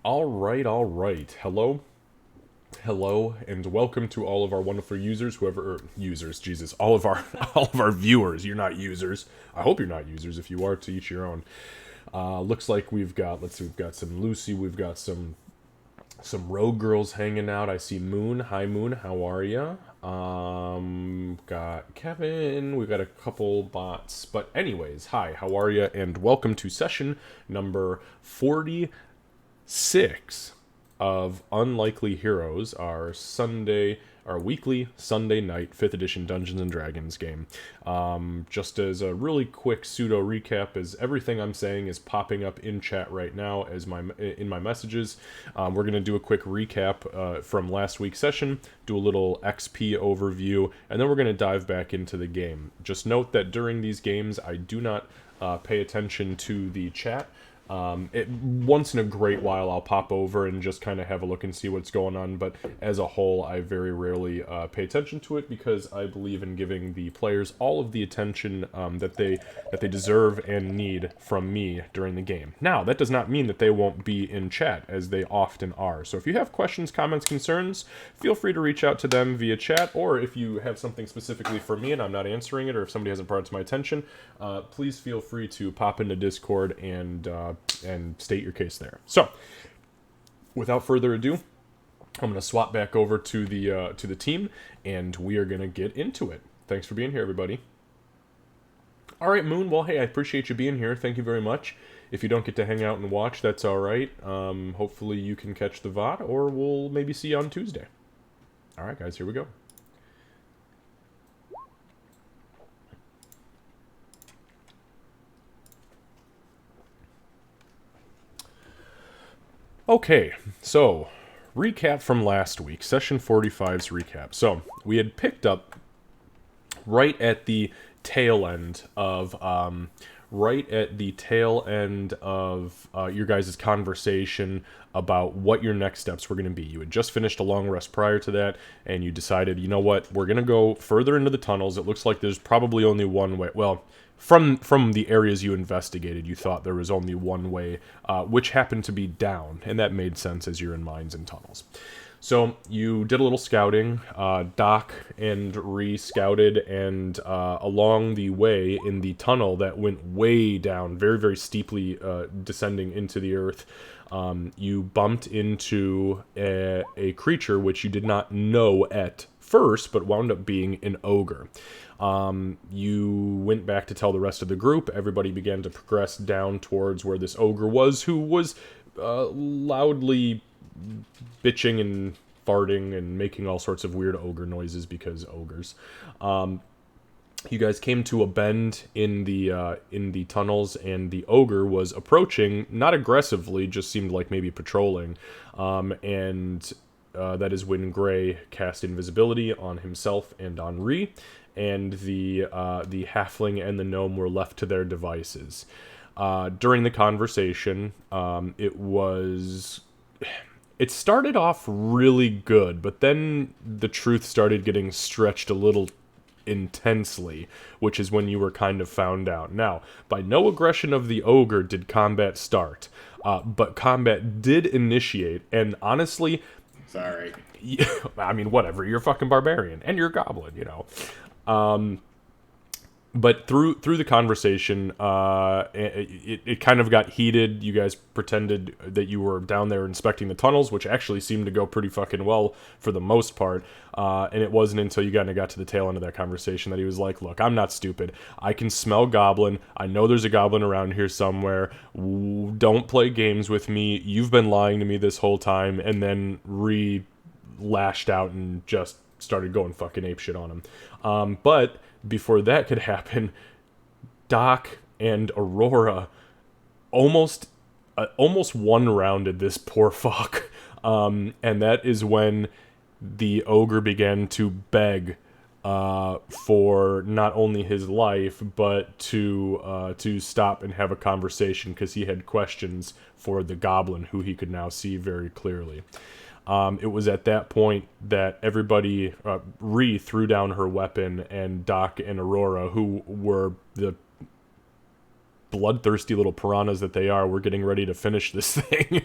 All right. Hello, and welcome to all of our wonderful users, Jesus, all of our all of our viewers. You're not users. I hope you're not users. If you are, to each your own. Looks like we've got some Lucy, we've got some rogue girls hanging out. I see Moon. Hi Moon, how are ya? Got Kevin. We've got a couple bots, but anyways, hi, how are ya? And welcome to session number 46 of Unlikely Heroes, our weekly Sunday night 5th edition Dungeons and Dragons game. Just as a really quick pseudo recap, as everything I'm saying is popping up in chat right now as in my messages. We're gonna do a quick recap from last week's session, do a little XP overview, and then we're gonna dive back into the game. Just note that during these games, I do not pay attention to the chat. Once in a great while I'll pop over and just kind of have a look and see what's going on, but as a whole I very rarely pay attention to it because I believe in giving the players all of the attention that they deserve and need from me during the game. Now, that does not mean that they won't be in chat, as they often are. So if you have questions, comments, concerns, feel free to reach out to them via chat, or if you have something specifically for me and I'm not answering it, or if somebody hasn't brought it to my attention, please feel free to pop into Discord and state your case there. So, without further ado, I'm going to swap back over to the team, and we are going to get into it. Thanks for being here, everybody. All right, Moon. Well, hey, I appreciate you being here. Thank you very much. If you don't get to hang out and watch, that's all right. Hopefully, you can catch the VOD, or we'll maybe see you on Tuesday. All right, guys, here we go. Okay, so recap from last week, session 45's recap. So we had picked up right at the tail end of your guys' conversation about what your next steps were going to be. You had just finished a long rest prior to that, and you decided, you know what, we're going to go further into the tunnels. It looks like there's probably only one way. Well, from the areas you investigated, you thought there was only one way, which happened to be down, and that made sense as you're in mines and tunnels. So you did a little scouting. Doc and Ree scouted, and along the way in the tunnel that went way down, very, very steeply descending into the earth, you bumped into a creature which you did not know at first, but wound up being an ogre. You went back to tell the rest of the group. Everybody began to progress down towards where this ogre was, who was loudly bitching and farting and making all sorts of weird ogre noises because ogres. You guys came to a bend in the tunnels, and the ogre was approaching, not aggressively, just seemed like maybe patrolling. That is when Gray cast invisibility on himself and on Ree, and the halfling and the gnome were left to their devices. During the conversation, it started off really good, but then the truth started getting stretched a little intensely, which is when you were kind of found out. Now, by no aggression of the ogre did combat start, but combat did initiate, and honestly... Sorry. I mean, whatever, you're a fucking barbarian, and you're a goblin, you know. But through the conversation, it kind of got heated. You guys pretended that you were down there inspecting the tunnels, which actually seemed to go pretty fucking well for the most part. And it wasn't until you got to the tail end of that conversation that he was like, look, I'm not stupid. I can smell goblin. I know there's a goblin around here somewhere. Don't play games with me. You've been lying to me this whole time. And then lashed out and just started going fucking apeshit on him. But before that could happen, Doc and Aurora almost one-rounded this poor fuck. And that is when the ogre began to beg for not only his life, but to stop and have a conversation, because he had questions for the goblin, who he could now see very clearly. It was at that point that everybody, Ree threw down her weapon, and Doc and Aurora, who were the bloodthirsty little piranhas that they are, were getting ready to finish this thing,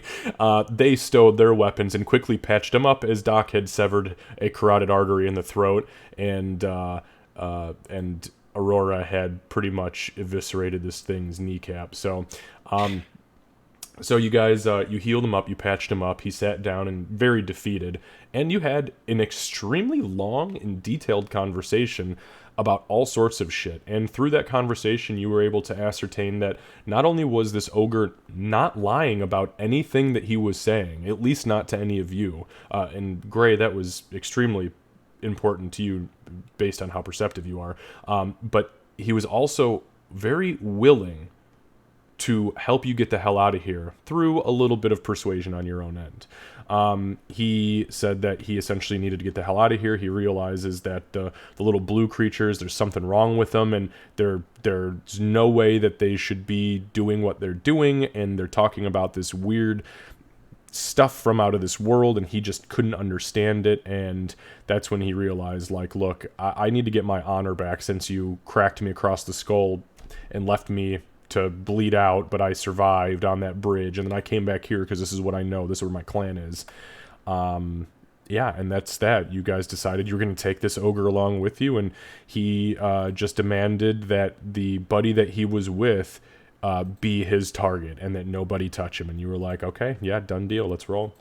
they stowed their weapons and quickly patched him up as Doc had severed a carotid artery in the throat, and Aurora had pretty much eviscerated this thing's kneecap. So you guys, you healed him up, you patched him up, he sat down and very defeated, and you had an extremely long and detailed conversation about all sorts of shit. And through that conversation, you were able to ascertain that not only was this ogre not lying about anything that he was saying, at least not to any of you, and Gray, that was extremely important to you based on how perceptive you are, but he was also very willing to help you get the hell out of here through a little bit of persuasion on your own end. He said that he essentially needed to get the hell out of here. He realizes that the little blue creatures, there's something wrong with them, and there's no way that they should be doing what they're doing, and they're talking about this weird stuff from out of this world, and he just couldn't understand it. And that's when he realized, like, look, I need to get my honor back since you cracked me across the skull and left me to bleed out, but I survived on that bridge, and then I came back here because this is what I know, this is where my clan is. Yeah, and that's that. You guys decided you were going to take this ogre along with you, and he just demanded that the buddy that he was with be his target, and that nobody touch him, and you were like, okay, yeah, done deal, let's roll.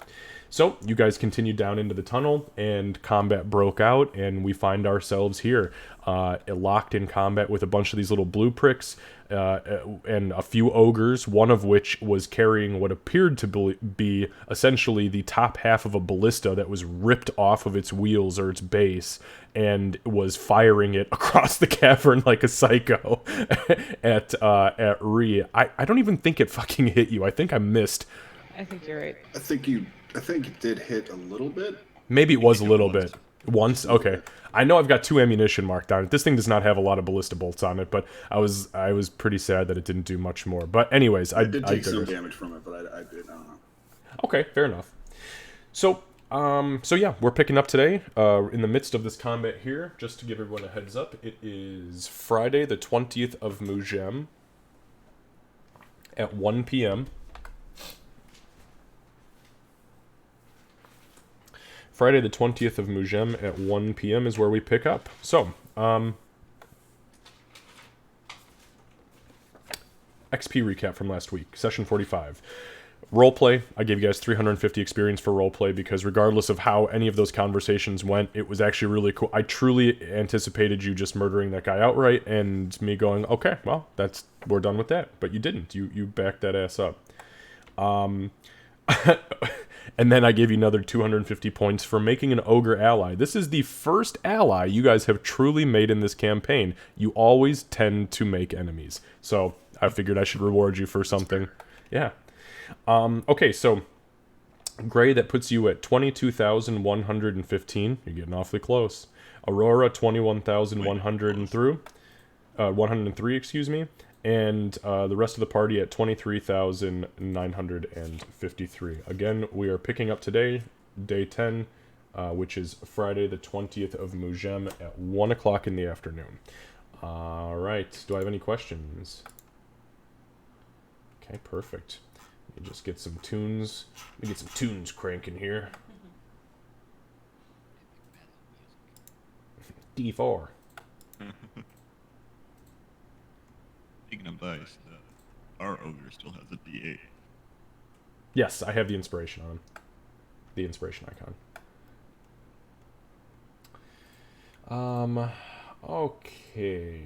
So, you guys continued down into the tunnel, and combat broke out, and we find ourselves here, locked in combat with a bunch of these little blue pricks, and a few ogres, one of which was carrying what appeared to be essentially the top half of a ballista that was ripped off of its wheels or its base, and was firing it across the cavern like a psycho at Ree. I don't even think it fucking hit you. I think I missed. I think you're right. I think it did hit a little bit. Maybe it was a little bit. Once? Okay. I know I've got 2 ammunition marked on it. This thing does not have a lot of ballista bolts on it, but I was pretty sad that it didn't do much more. But anyways, I did take some damage from it, but I don't know. Okay, fair enough. So yeah, we're picking up today in the midst of this combat here. Just to give everyone a heads up, it is Friday the 20th of Mugem at 1 p.m. Friday the 20th of Mugem at 1 p.m. is where we pick up. So, XP recap from last week, session 45. Roleplay, I gave you guys 350 experience for roleplay because regardless of how any of those conversations went, it was actually really cool. I truly anticipated you just murdering that guy outright and me going, okay, well, we're done with that. But you didn't. You backed that ass up. And then I gave you another 250 points for making an ogre ally. This is the first ally you guys have truly made in this campaign. You always tend to make enemies. So I figured I should reward you for something. Yeah. Okay, so Gray, that puts you at 22,115. You're getting awfully close. Aurora, 103, excuse me. And the rest of the party at 23,953. Again, we are picking up today, day 10, which is Friday the 20th of Mugem at 1 o'clock in the afternoon. All right, do I have any questions? Okay, perfect. Let me just get some tunes. Let me get some tunes cranking here. D4. Speaking of dice, our ogre still has a D8. Yes, I have the inspiration on him. The inspiration icon. Okay.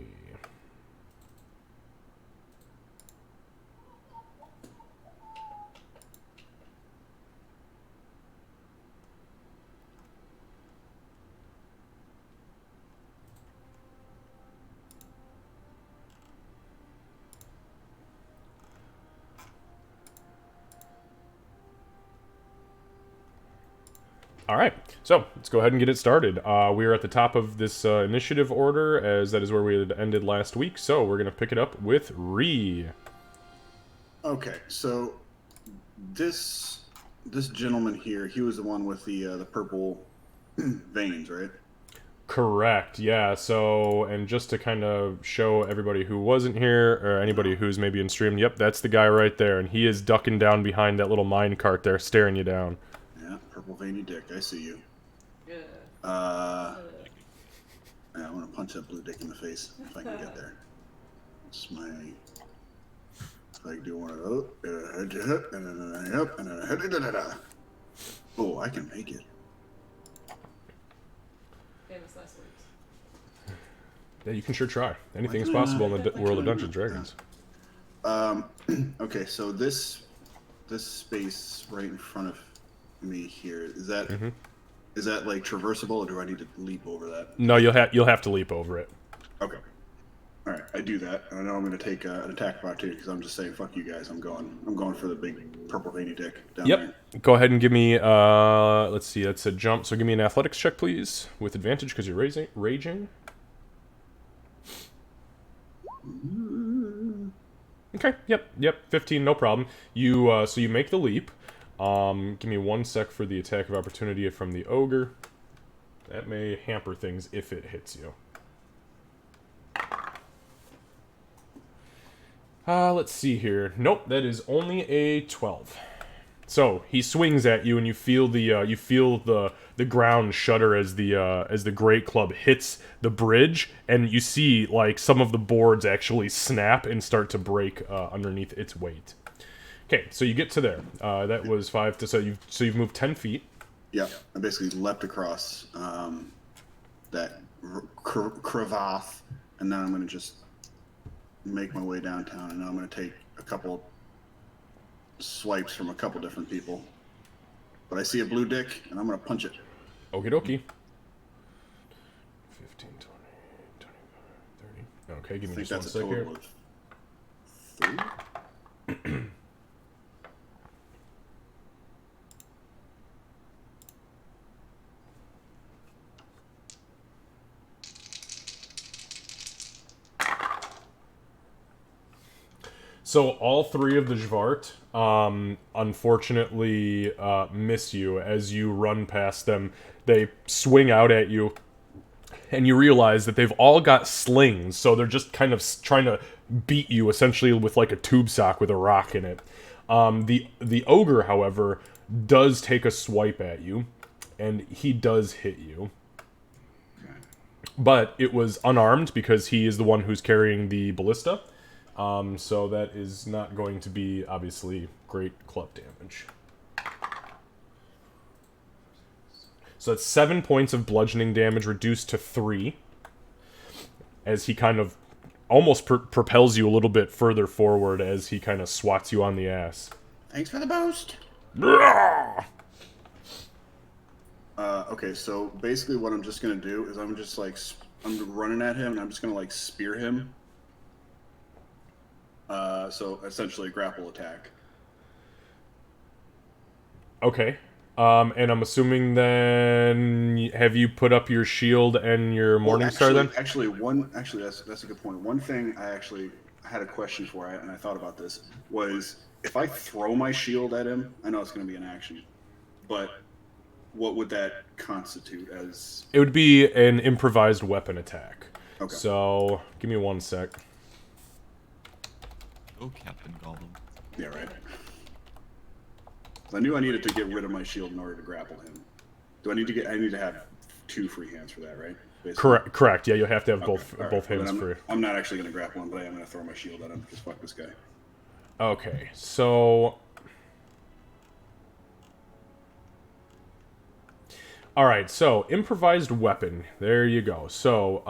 All right, so let's go ahead and get it started. We are at the top of this initiative order, as that is where we had ended last week. So we're going to pick it up with Ree. Okay, so this gentleman here, he was the one with the purple veins, right? Correct, yeah. So, and just to kind of show everybody who wasn't here, or anybody who's maybe in stream, yep, that's the guy right there, and he is ducking down behind that little mine cart there, staring you down. Yeah, purple veiny dick. I see you. Yeah. Yeah, I'm gonna punch that blue dick in the face if I can get there. It's my. If I can do one of those, and then up, and then oh, I can make it. Famous last words. Yeah, you can sure try. Anything is possible in the world of Dungeons & Dragons. Okay, so this space right in front of me here, is that is that like traversable, or do I need to leap over that? No, you'll have to leap over it. Okay. All right, I do that, and I know I'm going to take an attack of opportunity because I'm just saying, "Fuck you guys." I'm going for the big purple veiny dick down there. Go ahead and give me. Let's see. That's a jump. So give me an athletics check, please, with advantage because you're raging. Okay. Yep. 15, no problem. You so you make the leap. Give me 1 sec for the attack of opportunity from the ogre. That may hamper things if it hits you. Let's see here. Nope, that is only a 12. So he swings at you, and you feel the ground shudder as the great club hits the bridge, and you see like some of the boards actually snap and start to break underneath its weight. Okay, so you get to there. That was 5 to so you've moved 10 feet. Yeah, I basically leapt across that crevasse, and then I'm going to just make my way downtown, and then I'm going to take a couple swipes from a couple different people. But I see a blue dick, and I'm going to punch it. Okie dokie. 15, 20, 25, 30. Okay, give me I think just 1 that's a sec here. total of 3. So all 3 of the Xvart, unfortunately, miss you as you run past them. They swing out at you, and you realize that they've all got slings, so they're just kind of trying to beat you, essentially with like a tube sock with a rock in it. The ogre, however, does take a swipe at you, and he does hit you. But it was unarmed because he is the one who's carrying the ballista. So that is not going to be, obviously, great club damage. So that's 7 points of bludgeoning damage reduced to 3. As he kind of almost propels you a little bit further forward as he kind of swats you on the ass. Thanks for the boost. Okay, so basically what I'm just going to do is I'm just like, I'm running at him, and I'm just going to like spear him. So essentially grapple attack. Okay. And I'm assuming then, have you put up your shield and your Morningstar then? Actually, that's a good point. One thing I had a question for, and I thought about this, was if I throw my shield at him, I know it's going to be an action, but what would that constitute as? It would be an improvised weapon attack. Okay. So, give me 1 sec. Oh, Captain Gollum. Yeah, right. I knew I needed to get rid of my shield in order to grapple him. I need to have 2 free hands for that, right? Basically. Correct. Yeah, you'll have to have both Right. hands free. I'm not actually going to grapple him, but I am going to throw my shield at him. Just fuck this guy. Okay, so... Alright, so, improvised weapon. There you go. So,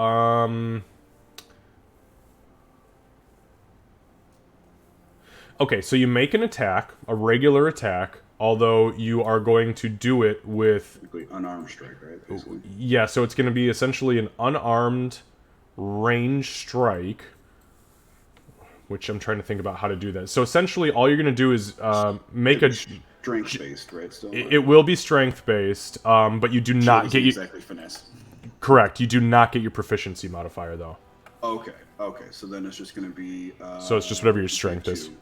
okay, so you make an attack, a regular attack, although you are going to do it with... Basically, unarmed strike, right? Basically. Yeah, so it's going to be essentially an unarmed range strike, which I'm trying to think about how to do that. So essentially, all you're going to do is make a... Strength-based, right? Still, it will be strength-based, but you do not get... exactly finesse. Correct, you do not get your proficiency modifier, though. Okay, so then it's just going to be... So it's just whatever your strength is. 2.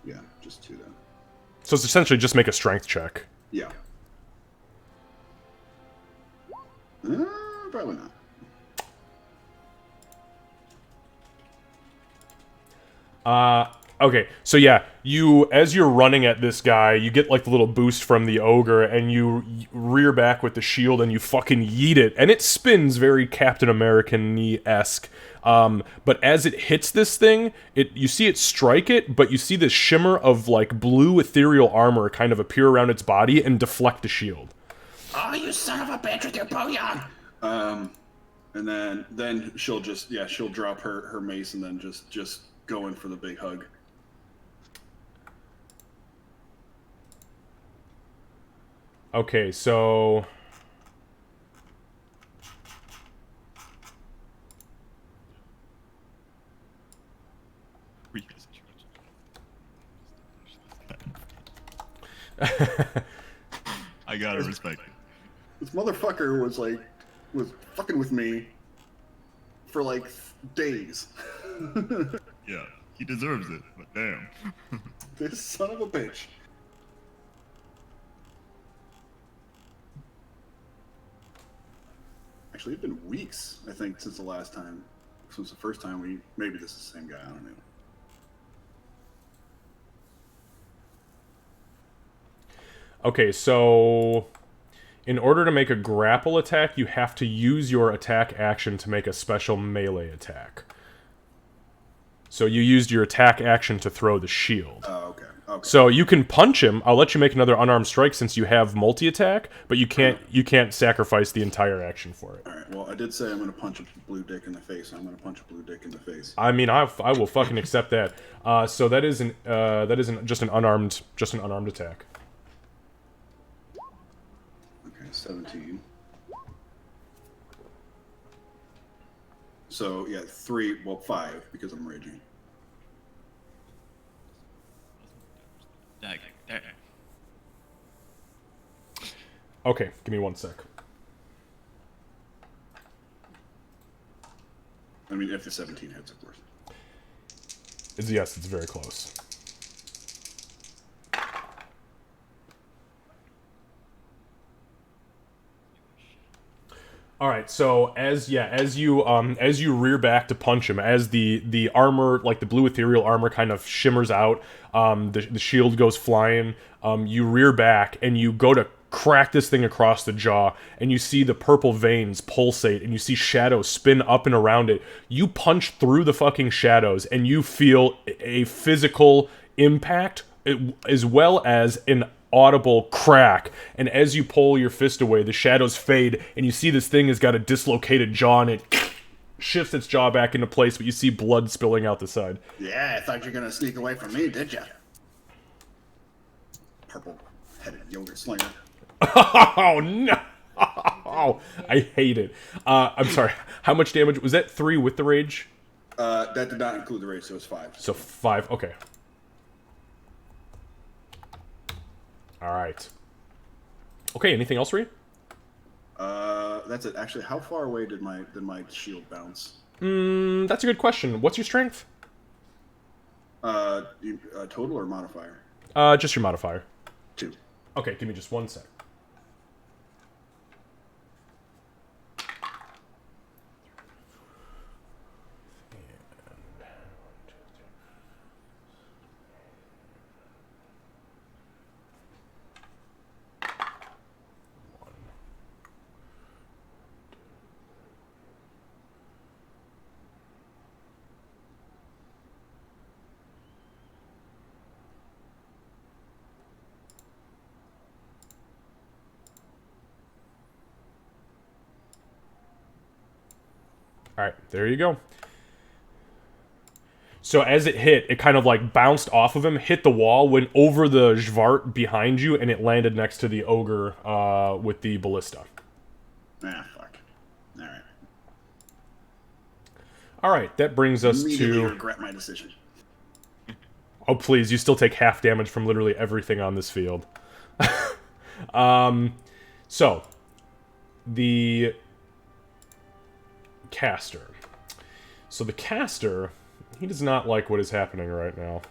Yeah, just 2 then. So it's essentially just make a strength check. Yeah. Probably not. Okay, so yeah, as you're running at this guy, you get like the little boost from the ogre, and you rear back with the shield, and you fucking yeet it, and it spins very Captain American-y-esque. But as it hits this thing, you see it strike it, but you see this shimmer of like blue ethereal armor kind of appear around its body and deflect the shield. Oh, you son of a bitch with your booyah! And then she'll she'll drop her mace and then just go in for the big hug. Okay, so I gotta respect it. This motherfucker was fucking with me for like days. Yeah, he deserves it, but damn. This son of a bitch. Actually, it's been weeks, I think, since the first time maybe this is the same guy, I don't know. okay, so in order to make a grapple attack, you have to use your attack action to make a special melee attack. So you used your attack action to throw the shield. Oh, okay. So you can punch him. I'll let you make another unarmed strike since you have multi-attack, but you can't sacrifice the entire action for it. Alright, well, I did say I'm going to punch a blue dick in the face, so I'm going to punch a blue dick in the face. I mean, I will fucking accept that. So that isn't just an unarmed attack. Okay, 17. So, yeah, 5, because I'm raging. Dang. Okay, give me 1 sec. I mean, if the 17 hits, of course. Yes, it's very close. All right, so as you rear back to punch him, as the armor, like the blue ethereal armor, kind of shimmers out, the shield goes flying. You rear back and you go to crack this thing across the jaw, and you see the purple veins pulsate, and you see shadows spin up and around it. You punch through the fucking shadows, and you feel a physical impact as well as an audible crack, and as you pull your fist away, the shadows fade, and you see this thing has got a dislocated jaw, and it shifts its jaw back into place, but you see blood spilling out the side. Yeah, I thought you were going to sneak away from me, did ya? Purple-headed yogurt slinger. Oh, no! Oh, I hate it. I'm sorry, how much damage? Was that 3 with the rage? That did not include the rage, so it was 5. So 5, okay. Alright. Okay, anything else, Ree? That's it. Actually, how far away did my shield bounce? That's a good question. What's your strength? Total or modifier? Just your modifier. 2. Okay, give me just 1 sec. Alright, there you go. So as it hit, it kind of like bounced off of him, hit the wall, went over the Xvart behind you, and it landed next to the ogre with the ballista. Ah, fuck. Alright. Alright, that brings us Immediately to... regret my decision. Oh, please, you still take half damage from literally everything on this field. So, the caster. So the caster, he does not like what is happening right now.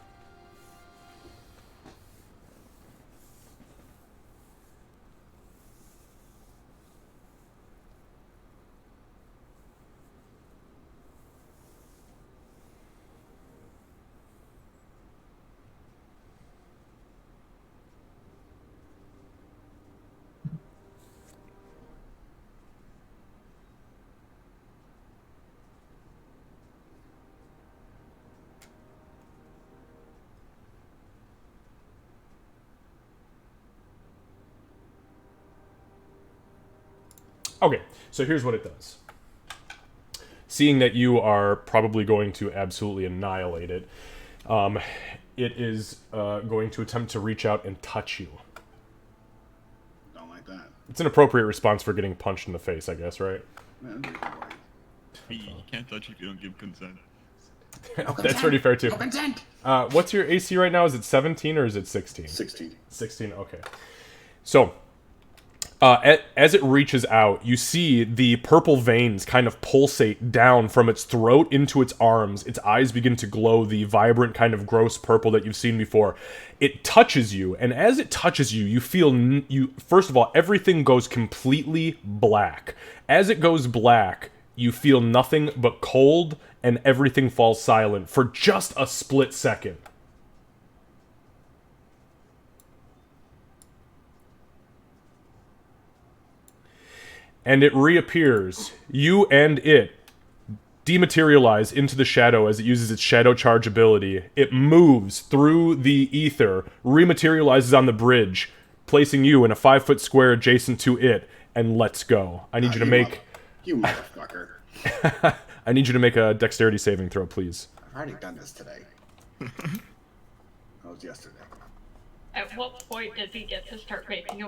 Okay, so here's what it does. Seeing that you are probably going to absolutely annihilate it, it is going to attempt to reach out and touch you. Don't like that. It's an appropriate response for getting punched in the face, I guess, right? Man, You can't touch if you don't give consent. That's pretty fair, too. no consent. What's your AC right now? Is it 17 or is it 16? 16. 16, okay. So, as it reaches out, you see the purple veins kind of pulsate down from its throat into its arms. Its eyes begin to glow the vibrant kind of gross purple that you've seen before. It touches you, and as it touches you, you feel, first of all, everything goes completely black. As it goes black, you feel nothing but cold, and everything falls silent for just a split second. And it reappears. You and it dematerialize into the shadow as it uses its shadow charge ability. It moves through the ether, rematerializes on the bridge, placing you in a 5-foot square adjacent to it, and lets go. I need you to make... You motherfucker. I need you to make a dexterity saving throw, please. I've already done this today. That was yesterday. At what point does he get to start making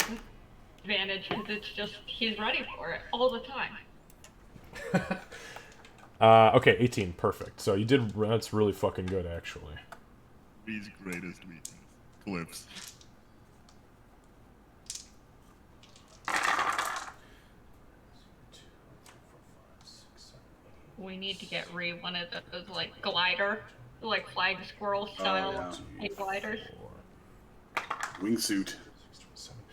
advantage? Because it's just, he's ready for it all the time. Okay, 18, perfect. So you did, that's really fucking good, actually. His greatest weakness. Clips. We need to get one of those, like, glider, like flying squirrel style gliders. Wingsuit.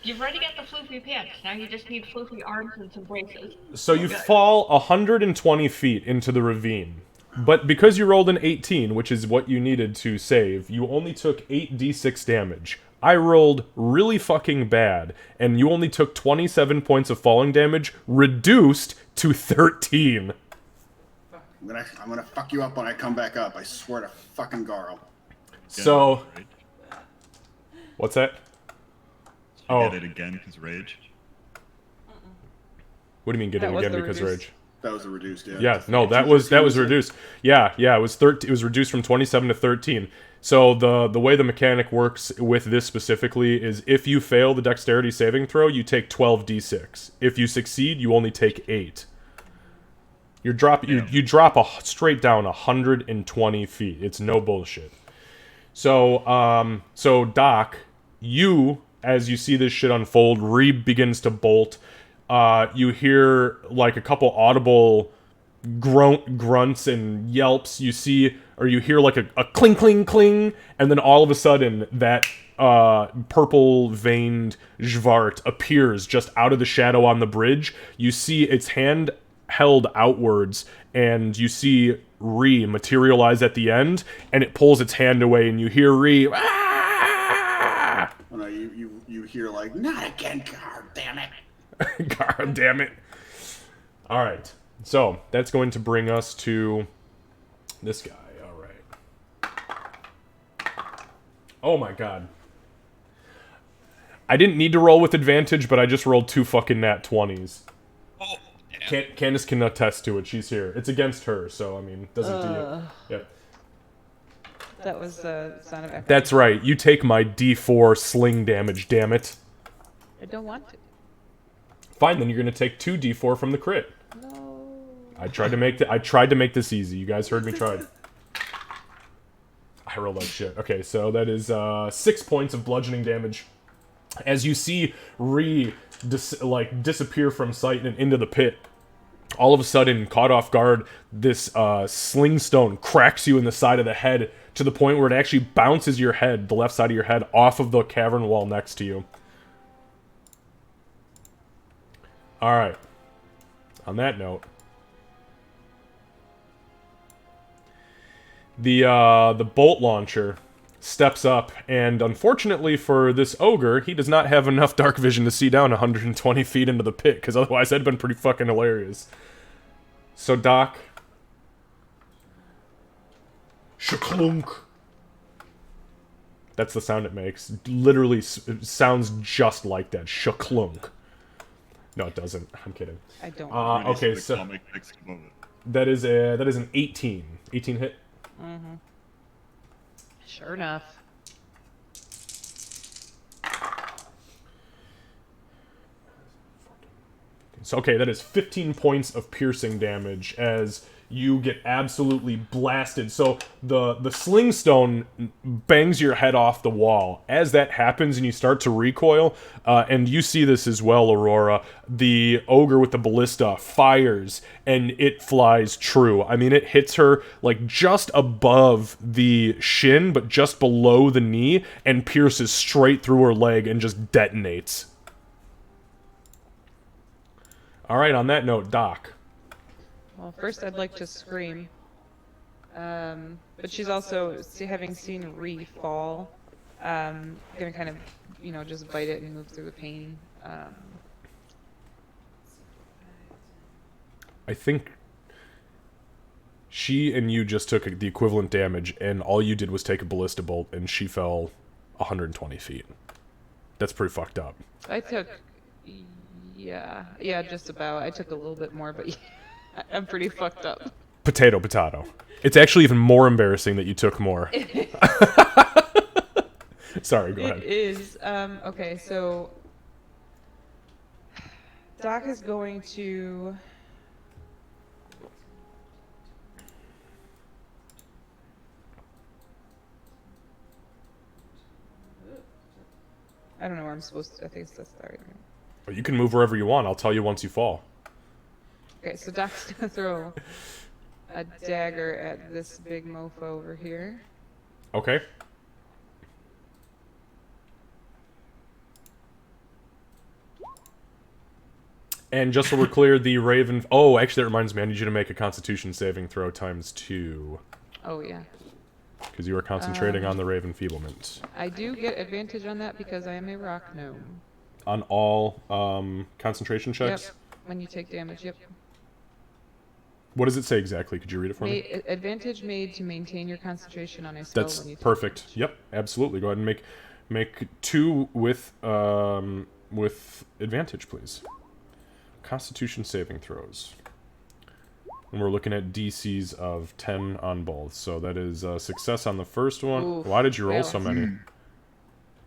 You've already got the floofy pants, now you just need floofy arms and some braces. So you fall 120 feet into the ravine. But because you rolled an 18, which is what you needed to save, you only took 8d6 damage. I rolled really fucking bad, and you only took 27 points of falling damage, reduced to 13. I'm gonna fuck you up when I come back up. I swear to fucking Garl. So, what's that? Get it again because rage. What do you mean get That it was again the because reduced. rage? That was a reduced, yeah. Yeah, no, that was reduced. Yeah, it was it was reduced from 27 to 13. So the way the mechanic works with this specifically is if you fail the dexterity saving throw, you take 12d6. If you succeed, you only take 8. You drop straight down 120 feet. It's no bullshit. So so Doc, you, as you see this shit unfold, Reeb begins to bolt. You hear like a couple audible grunts and yelps. You hear like a cling cling cling, and then all of a sudden that purple veined Xvart appears just out of the shadow on the bridge. You see its hand held outwards, and you see Ree materialize at the end, and it pulls its hand away, and you hear Ree. Ah! Oh, no, you hear like, not again, God damn it. God damn it. Alright. So, that's going to bring us to this guy. Alright. Oh my god. I didn't need to roll with advantage, but I just rolled 2 fucking nat 20s. Oh, yeah. Candace can attest to it. She's here. It's against her, so, I mean, doesn't do you. Yep. That was the sound of echo. That's right. You take my D4 sling damage, damn it. I don't want to. Fine, then you're gonna take 2 D4 from the crit. No. I tried to make this easy. You guys heard me try. I rolled like shit. Okay, so that is 6 points of bludgeoning damage. As you see Ree disappear from sight and into the pit, all of a sudden, caught off guard, this sling stone cracks you in the side of the head to the point where it actually bounces your head, the left side of your head, off of the cavern wall next to you. Alright. On that note, the bolt launcher steps up, and unfortunately for this ogre, he does not have enough dark vision to see down 120 feet into the pit, because otherwise that'd been pretty fucking hilarious. So Doc... Shaklunk! That's the sound it makes. Literally sounds just like that. Shaklunk. No, it doesn't. I'm kidding. I don't. Already Okay, the so comic text above it. that is an 18. 18 hit. Sure enough. So, okay, that is 15 points of piercing damage as you get absolutely blasted. So the sling stone bangs your head off the wall. As that happens and you start to recoil, and you see this as well, Aurora, the ogre with the ballista fires and it flies true. I mean, it hits her like just above the shin, but just below the knee, and pierces straight through her leg and just detonates. All right, on that note, Doc. Well, first I'd like to scream. But she's also, having seen Ree fall, gonna kind of, just bite it and move through the pain. I think she and you just took the equivalent damage, and all you did was take a ballista bolt, and she fell 120 feet. That's pretty fucked up. I took, yeah, just about. I took a little bit more, but I'm pretty fucked up. Potato, potato. It's actually even more embarrassing that you took more. Sorry, go ahead. It is. Okay, so Doc is going to. I don't know where I'm supposed to. I think it's this. Sorry. You can move wherever you want. I'll tell you once you fall. Okay, so Doc's gonna throw a dagger at this big mofo over here. Okay. And just so we're clear, the Raven... Oh, actually, that reminds me. I need you to make a Constitution saving throw ×2. Oh, yeah. Because you are concentrating on the Raven Feeblement. I do get advantage on that because I am a rock gnome. On all concentration checks? Yep. When you take damage, yep. What does it say exactly? Could you read it for me? Advantage made to maintain your concentration on a spell That's when you take perfect. damage. Yep, absolutely. Go ahead and make 2 with advantage, please. Constitution saving throws. And we're looking at DCs of 10 on both. So that is success on the first one. Oof, Why did you roll fail. so many?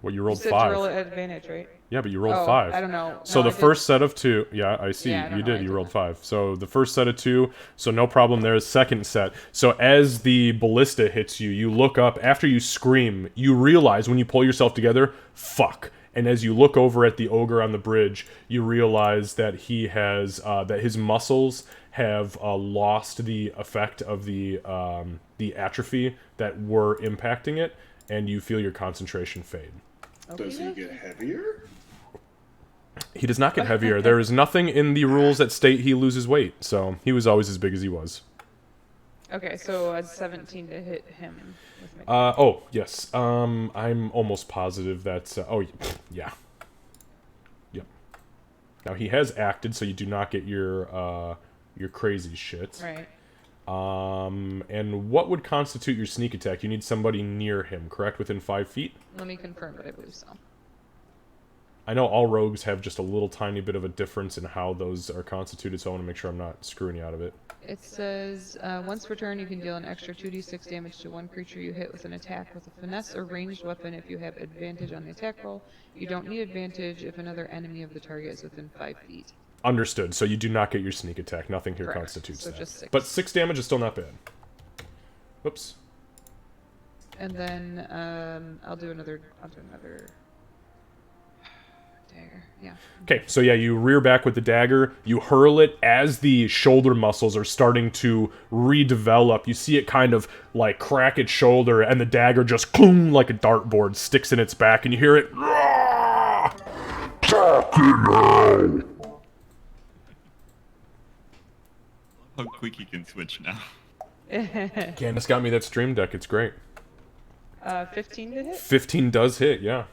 Well, you rolled You said 5. to roll at advantage, right? Yeah, but you rolled Oh, 5. I don't know. So No, the I did- first set of 2, yeah, I see. Yeah, I don't You know, I did. You did rolled that. 5. So the first set of 2, so no problem there. Second set. So as the ballista hits you, you look up. After you scream, you realize when you pull yourself together, fuck. And as you look over at the ogre on the bridge, you realize that he has that his muscles have lost the effect of the atrophy that were impacting it, and you feel your concentration fade. Does he get heavier? He does not get heavier. There is nothing in the rules that state he loses weight, so he was always as big as he was. Okay, so a 17 to hit him. With my Oh, yes. I'm almost positive that's... oh, yeah. Yep. Now, he has acted, so you do not get your crazy shit. Right. And what would constitute your sneak attack? You need somebody near him, correct? Within 5 feet? Let me confirm, but I believe so. I know all rogues have just a little tiny bit of a difference in how those are constituted, so I want to make sure I'm not screwing you out of it. It says, once per turn, you can deal an extra 2d6 damage to one creature you hit with an attack with a finesse or ranged weapon if you have advantage on the attack roll. You don't need advantage if another enemy of the target is within 5 feet. Understood. So you do not get your sneak attack. Nothing here Correct. constitutes So that. just 6. But 6 damage is still not bad. Whoops. And then I'll do another dagger. Yeah. Okay, so yeah, you rear back with the dagger, you hurl it as the shoulder muscles are starting to redevelop. You see it kind of like crack its shoulder, and the dagger just cloom like a dartboard sticks in its back, and you hear it. "Rah! Talking now!" How quick he can switch now. Candace got me that stream deck. It's great. 15 to hit. 15 does hit, yeah.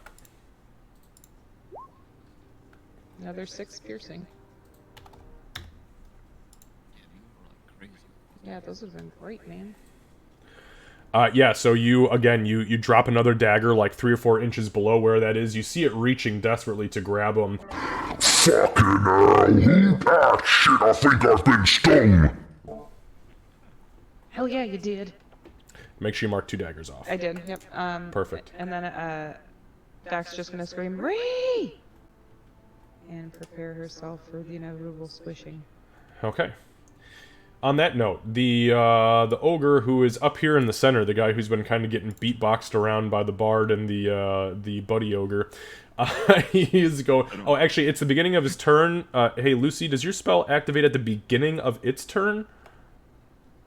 Another 6 piercing. Crazy. Yeah, those have been great, man. Yeah, so you drop another dagger like 3 or 4 inches below where that is. You see it reaching desperately to grab him. Fucking hell, shit, I think I've been stung. Hell yeah, you did. Make sure you mark 2 daggers off. I did, yep. Perfect. And then, Doc's just gonna scream, Ree! And prepare herself for the inevitable squishing. Okay. On that note, the ogre who is up here in the center, the guy who's been kind of getting beatboxed around by the bard and the buddy ogre, he's going. Oh, actually, it's the beginning of his turn. Hey, Lucy, does your spell activate at the beginning of its turn?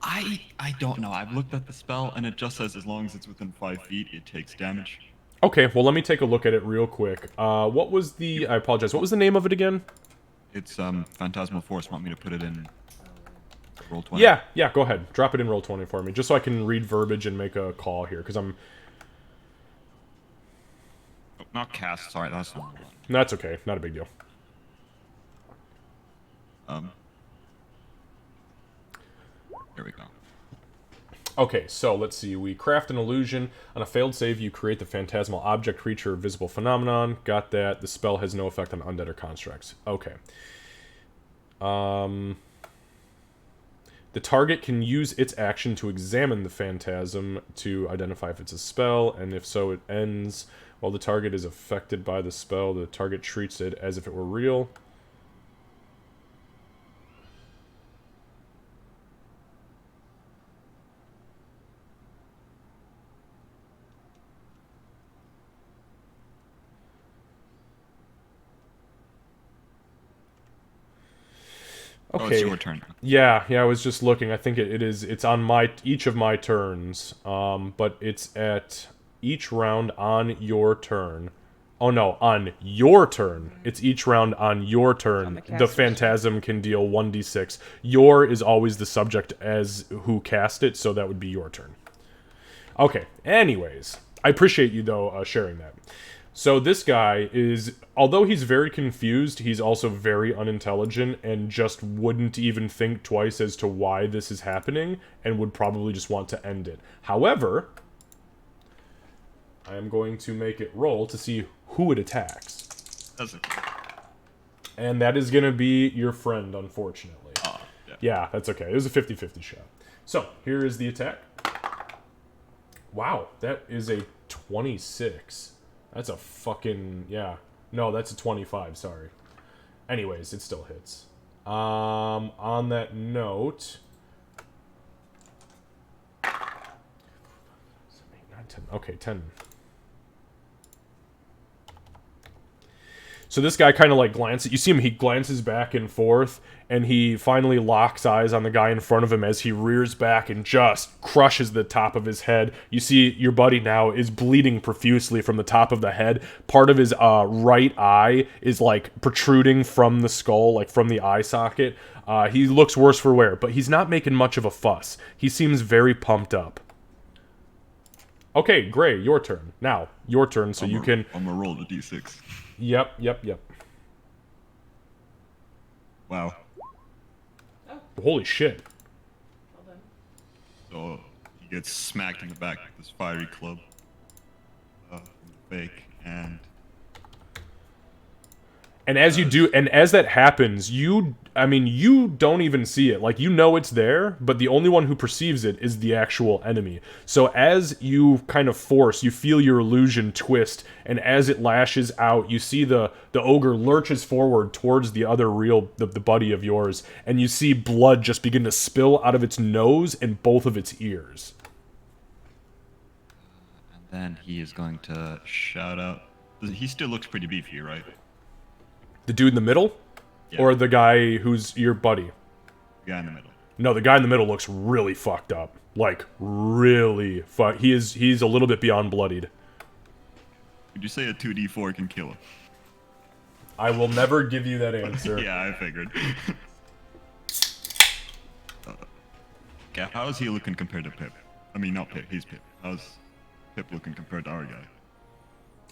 I don't know. I've looked at the spell and it just says as long as it's within 5 feet, it takes damage. Okay, well, let me take a look at it real quick. What was the... I apologize. What was the name of it again? It's Phantasmal Force. Want me to put it in roll 20? Yeah, go ahead. Drop it in roll 20 for me, just so I can read verbiage and make a call here, because I'm... Oh, not cast. Sorry, that's not one. That's okay. Not a big deal. Here we go. Okay, so let's see. We craft an illusion. On a failed save, you create the phantasmal object, creature, or visible phenomenon. Got that. The spell has no effect on undead or constructs. Okay. The target can use its action to examine the phantasm to identify if it's a spell, and if so, it ends. While the target is affected by the spell, the target treats it as if it were real. Okay. Oh, it's your turn. Yeah, I was just looking. I think it's on each of my turns. But it's at each round on your turn. Oh no, on your turn. It's each round on your turn. The phantasm can deal 1d6. Your is always the subject as who cast it, so that would be your turn. Okay, anyways. I appreciate you, though, sharing that. So this guy is, although he's very confused, he's also very unintelligent and just wouldn't even think twice as to why this is happening and would probably just want to end it. However, I am going to make it roll to see who it attacks. That's okay. And that is going to be your friend, unfortunately. Oh, Yeah, that's okay. It was a 50-50 shot. So, here is the attack. Wow, that is a 26. That's a fucking... yeah. No, that's a 25, sorry. Anyways, it still hits. On that note... 7, 8, 9, 10. Okay, 10. So this guy kind of like glances... You see him, he glances back and forth, and he finally locks eyes on the guy in front of him as he rears back and just crushes the top of his head. You see your buddy now is bleeding profusely from the top of the head. Part of his right eye is like protruding from the skull, like from the eye socket. He looks worse for wear, but he's not making much of a fuss. He seems very pumped up. Okay, Gray, your turn. Now, your turn, so you can... I'm gonna roll the d6. Yep. Wow. Holy shit. So he gets smacked in the back with this fiery club. Fake, and as you do, and as that happens, you don't even see it. Like, you know it's there, but the only one who perceives it is the actual enemy. So as you kind of force, you feel your illusion twist, and as it lashes out, you see the ogre lurches forward towards the other the buddy of yours, and you see blood just begin to spill out of its nose and both of its ears. and then he is going to shout out. He still looks pretty beefy, right? The dude in the middle? Yeah. Or the guy who's your buddy? The guy in the middle. No, the guy in the middle looks really fucked up. Like, really he's a little bit beyond bloodied. Would you say a 2d4 can kill him? I will never give you that answer. Yeah, I figured. Okay, how is he looking compared to Pip? I mean, not Pip, he's Pip. How's Pip looking compared to our guy?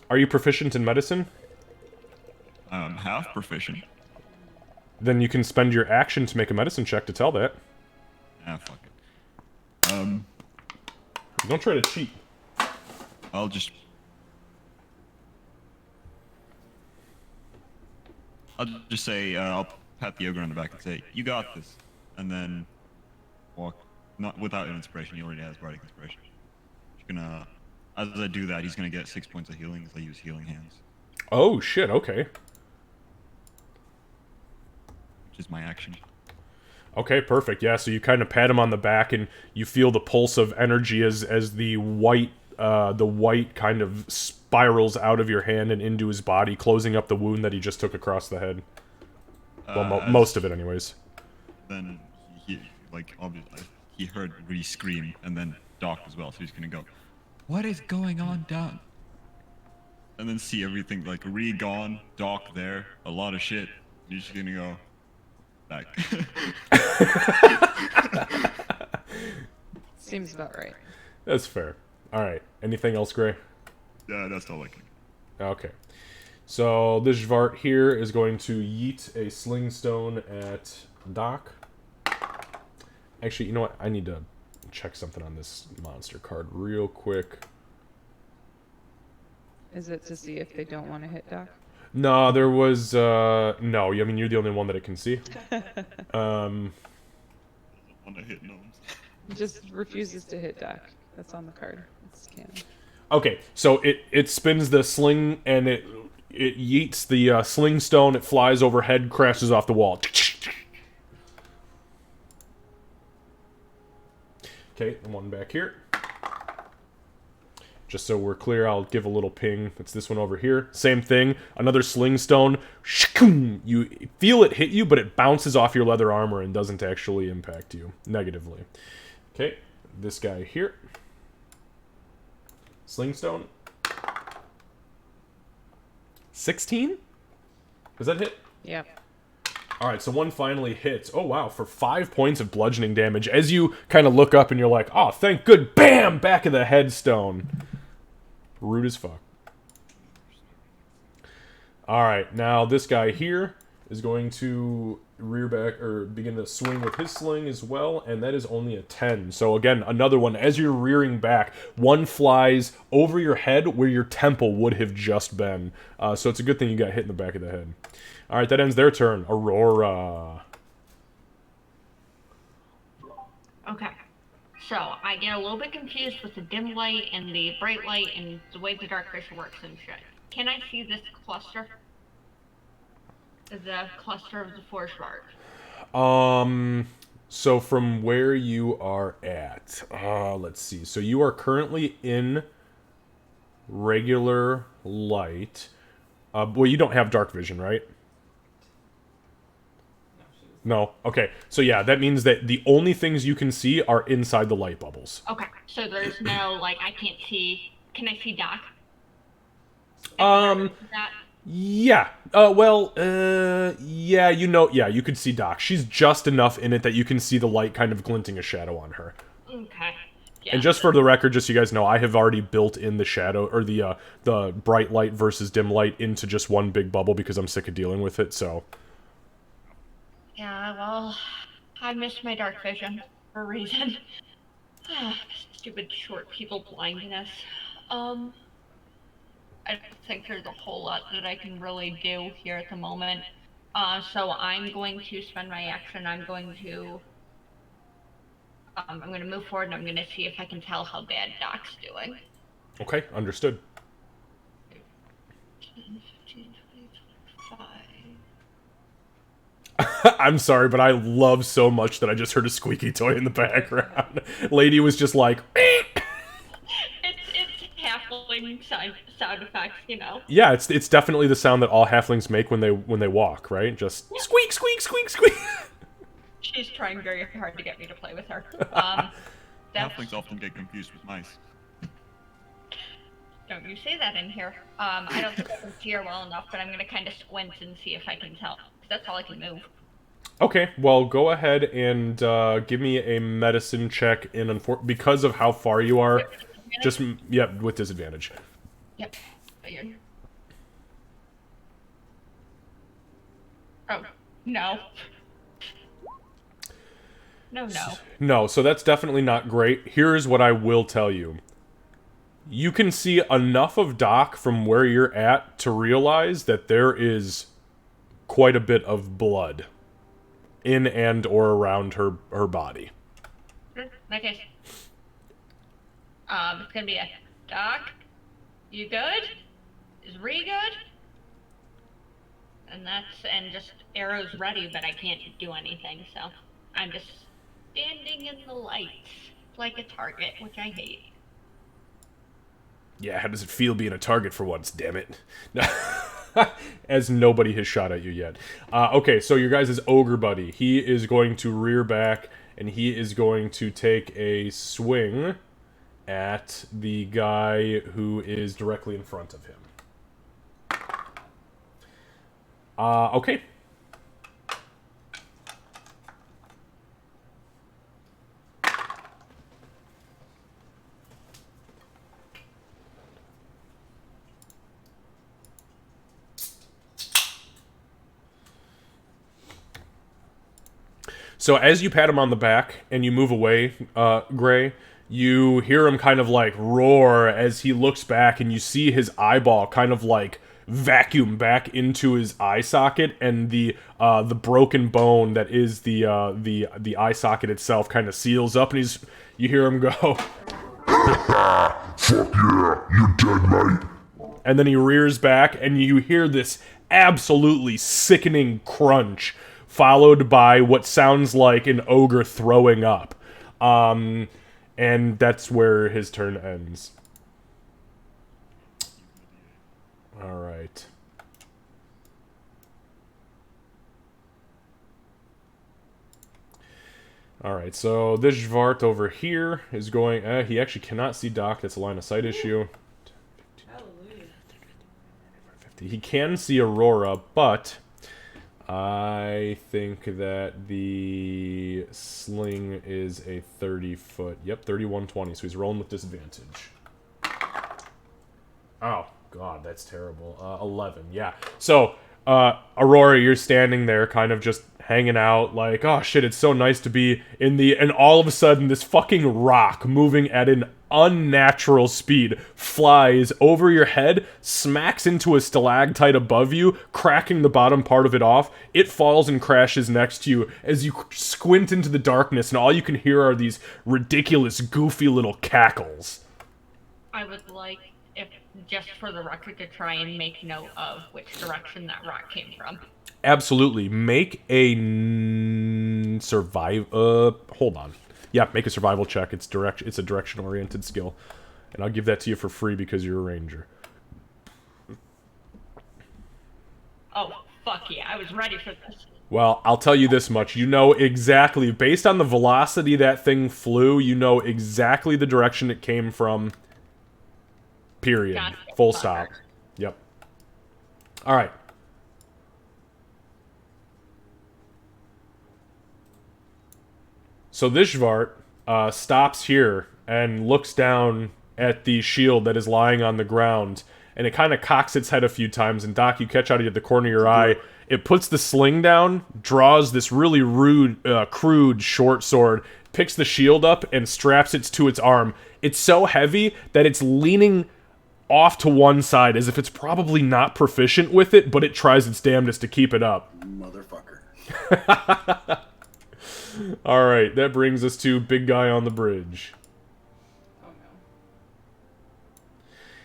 Are you proficient in medicine? Half proficient. Then you can spend your action to make a medicine check to tell that. Ah, fuck it. Don't try to cheat. I'll just... I'll just say, I'll pat the ogre on the back and say, "You got this," and then walk. Not without an inspiration. He already has bardic inspiration. Just gonna, as I do that, he's gonna get 6 points of healing as I use healing hands, Oh, shit, okay. which is my action. Okay, perfect. Yeah, so you kind of pat him on the back, and you feel the pulse of energy as the white kind of spirals out of your hand and into his body, closing up the wound that he just took across the head. Well, most of it, anyways. Then he, like, obviously, he heard Ree scream, and then Doc as well, so he's gonna go, "What is going on down?" And then see everything, like, Ree gone, Doc there, a lot of shit. He's just gonna go back. Seems about right. That's fair. All right. Anything else, Gray? Yeah, that's all I can. Okay. So this Xvart here is going to yeet a sling stone at Doc. Actually, you know what? I need to check something on this monster card real quick. Is it to see if they don't want to hit Doc? No, there was, no, I mean, you're the only one that it can see. Want to hit gnomes. It just refuses to hit Doc. That's on the card. It's canon. Okay, so it spins the sling, and it yeets the sling stone, it flies overhead, crashes off the wall. Okay, one back here. Just so we're clear, I'll give a little ping. It's this one over here. Same thing. Another sling stone. You feel it hit you, but it bounces off your leather armor and doesn't actually impact you negatively. Okay, this guy here. Sling stone. 16? Does that hit? Yep. Alright, so one finally hits. Oh, wow, for 5 points of bludgeoning damage. As you kind of look up and you're like, oh, thank good. Bam! Back of the headstone. Rude as fuck. Alright, now this guy here is going to rear back, or begin to swing with his sling as well, and that is only a 10. So again, another one. As you're rearing back, one flies over your head where your temple would have just been. So it's a good thing you got hit in the back of the head. Alright, that ends their turn. Aurora. Okay. So, I get a little bit confused with the dim light and the bright light and the way the dark vision works and shit. Can I see this cluster? The cluster of the forest art. So from where you are at, let's see. So you are currently in regular light. Well, you don't have dark vision, right? No. Okay. So yeah, that means that the only things you can see are inside the light bubbles. Okay. So there's no, like, I can't see. Can I see Doc? That? Yeah. Yeah, you could see Doc. She's just enough in it that you can see the light kind of glinting a shadow on her. Okay. Yeah. And just for the record, just so you guys know, I have already built in the shadow, or the bright light versus dim light into just one big bubble because I'm sick of dealing with it, so... Yeah, well, I missed my dark vision for a reason. Stupid short people blindness. I don't think there's a whole lot that I can really do here at the moment. So I'm going to spend my action. I'm going to move forward and I'm going to see if I can tell how bad Doc's doing. Okay, understood. 10, 15, 20, 25. I'm sorry, but I love so much that I just heard a squeaky toy in the background. Lady was just like... It's halfling sound effects, you know. Yeah, it's definitely the sound that all halflings make when they walk, right? Just squeak, squeak, squeak, squeak. She's trying very hard to get me to play with her. Halflings often get confused with mice. Don't you say that in here. I don't think I can see her well enough, but I'm gonna kind of squint and see if I can tell. 'Cause that's all I can move. Okay, well, go ahead and give me a medicine check because of how far you are. Just, yeah, with disadvantage. Yep. Figured. Oh, no. No. No, so that's definitely not great. Here's what I will tell you. You can see enough of Doc from where you're at to realize that there is quite a bit of blood in and or around her body. Sure. In that case, it's gonna be a Doc. You good? Is Ree good? And just arrows ready, but I can't do anything, so I'm just standing in the lights like a target, which I hate. Yeah, how does it feel being a target for once, damn it? As nobody has shot at you yet. Okay, so your guys' ogre buddy, he is going to rear back, and he is going to take a swing at the guy who is directly in front of him. Okay. So as you pat him on the back and you move away, Gray, you hear him kind of like roar as he looks back, and you see his eyeball kind of like vacuum back into his eye socket, and the broken bone that is the eye socket itself kind of seals up, and you hear him go, Fuck yeah, you dead, mate. and then he rears back, and you hear this absolutely sickening crunch, followed by what sounds like an ogre throwing up. And that's where his turn ends. Alright. Alright, so this Xvart over here is going... he actually cannot see Doc. That's a line of sight issue. Hallelujah. He can see Aurora, but... I think that the sling is a 30-foot. Yep, 3120, so he's rolling with disadvantage. Oh, God, that's terrible. 11, yeah. So, Aurora, you're standing there kind of just hanging out like, oh, shit, it's so nice to be in the... And all of a sudden, this fucking rock moving at an unnatural speed flies over your head, smacks into a stalactite above you, cracking the bottom part of it off. It falls and crashes next to you as you squint into the darkness, and all you can hear are these ridiculous, goofy little cackles. I would like, if just for the record, to try and make note of which direction that rock came from. Absolutely. Make a hold on. Yeah, make a survival check. It's a direction-oriented skill. And I'll give that to you for free because you're a ranger. Oh, fuck yeah, I was ready for this. Well, I'll tell you this much. You know exactly, based on the velocity that thing flew, you know exactly the direction it came from. Period. Gotcha. Full stop. Yep. Alright. So this Xvart stops here and looks down at the shield that is lying on the ground, and it kind of cocks its head a few times, and Doc, you catch out of the corner of your eye, it puts the sling down, draws this really crude short sword, picks the shield up, and straps it to its arm. It's so heavy that it's leaning off to one side as if it's probably not proficient with it, but it tries its damnedest to keep it up. Motherfucker. Alright, that brings us to big guy on the bridge. Oh no.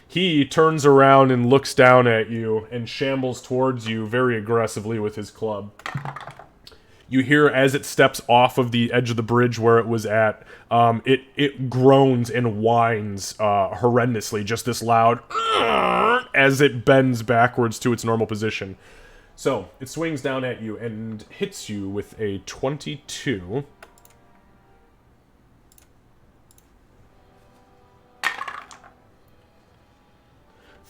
He turns around and looks down at you and shambles towards you very aggressively with his club. You hear as it steps off of the edge of the bridge where it was at, it groans and whines horrendously, just this loud as it bends backwards to its normal position. So, it swings down at you and hits you with a 22.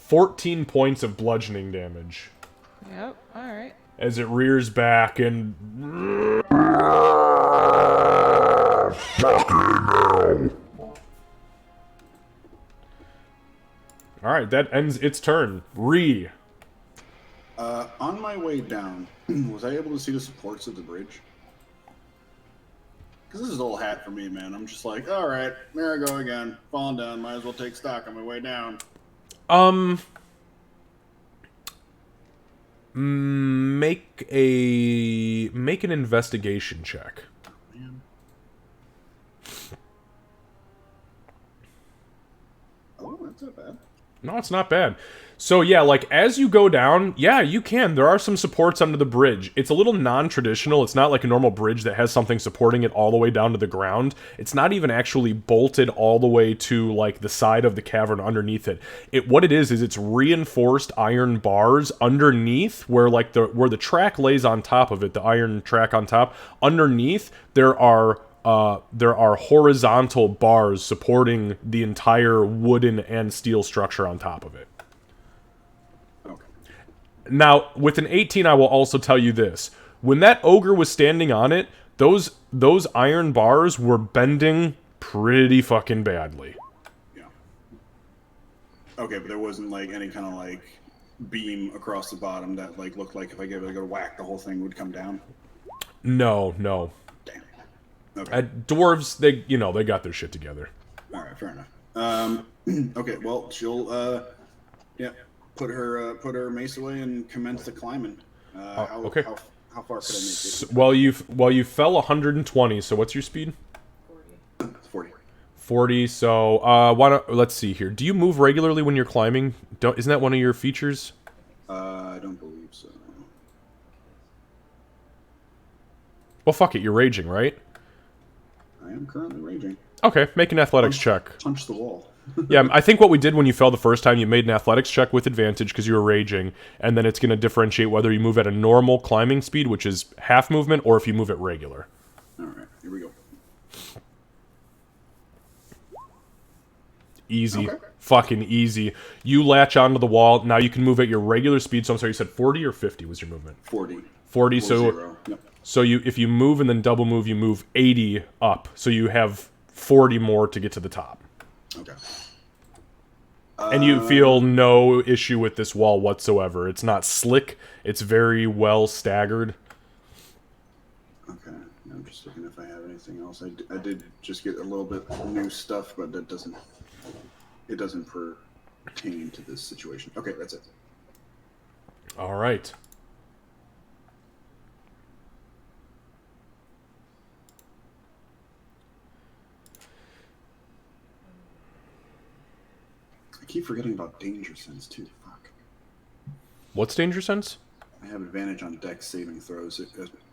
$14 points of bludgeoning damage. Yep, alright. As it rears back and... Fucking hell. Alright, that ends its turn. Ree. On my way down, was I able to see the supports of the bridge? Because this is old hat for me, man. I'm just like, all right, there I go again. Falling down. Might as well take stock on my way down. Make an investigation check. Man. Oh, that's not bad. No, it's not bad. So yeah, like as you go down, yeah, you can. There are some supports under the bridge. It's a little non-traditional. It's not like a normal bridge that has something supporting it all the way down to the ground. It's not even actually bolted all the way to like the side of the cavern underneath it. What it is it's reinforced iron bars underneath where like where the track lays on top of it, the iron track on top. Underneath there are horizontal bars supporting the entire wooden and steel structure on top of it. Okay. Now, with an 18, I will also tell you this. When that ogre was standing on it, those iron bars were bending pretty fucking badly. Yeah. Okay, but there wasn't like any kind of like beam across the bottom that like looked like if I gave it a good whack, the whole thing would come down. No. Damn. Okay. Dwarves, they got their shit together. All right, fair enough. Okay, well, she'll put her mace away and commence the climbing. Okay. How far could I make it? Well, you fell 120. So what's your speed? 40. 40. So let's see here. Do you move regularly when you're climbing? Isn't that one of your features? I don't believe so. Well, fuck it. You're raging, right? I am currently raging. Okay, make an athletics check. Punch the wall. Yeah, I think what we did when you fell the first time, you made an athletics check with advantage because you were raging, and then it's going to differentiate whether you move at a normal climbing speed, which is half movement, or if you move at regular. All right, here we go. Easy. Okay. Fucking easy. You latch onto the wall. Now you can move at your regular speed. So I'm sorry, you said 40 or 50 was your movement? 40. 40, so... 0. Yep. So if you move and then double move, you move 80 up. So you have 40 more to get to the top. Okay. And you feel no issue with this wall whatsoever. It's not slick. It's very well staggered. Okay. I'm just looking if I have anything else. I did just get a little bit of new stuff, but it doesn't pertain to this situation. Okay, that's it. All right. I keep forgetting about danger sense too. Fuck. What's danger sense? I have advantage on dex saving throws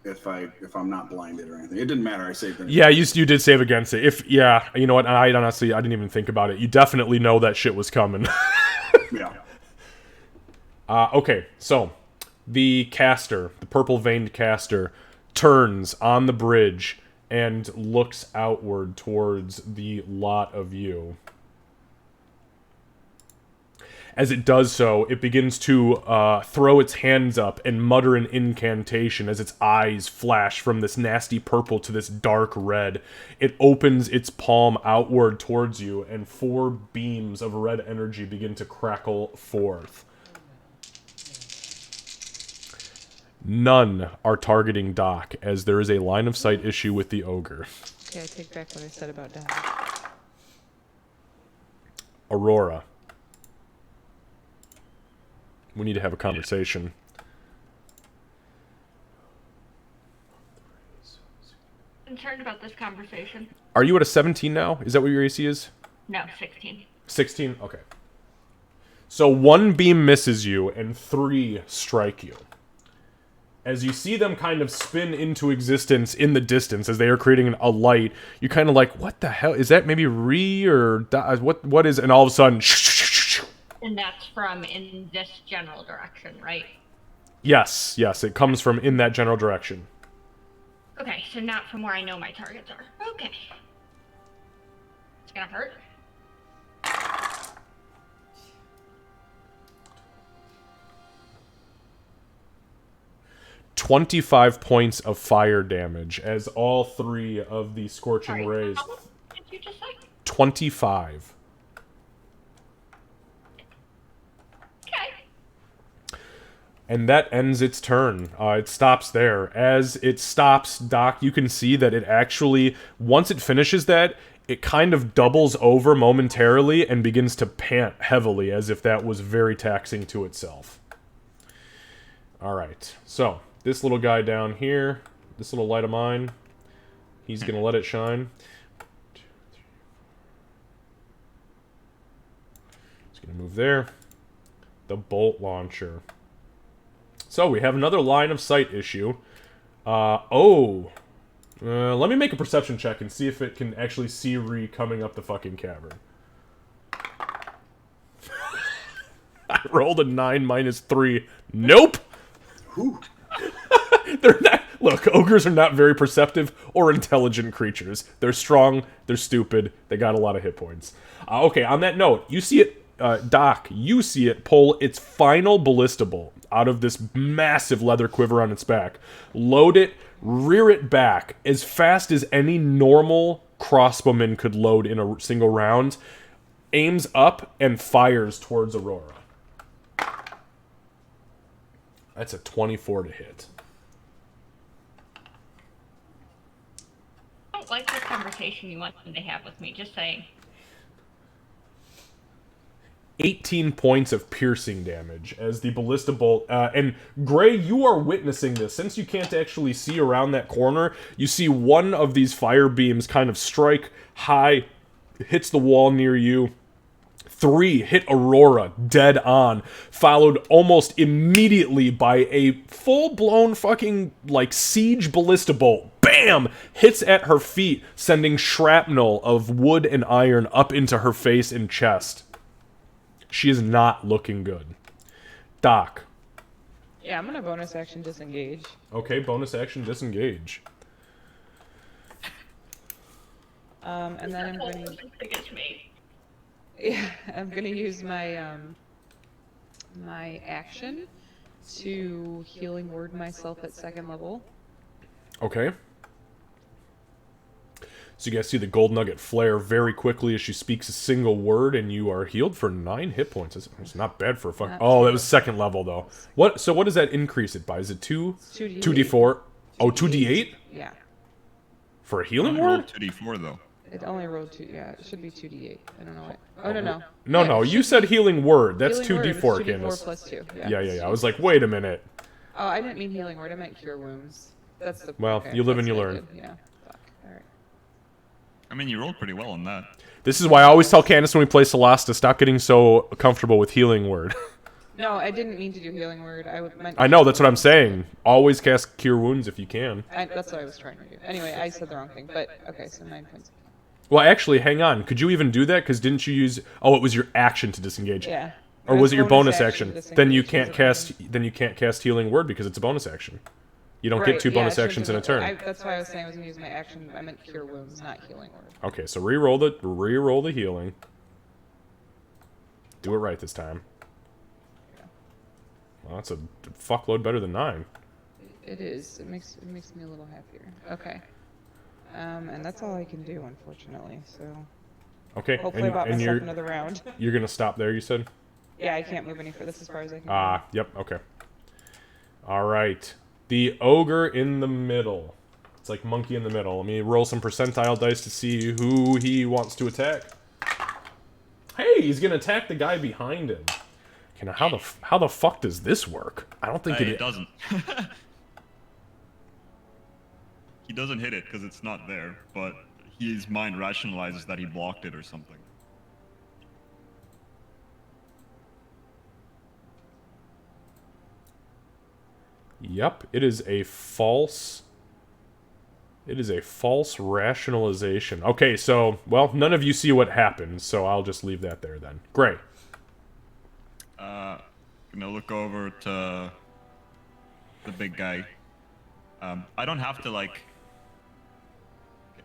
if I'm not blinded or anything. It didn't matter. I saved it. Yeah, you did save against it. You know what? I didn't even think about it. You definitely know that shit was coming. Yeah. Okay, so the caster, the purple-veined caster, turns on the bridge and looks outward towards the lot of you. As it does so, it begins to throw its hands up and mutter an incantation as its eyes flash from this nasty purple to this dark red. It opens its palm outward towards you, and 4 beams of red energy begin to crackle forth. None are targeting Doc, as there is a line of sight issue with the ogre. Okay, I take back what I said about dying. Aurora. We need to have a conversation. Concerned about this conversation. Are you at a 17 now? Is that what your AC is? No, 16. 16? Okay. So 1 beam misses you, and 3 strike you. As you see them kind of spin into existence in the distance as they are creating a light, you're kind of like, what the hell? Is that maybe Ree or... What is... And all of a sudden... And that's from in this general direction, right? Yes, it comes from in that general direction. Okay, so not from where I know my targets are. Okay. It's gonna hurt. 25 points of fire damage as all 3 of the scorching rays... How much did you just say? 25. And that ends its turn. It stops there. As it stops, Doc, you can see that it actually, once it finishes that, it kind of doubles over momentarily and begins to pant heavily, as if that was very taxing to itself. Alright, so, this little guy down here, this little light of mine, he's gonna let it shine. He's gonna move there. The bolt launcher. So, we have another line of sight issue. Let me make a perception check and see if it can actually see Ree coming up the fucking cavern. I rolled a 9 minus 3. Nope! Whew. They're not. Look, ogres are not very perceptive or intelligent creatures. They're strong, they're stupid, they got a lot of hit points. Okay, on that note, you see it, Doc, you see it pull its final ballista bolt out of this massive leather quiver on its back. Load it, rear it back as fast as any normal crossbowman could load in a single round, aims up, and fires towards Aurora. That's a 24 to hit. I don't like this conversation you want them to have with me, just saying. 18 points of piercing damage as the ballista bolt, and Gray, you are witnessing this. Since you can't actually see around that corner, you see one of these fire beams kind of strike high, hits the wall near you. 3 hit Aurora dead on, followed almost immediately by a full-blown fucking, like, siege ballista bolt. Bam! Hits at her feet, sending shrapnel of wood and iron up into her face and chest. She is not looking good. Doc. Yeah, I'm gonna bonus action disengage. Okay, bonus action disengage. And then I'm going to... Against me. Yeah, I'm gonna use my my action to healing word myself at 2nd level. Okay. So you guys see the gold nugget flare very quickly as she speaks a single word, and you are healed for 9 hit points. It's not bad for a fuck. Oh, that was 2nd level though. What? So what does that increase it by? Is it 2? 2d4. Oh, 2d8 Yeah, for a healing I rolled word? 2d4 though. it only rolled 2. Yeah, it should be 2d8. I don't know what. Oh no. No, Yeah, no. it You should said be healing word. That's healing word, 2d4, it's 2d4 Candace. plus 2. Yeah. I was like, wait a minute. Oh, I didn't mean healing word. I meant cure wounds. That's the. Well, you live and you that's what I learn. did, Yeah. Fuck. All right. I mean, you rolled pretty well on that. This is why I always tell Candace when we play Celeste, stop getting so comfortable with healing word. No, I didn't mean to do healing word. Meant I know, that's what I'm saying. Always cast Cure Wounds if you can. That's what I was trying to do. Anyway, I said the wrong thing. But okay, so 9 points. Well, actually, hang on. Could you even do that? Because didn't you use... Oh, it was your action to disengage. Yeah. Or was it your bonus action? to Then you disengage, can't was it? cast. Then you can't cast Healing Word because it's a bonus action. You don't Right, get 2 yeah, bonus it should actions in a have turn. been- that's why I was saying I was gonna use my action. I meant cure wounds, not healing word. Okay, so re-roll the healing. Do it right this time. Well, that's a fuckload better than 9. It is. It makes me a little happier. Okay. And that's all I can do, unfortunately. So Okay, hopefully I bought and myself another round. you're gonna stop there. You said. Yeah, I can't move any further. This is as far as I can. Ah, yep. Okay. All right. The ogre in the middle. It's like monkey in the middle. Let me roll some percentile dice to see who he wants to attack. Hey, he's gonna attack the guy behind him. Okay, now how the fuck does this work? I don't think It doesn't. He doesn't hit it because it's not there, but his mind rationalizes that he blocked it or something. Yep, it is a false. It is a false rationalization. Okay, so, well, none of you see what happened, so I'll just leave that there then. Great. Gonna look over to the big guy. I don't have to, like...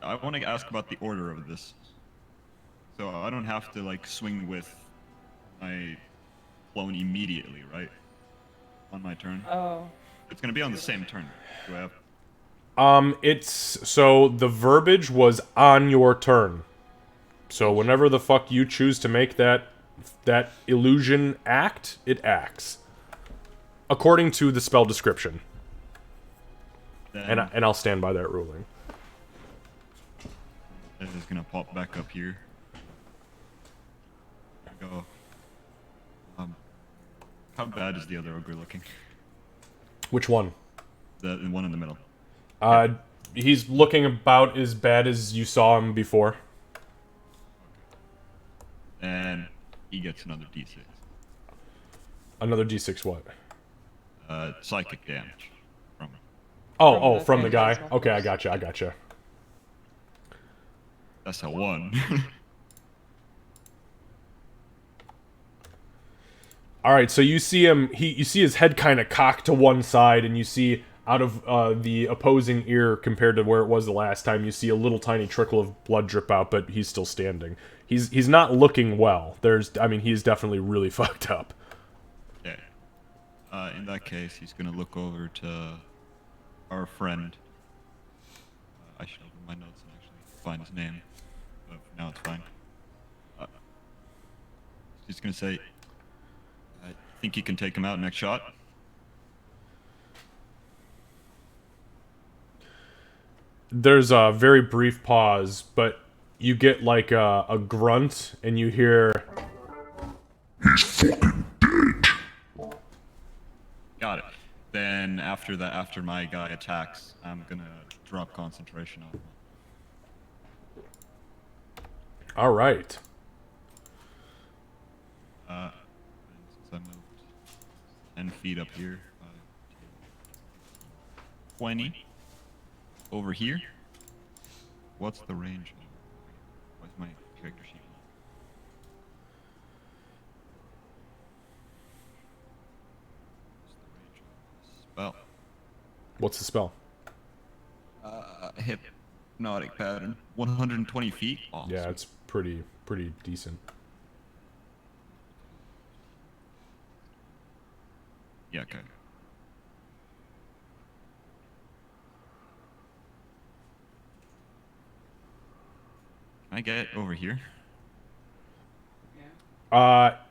I want to ask about the order of this. So I don't have to, like, swing with my clone immediately, right? On my turn. Oh. It's gonna be on the same turn. Do I have... It's, so the verbiage was on your turn. So whenever the fuck you choose to make that illusion act, it acts. According to the spell description. Then And I'll stand by that ruling. it is gonna pop back up here. Go. How bad is the other ogre looking? Which one? The one in the middle. He's looking about as bad as you saw him before. And he gets another D6. Another D6 what? Psychic damage from. From the guy. phantasmal Okay, I force. gotcha. That's a 1. All right, so you see him. You see his head kind of cocked to one side, and you see out of the opposing ear compared to where it was the last time. You see a little tiny trickle of blood drip out, but he's still standing. He's not looking well. He's definitely really fucked up. Okay. In that case, he's gonna look over to our friend. I should open my notes and actually find his name, but for now it's fine. He's gonna say, "I think you can take him out next shot." There's a very brief pause, but you get like a grunt, and you hear, He's fucking dead. Got it. Then after that, after my guy attacks, I'm gonna drop concentration on him. all right. And since I moved 10 feet up here, 20 over here. What's the range? What's my character sheet? Spell. What's the spell? Hypnotic pattern. 120 feet. Awesome. Yeah, it's pretty decent. Yeah. Okay. Can I get over here?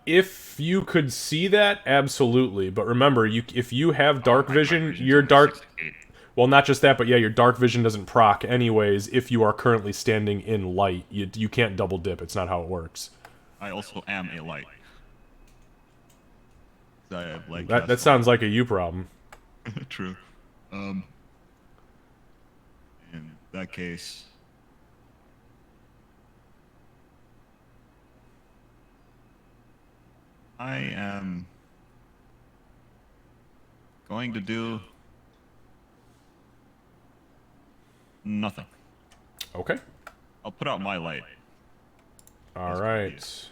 If you could see that, absolutely. But remember, if you have dark My vision, vision's your only dark... 6 to 8. Well, not just that, but yeah, your dark vision doesn't proc anyways if you are currently standing in light. You can't double dip. It's not how it works. I also am a light. I have like That sounds like a you problem. True. In that case, I am going to do nothing. Okay. I'll put out my light. All That's right. obvious.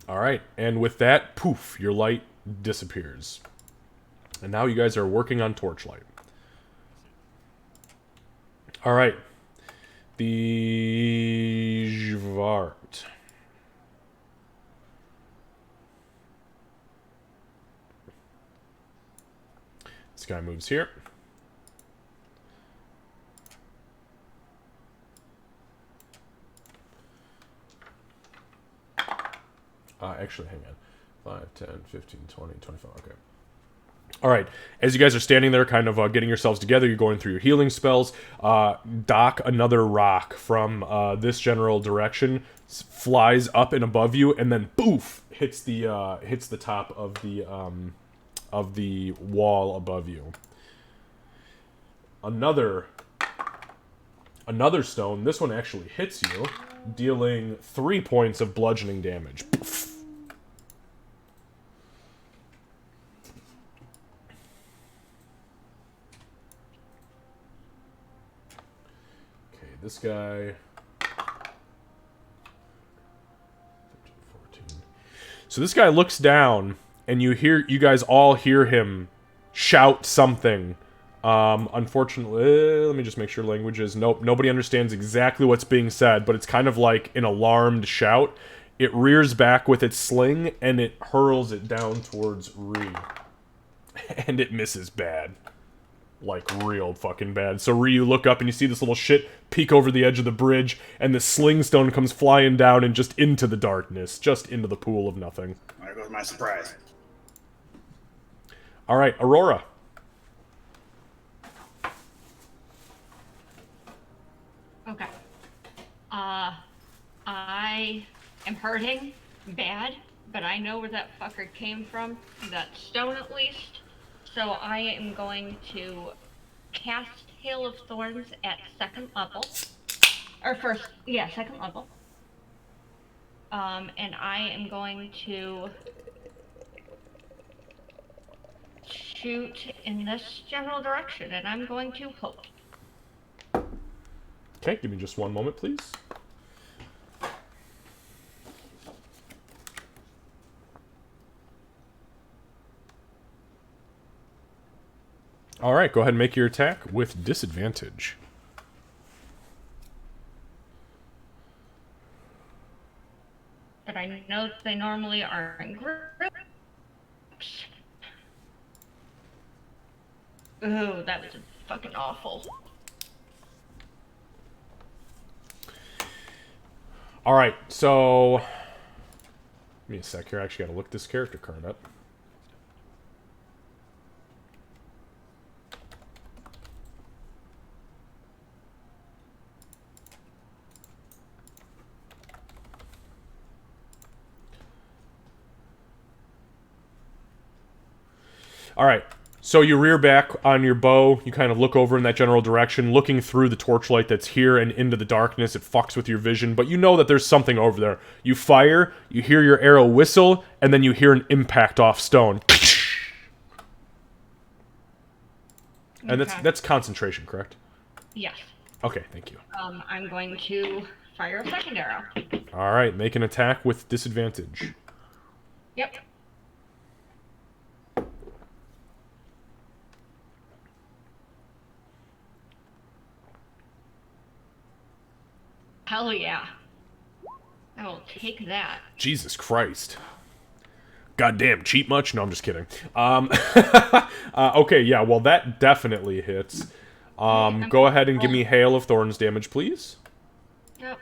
All right. And with that, poof, your light disappears. And now you guys are working on torchlight. All right. The Xvart. This guy moves here. Actually, hang on. 5, 10, 15, 20, 25. Okay. All right. As you guys are standing there, kind of getting yourselves together, you're going through your healing spells. Doc, another rock from this general direction flies up and above you, and then boof hits the top of the wall above you. Another stone. This one actually hits you, dealing 3 points of bludgeoning damage. Okay, this guy. 13, 14. So this guy looks down, and you guys all hear him shout something. Unfortunately, let me just make sure languages. Nope, nobody understands exactly what's being said, but it's kind of like an alarmed shout. It rears back with its sling, and it hurls it down towards Ree. And it misses bad. Like, real fucking bad. So Ree, you look up and you see this little shit peek over the edge of the bridge, and the sling stone comes flying down and just into the darkness. Just into the pool of nothing. There goes my surprise. Alright, Aurora. Okay. I am hurting bad, but I know where that fucker came from. That stone, at least. So I am going to cast Hail of Thorns at second level. Or first, yeah, second level. And I am going to shoot in this general direction, and I'm going to hope. Okay, give me just one moment, please. All right, go ahead and make your attack with disadvantage. But I know that they normally are in groups. Ooh, that was fucking awful. All right, so give me a sec here. I actually got to look this character card up. All right, so you rear back on your bow. You kind of look over in that general direction, looking through the torchlight that's here and into the darkness. It fucks with your vision, but you know that there's something over there. You fire, you hear your arrow whistle, and then you hear an impact off stone. And that's concentration, correct? Yes. Okay, thank you. I'm going to fire a second arrow. All right, make an attack with disadvantage. Yep. Hell yeah. I will take that. Jesus Christ. Goddamn, cheat much? No, I'm just kidding. Okay, yeah, well, that definitely hits. Go ahead and give me Hail of Thorns damage, please. Yep.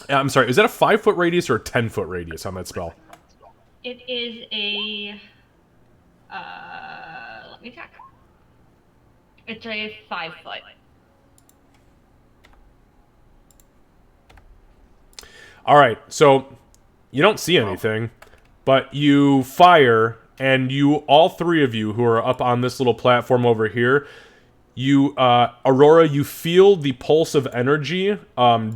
I'm sorry, is that a 5-foot radius or a 10-foot radius on that spell? It is a... let me check. It's a 5-foot. Alright, so you don't see anything, but you fire, and all three of you who are up on this little platform over here, Aurora, you feel the pulse of energy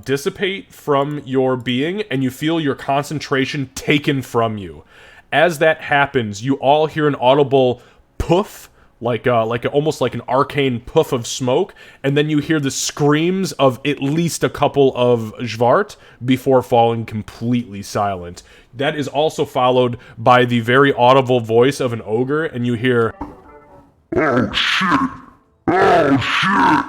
dissipate from your being, and you feel your concentration taken from you. As that happens, you all hear an audible poof, almost like an arcane puff of smoke, and then you hear the screams of at least a couple of Xvart before falling completely silent. That is also followed by the very audible voice of an ogre, and you hear, Oh shit! Oh shit!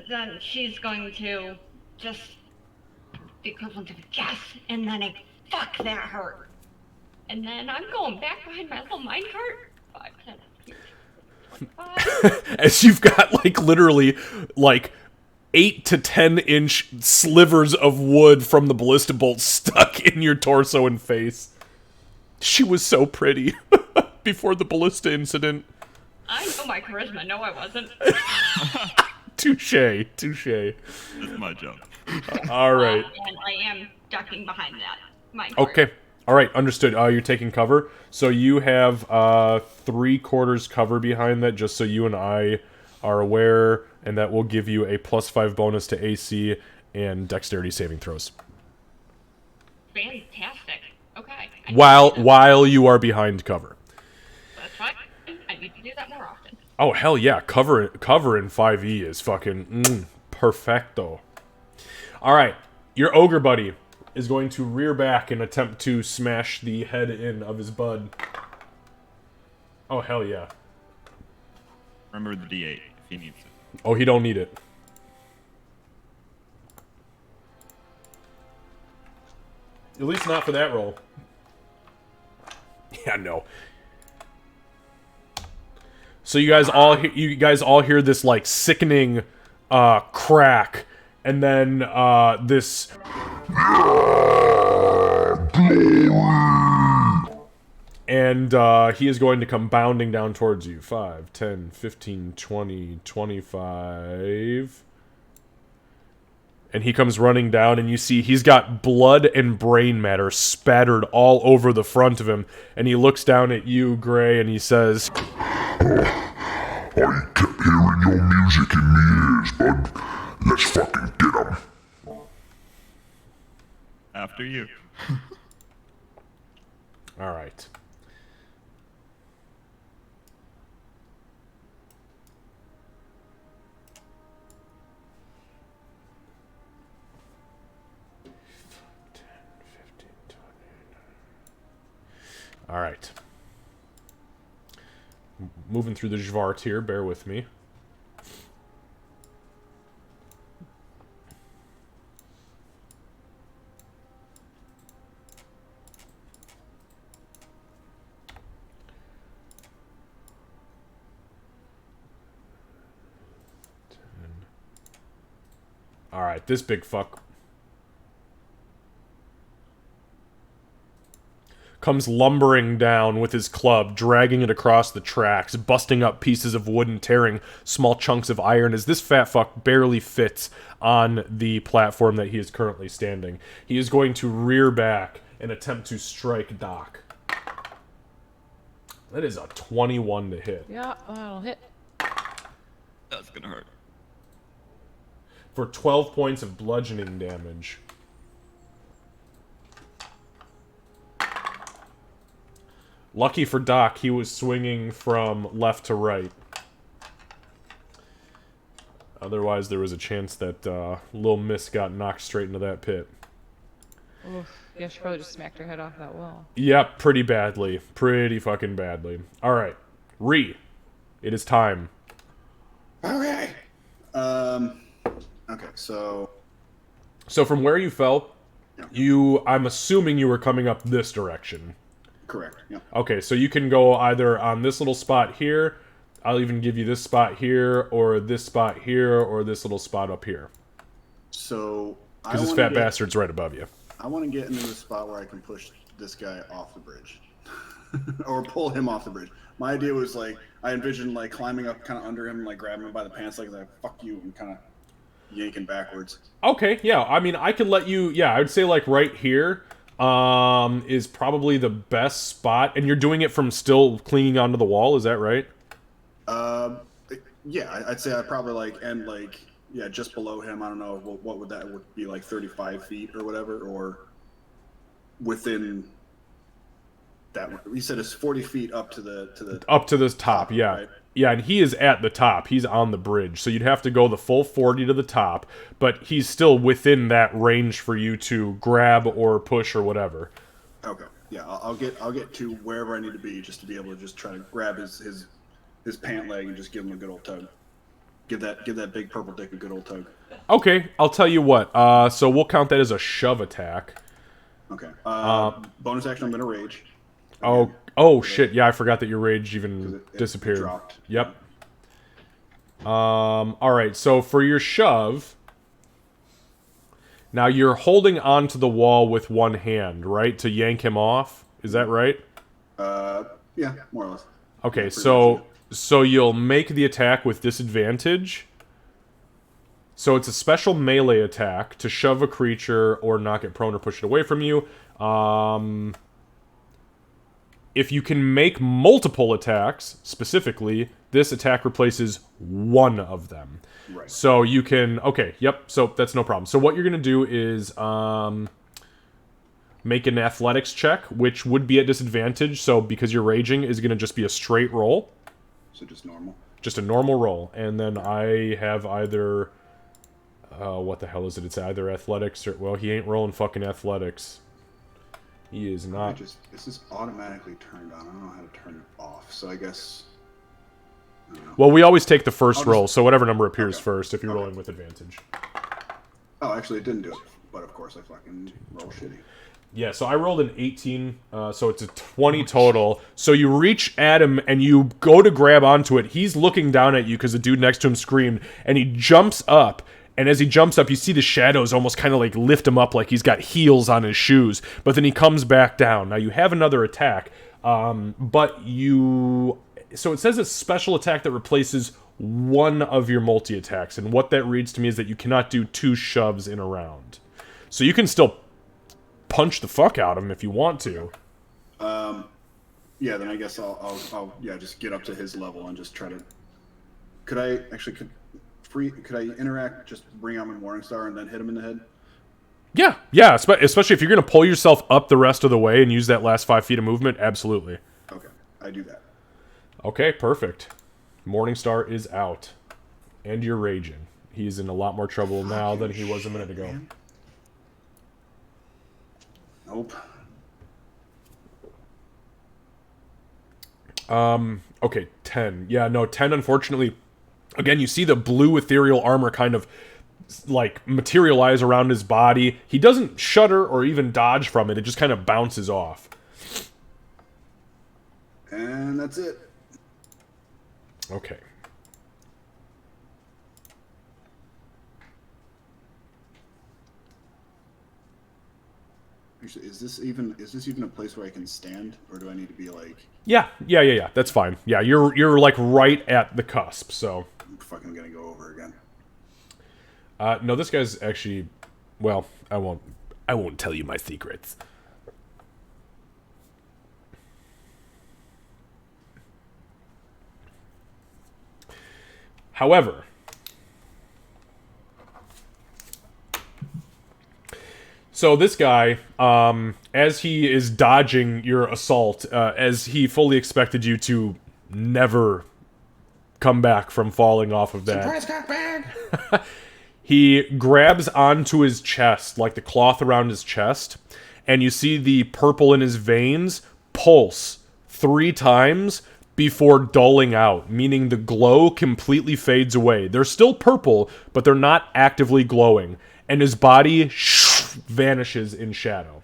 Then she's going to just the equivalent of a yes, and then a fuck that hurt. And then I'm going back behind my little minecart. 5, 10, 5. as you've got, literally, 8 to 10 inch slivers of wood from the ballista bolt stuck in your torso and face. She was so pretty before the ballista incident. I know my charisma. No, I wasn't. Touche, touche. That's my job. All right. And I am ducking behind that minecart. Okay. All right, understood. You're taking cover. So you have 3/4 cover behind that, just so you and I are aware, and that will give you a +5 bonus to AC and dexterity saving throws. Fantastic. Okay. While you are behind cover. That's fine. I need to do that more often. Oh, hell yeah. Cover in 5e is fucking perfecto. All right. Your ogre buddy is going to rear back and attempt to smash the head in of his bud. Oh, hell yeah. Remember the D8 if he needs it. Oh, he don't need it. At least not for that roll. Yeah, no. So you guys all hear this sickening crack, and then And he is going to come bounding down towards you. 5, 10, 15, 20, 25. And he comes running down, and you see he's got blood and brain matter spattered all over the front of him. And he looks down at you, Gray, and he says, I kept hearing your music in my ears, bud. Let's fucking get 'em. After you. all right. All right. Moving through the Xvart here, bear with me. All right, this big fuck comes lumbering down with his club, dragging it across the tracks, busting up pieces of wood and tearing small chunks of iron as this fat fuck barely fits on the platform that he is currently standing. He is going to rear back and attempt to strike Doc. That is a 21 to hit. Yeah, that'll hit. That's gonna hurt. For 12 points of bludgeoning damage. Lucky for Doc, he was swinging from left to right. Otherwise, there was a chance that Lil Miss got knocked straight into that pit. Oof. Yeah, she probably just smacked her head off that wall. Yep, pretty badly. Pretty fucking badly. Alright. Ree. It is time. Okay. Okay, so... So from where you fell, Yeah. I'm assuming you were coming up this direction. Correct, yeah. Okay, so you can go either on this little spot here, I'll even give you this spot here, or this spot here, or this little spot up here. So... Because this fat bastard's right above you. I want to get into the spot where I can push this guy off the bridge. Or pull him off the bridge. My idea was, like, I envisioned, like, climbing up kind of under him, like, grabbing him by the pants, like, fuck you, and kind of yanking backwards. Okay, yeah, I mean, I could let you, yeah, I would say, like, right here is probably the best spot, and you're doing it from still clinging onto the wall, is that right? Yeah, I'd say I'd probably, like, end, like, yeah, just below him. I don't know, what would that would be, like, 35 feet or whatever, or within that one. You said it's 40 feet up to the Up to this top, yeah. right? Yeah, and he is at the top. He's on the bridge. So you'd have to go the full 40 to the top, but he's still within that range for you to grab or push or whatever. Okay. Yeah, I'll get to wherever I need to be just to be able to just try to grab his pant leg and just give him a good old tug. Give that big purple dick a good old tug. Okay, I'll tell you what. So we'll count that as a shove attack. Okay. Bonus action, I'm gonna rage. Oh shit! Yeah, I forgot that your rage even It disappeared. dropped. Yep. All right. So for your shove, now you're holding onto the wall with one hand, right, to yank him off. Is that right? Yeah, more or less. Okay. Yeah, pretty much So you'll make the attack with disadvantage. So it's a special melee attack to shove a creature or knock it prone or push it away from you. If you can make multiple attacks, specifically, this attack replaces one of them. Right. So you can... Okay, yep, so that's no problem. So what you're going to do is make an athletics check, which would be at disadvantage, so because you're raging, is going to just be a straight roll. So just normal. Just a normal roll. And then I have either... what the hell is it? It's either athletics or... Well, he ain't rolling fucking athletics. He is not... This is automatically turned on. I don't know how to turn it off. So I guess... I don't know. Well, we always take the 1st I'll roll, just- so whatever number appears Okay. first if you're Okay. rolling with advantage. Oh, actually, it didn't do it. But of course, I fucking roll shitty. Yeah, so I rolled an 18, so it's a 20 total. So you reach at him and you go to grab onto it. He's looking down at you because the dude next to him screamed, and he jumps up And as he jumps up, you see the shadows almost kind of like lift him up like he's got heels on his shoes. But then he comes back down. Now you have another attack, but you... So it says a special attack that replaces one of your multi-attacks. And what that reads to me is that you cannot do 2 shoves in a round. So you can still punch the fuck out of him if you want to. Yeah, then I guess I'll just get up to his level and just try to... Could I interact, just bring out my Morningstar and then hit him in the head? Yeah, especially if you're going to pull yourself up the rest of the way and use that last 5 feet of movement, absolutely. Okay, I do that. Okay, perfect. Morningstar is out. And you're raging. He's in a lot more trouble now than he was a minute ago. Man. Nope. Okay, 10. Yeah, no, 10, unfortunately. Again, you see the blue ethereal armor kind of, like, materialize around his body. He doesn't shudder or even dodge from it. It just kind of bounces off. And that's it. Okay. Actually, is this even a place where I can stand, or do I need to be like? Yeah. That's fine. Yeah, you're like right at the cusp. So. I'm fucking gonna go over again. No, this guy's actually. Well, I won't tell you my secrets. However, so this guy, as he is dodging your assault, as he fully expected you to never come back from falling off of that. Surprise cockbag! He grabs onto his chest, like the cloth around his chest, and you see the purple in his veins pulse 3 times before dulling out, meaning the glow completely fades away. They're still purple, but they're not actively glowing, and his body vanishes in shadow.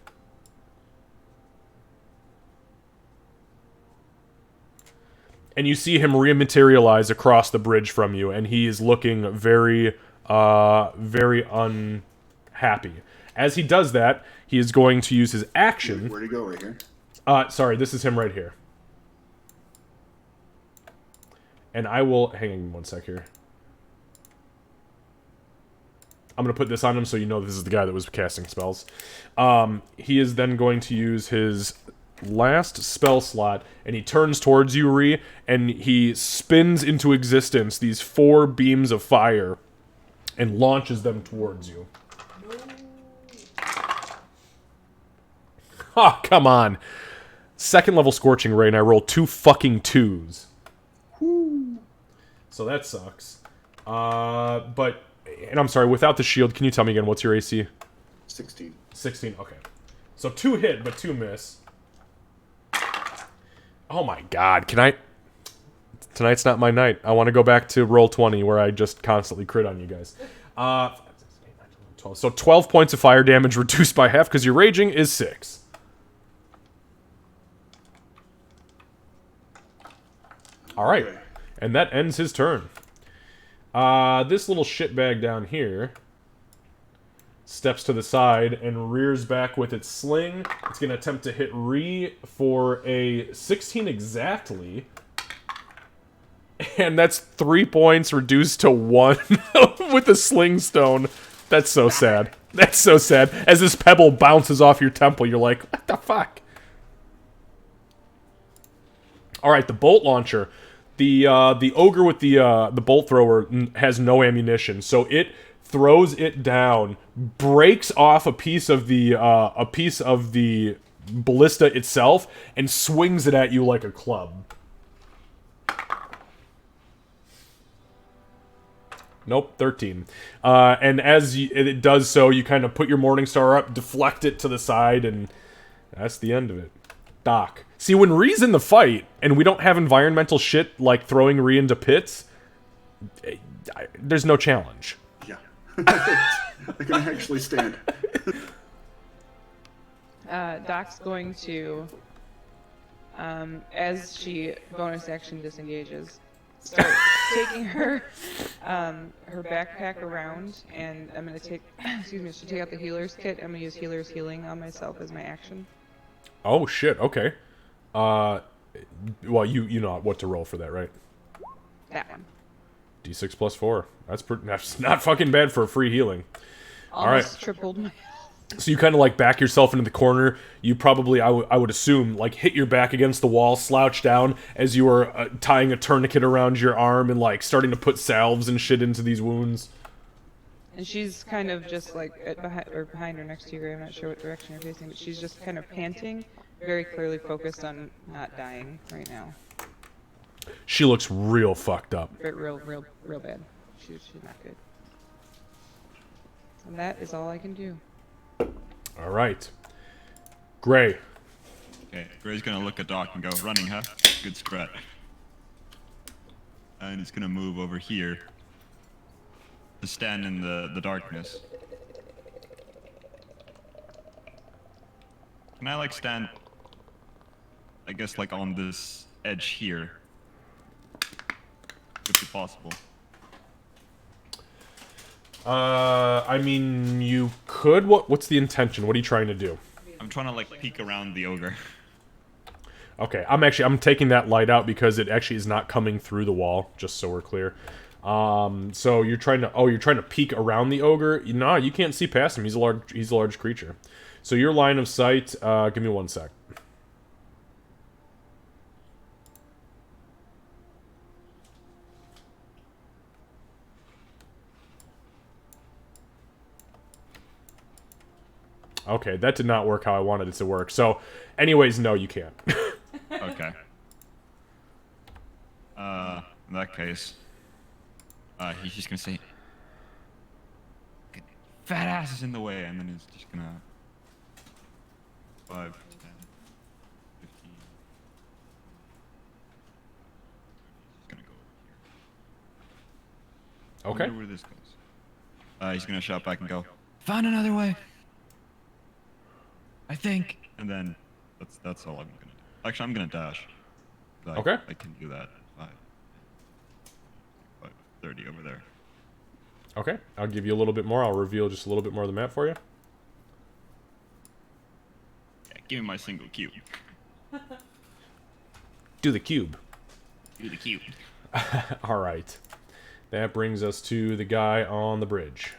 And you see him rematerialize across the bridge from you, and he is looking very unhappy. As he does that, he is going to use his action. Where'd he go? Right here? Sorry, this is him right here. And I will... Hang on one sec here. I'm going to put this on him so you know this is the guy that was casting spells. He is then going to use his last spell slot, and he turns towards you, Ree, and he spins into existence these 4 beams of fire and launches them towards you. Oh, come on. 2nd level Scorching Ray, and I rolled 2 fucking 2s. So that sucks. But, and I'm sorry, without the shield, can you tell me again, what's your AC? 16. 16, okay. So 2 hit, but 2 miss. Oh my god, can I... Tonight's not my night. I want to go back to Roll20, where I just constantly crit on you guys. 12. So 12 points of fire damage reduced by half, because your raging is 6. Alright. Okay. And that ends his turn. This little shitbag down here steps to the side and rears back with its sling. It's going to attempt to hit Ree for a 16 exactly. And that's 3 points reduced to 1 with the sling stone. That's so sad. That's so sad. As this pebble bounces off your temple, you're like, what the fuck? Alright, the bolt launcher. The ogre with the bolt thrower has no ammunition, so it throws it down, breaks off a piece of the ballista itself, and swings it at you like a club. Nope, 13. And as it does so, you kind of put your Morningstar up, deflect it to the side, and that's the end of it. Doc. See, when Ree's in the fight, and we don't have environmental shit like throwing Ree into pits, there's no challenge. Yeah. I can actually stand. Doc's going to, as she bonus action disengages, start taking her her backpack around, and I'm gonna take excuse me, take out the healer's kit. I'm gonna use healer's healing on myself as my action. Oh shit. Okay. Well, you know what to roll for that, right? That one. D6 plus 4. That's not fucking bad for a free healing. Almost tripled my. So you kind of like back yourself into the corner. You probably, I would assume, like hit your back against the wall, slouch down as you were tying a tourniquet around your arm and like starting to put salves and shit into these wounds. And she's kind of just like behind or next to you. I'm not sure what direction you're facing, but she's just kind of panting, very clearly focused on not dying right now. She looks real fucked up. Real bad. She's not good. And that is all I can do. All right. Gray. Okay, Gray's gonna look at Doc and go, running, huh? Good spread. And he's gonna move over here to stand in the darkness. Can I like stand, I guess like on this edge here? Would be possible. I mean, you could. What's the intention? What are you trying to do? I'm trying to like peek around the ogre. Okay, I'm taking that light out because it actually is not coming through the wall. Just so we're clear. So you're trying to peek around the ogre. No, you can't see past him. He's a large creature. So your line of sight. Give me 1 sec. Okay, that did not work how I wanted it to work. So, anyways, no, you can't. Okay. In that case, he's just gonna say, "Fat ass is in the way," and then he's just gonna 5, 10, 15. He's gonna go over here. I Okay. wonder where this goes. He's gonna shout back and go, "Found another way. I think." And then that's all I'm gonna do. Actually, I'm gonna dash. Okay. I can do that. 5:30 over there. Okay, I'll give you a little bit more. I'll reveal just a little bit more of the map for you. Yeah, give me my single cube. Do the cube. Do the cube. All right. That brings us to the guy on the bridge.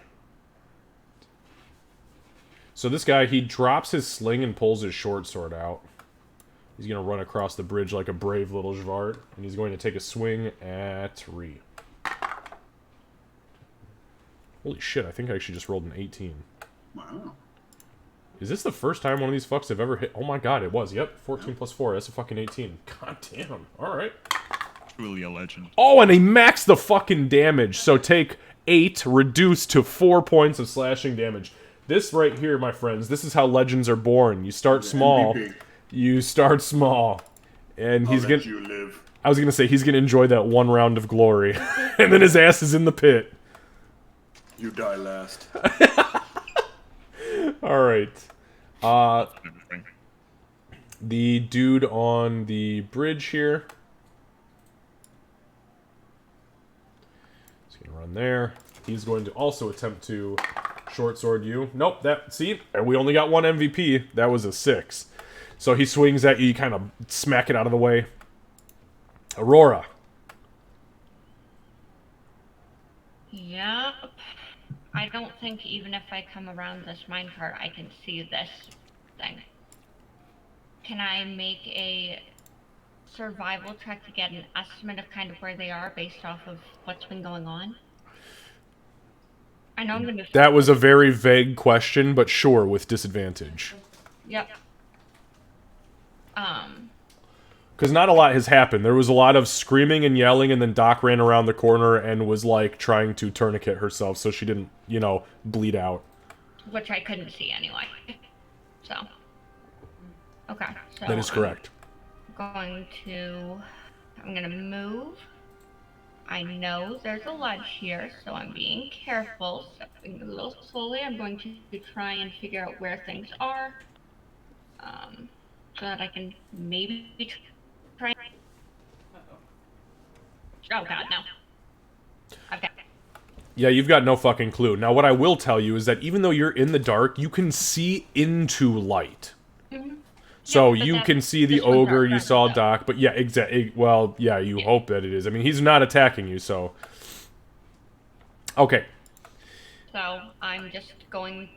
So this guy, he drops his sling and pulls his short sword out. He's going to run across the bridge like a brave little Xvart, and he's going to take a swing at Ree. Holy shit, I think I actually just rolled an 18. Wow. Is this the first time one of these fucks have ever hit? Oh my god, it was. Yep, 14 plus 4. That's a fucking 18. God damn. Alright. Truly a legend. Oh, and he maxed the fucking damage. So take 8, reduced to 4 points of slashing damage. This right here, my friends, this is how legends are born. You start small. MVP. You start small. And he's I'll let gonna... you live. I was gonna say, he's gonna enjoy that one round of glory. And then his ass is in the pit. You die last. Alright. Everything. The dude on the bridge here. He's gonna run there. He's going to also attempt to short sword you. Nope, see? We only got one MVP. That was a 6. So he swings at you, you kind of smack it out of the way. Aurora. Yep. I don't think even if I come around this minecart, I can see this thing. Can I make a survival check to get an estimate of kind of where they are based off of what's been going on? I know I'm gonna... That was a very vague question, but sure, with disadvantage. Yep. Because not a lot has happened. There was a lot of screaming and yelling, and then Doc ran around the corner and was, like, trying to tourniquet herself so she didn't, you know, bleed out. Which I couldn't see anyway. So. Okay, so... That is correct. I'm gonna move. I know there's a ledge here, so I'm being careful, stepping a little slowly. I'm going to try and figure out where things are, so that I can maybe try. Oh god, no. Okay. Yeah, you've got no fucking clue. Now, what I will tell you is that even though you're in the dark, you can see into light. So Yeah, but you can see the this one's ogre, our you friend, saw so. Doc, but yeah, exactly. Well, yeah, you hope that it is. I mean, he's not attacking you, so. Okay. So I'm just going.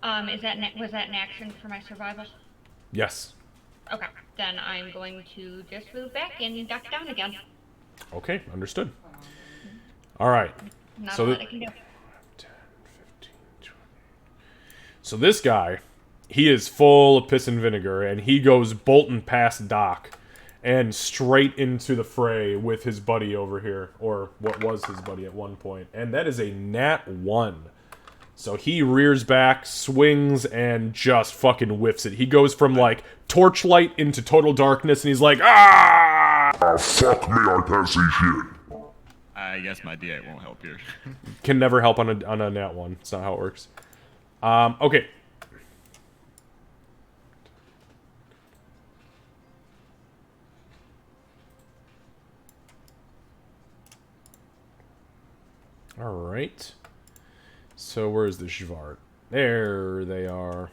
Was that an action for my survival? Yes. Okay, then I'm going to just move back and duck down again. Okay, understood. All right. Not So a lot the- I can do. 10, 15, 20. So this guy, he is full of piss and vinegar, and he goes bolting past Doc and straight into the fray with his buddy over here, or what was his buddy at one point. And that is a nat 1. So he rears back, swings, and just fucking whiffs it. He goes from, like, torchlight into total darkness, and he's like, ah! Ah, fuck me, I can't see shit. I guess my D8 won't help here. Can never help on a nat 1. It's not how it works. Okay. Alright. So where is the Xvart? There they are.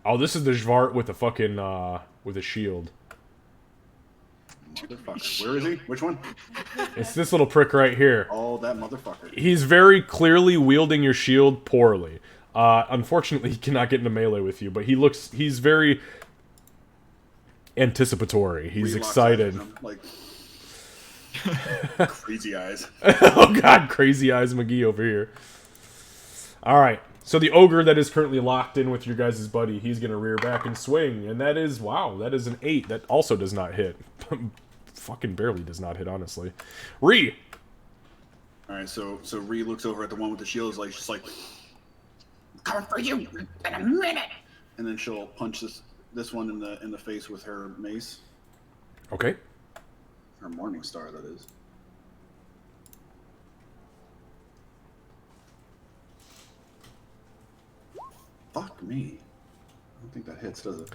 Oh, this is the Xvart with a fucking, with a shield. Motherfucker. Where is he? Which one? It's this little prick right here. Oh, that motherfucker. He's very clearly wielding your shield poorly. Unfortunately, he cannot get into melee with you, but he's very anticipatory. He's Relocks excited. eyes, like crazy eyes. Oh god, crazy eyes McGee over here. Alright, so the ogre that is currently locked in with your guys' buddy, he's gonna rear back and swing, and that is, wow, that is an 8. That also does not hit. Fucking barely does not hit, honestly. Ree! Alright, so Ree looks over at the one with the shield, is like, just like, coming for you in a minute! And then she'll punch this one in the face with her mace. Okay. Her morning star, that is. Fuck me. I don't think that hits, does it?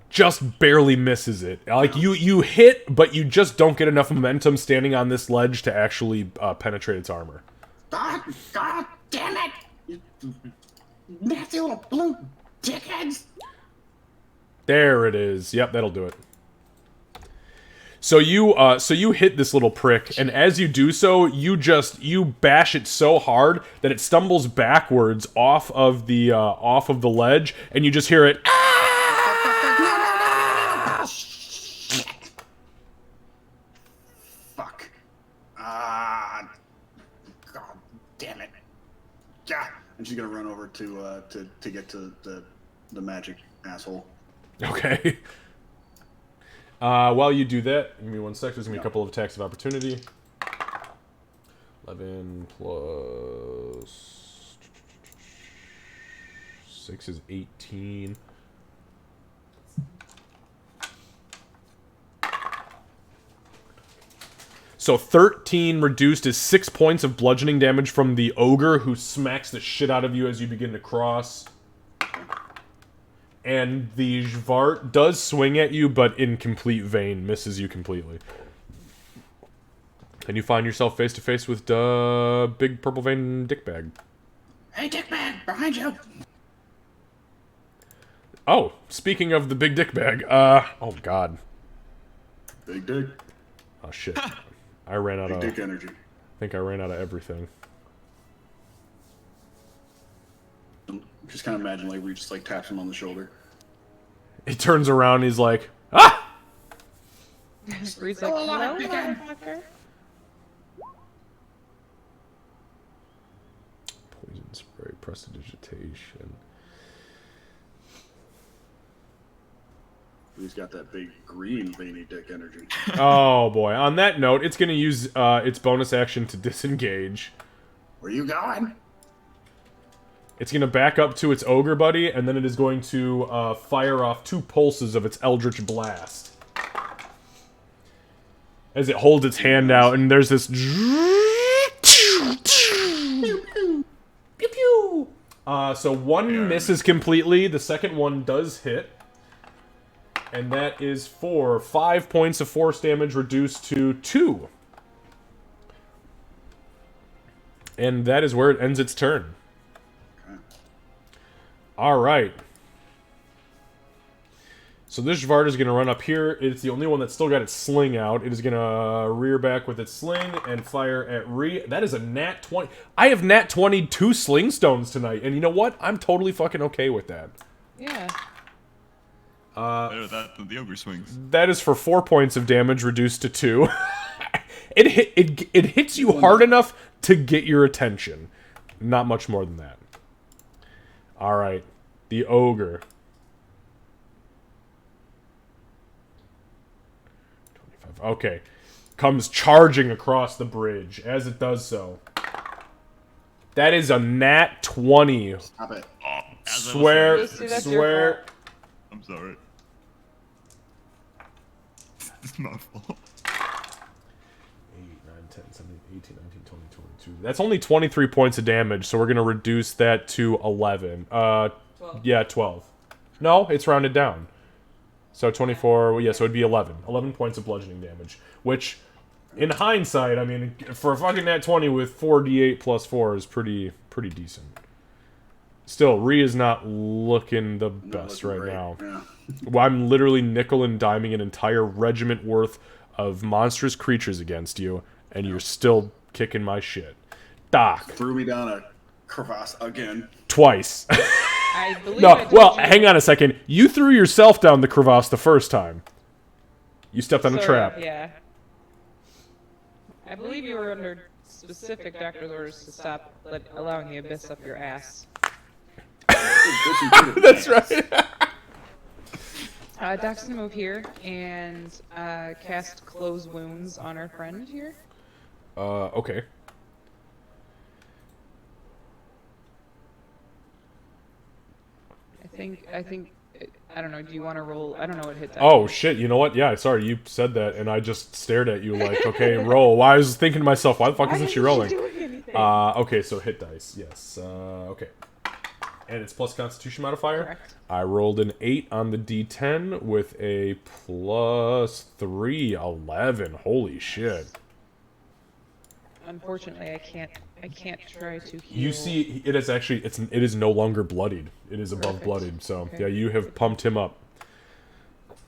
Just barely misses it. Like, you hit, but you just don't get enough momentum standing on this ledge to actually penetrate its armor. God damn it! You nasty little blue dickheads! There it is. Yep, that'll do it. So you hit this little prick, and as you do so, you bash it so hard that it stumbles backwards off of the ledge, and you just hear it. Shit. Fuck. God damn it. Yeah. And she's gonna run over to get to the magic asshole. Okay. While you do that, give me 1 sec. There's gonna be a couple of attacks of opportunity. 11 plus 6 is 18. So 13 reduced is 6 points of bludgeoning damage from the ogre, who smacks the shit out of you as you begin to cross. And the Xvart does swing at you, but in complete vain, misses you completely. And you find yourself face to face with big purple vein dickbag. Hey, dickbag, behind you! Oh, speaking of the big dickbag, oh god. Big dick. Oh shit. I ran out Big of... dick energy. I think I ran out of everything. Just kind of imagine, like, Ree just, like, taps him on the shoulder. He turns around and he's like, ah! Reed's like, hello, motherfucker. Poison spray, prestidigitation. He's got that big green veiny dick energy. Oh boy. On that note, it's gonna use its bonus action to disengage. Where you going? It's going to back up to its ogre buddy, and then it is going to fire off 2 pulses of its Eldritch Blast. As it holds its hand out, and there's this... So one misses completely, the second one does hit. And that is for 5 points of force damage reduced to 2. And that is where it ends its turn. Okay. All right. So this Xvart is going to run up here. It's the only one that's still got its sling out. It is going to rear back with its sling and fire at Ree. That is a nat 20. I have nat 20 2 sling stones tonight. And you know what? I'm totally fucking okay with that. Yeah. Better that than the ogre swings. That is for 4 points of damage reduced to 2. It hits you hard enough to get your attention. Not much more than that. All right. The ogre. 25. Okay. Comes charging across the bridge. As it does so. That is a nat 20. Stop it. Oh, as I was Swear. Lucy, that's your Swear. fault. I'm sorry. It's my fault. 8, 9, 10, 17, 18, 19, 20, 22. That's only 23 points of damage, so we're going to reduce that to 11. 12. Yeah, 12. No, it's rounded down. So 24, well, yeah, so it'd be 11. 11 points of bludgeoning damage, which, in hindsight, I mean, for a fucking nat 20 with 4d8 plus 4 is pretty decent. Still, Ree is not looking the best looking right great. now. Yeah. Well, I'm literally nickel and diming an entire regiment worth of monstrous creatures against you, and you're still kicking my shit. Doc, Threw me down a crevasse again. twice. I believe I No, told well, you. hang on a second. You threw yourself down the crevasse the first time. You stepped on a Sort of, trap. Yeah. I believe you were under specific doctor's orders to stop allowing the abyss up your ass. That's right. Doc's gonna move here and cast Close Wounds on our friend here. Okay. I don't know, do you want to roll? I don't know what hit that. Oh, shit, you know what? Yeah, sorry, you said that, and I just stared at you like, okay, roll. Well, I was thinking to myself, why the fuck isn't she rolling? Okay, so hit dice, yes. Okay. And it's plus Constitution modifier? Correct. I rolled an 8 on the D10 with a plus 3, 11. Holy shit. Unfortunately, I can't try to heal. You see, it is actually, it is no longer bloodied. It is above Perfect. bloodied, so, Okay. yeah, you have pumped him up.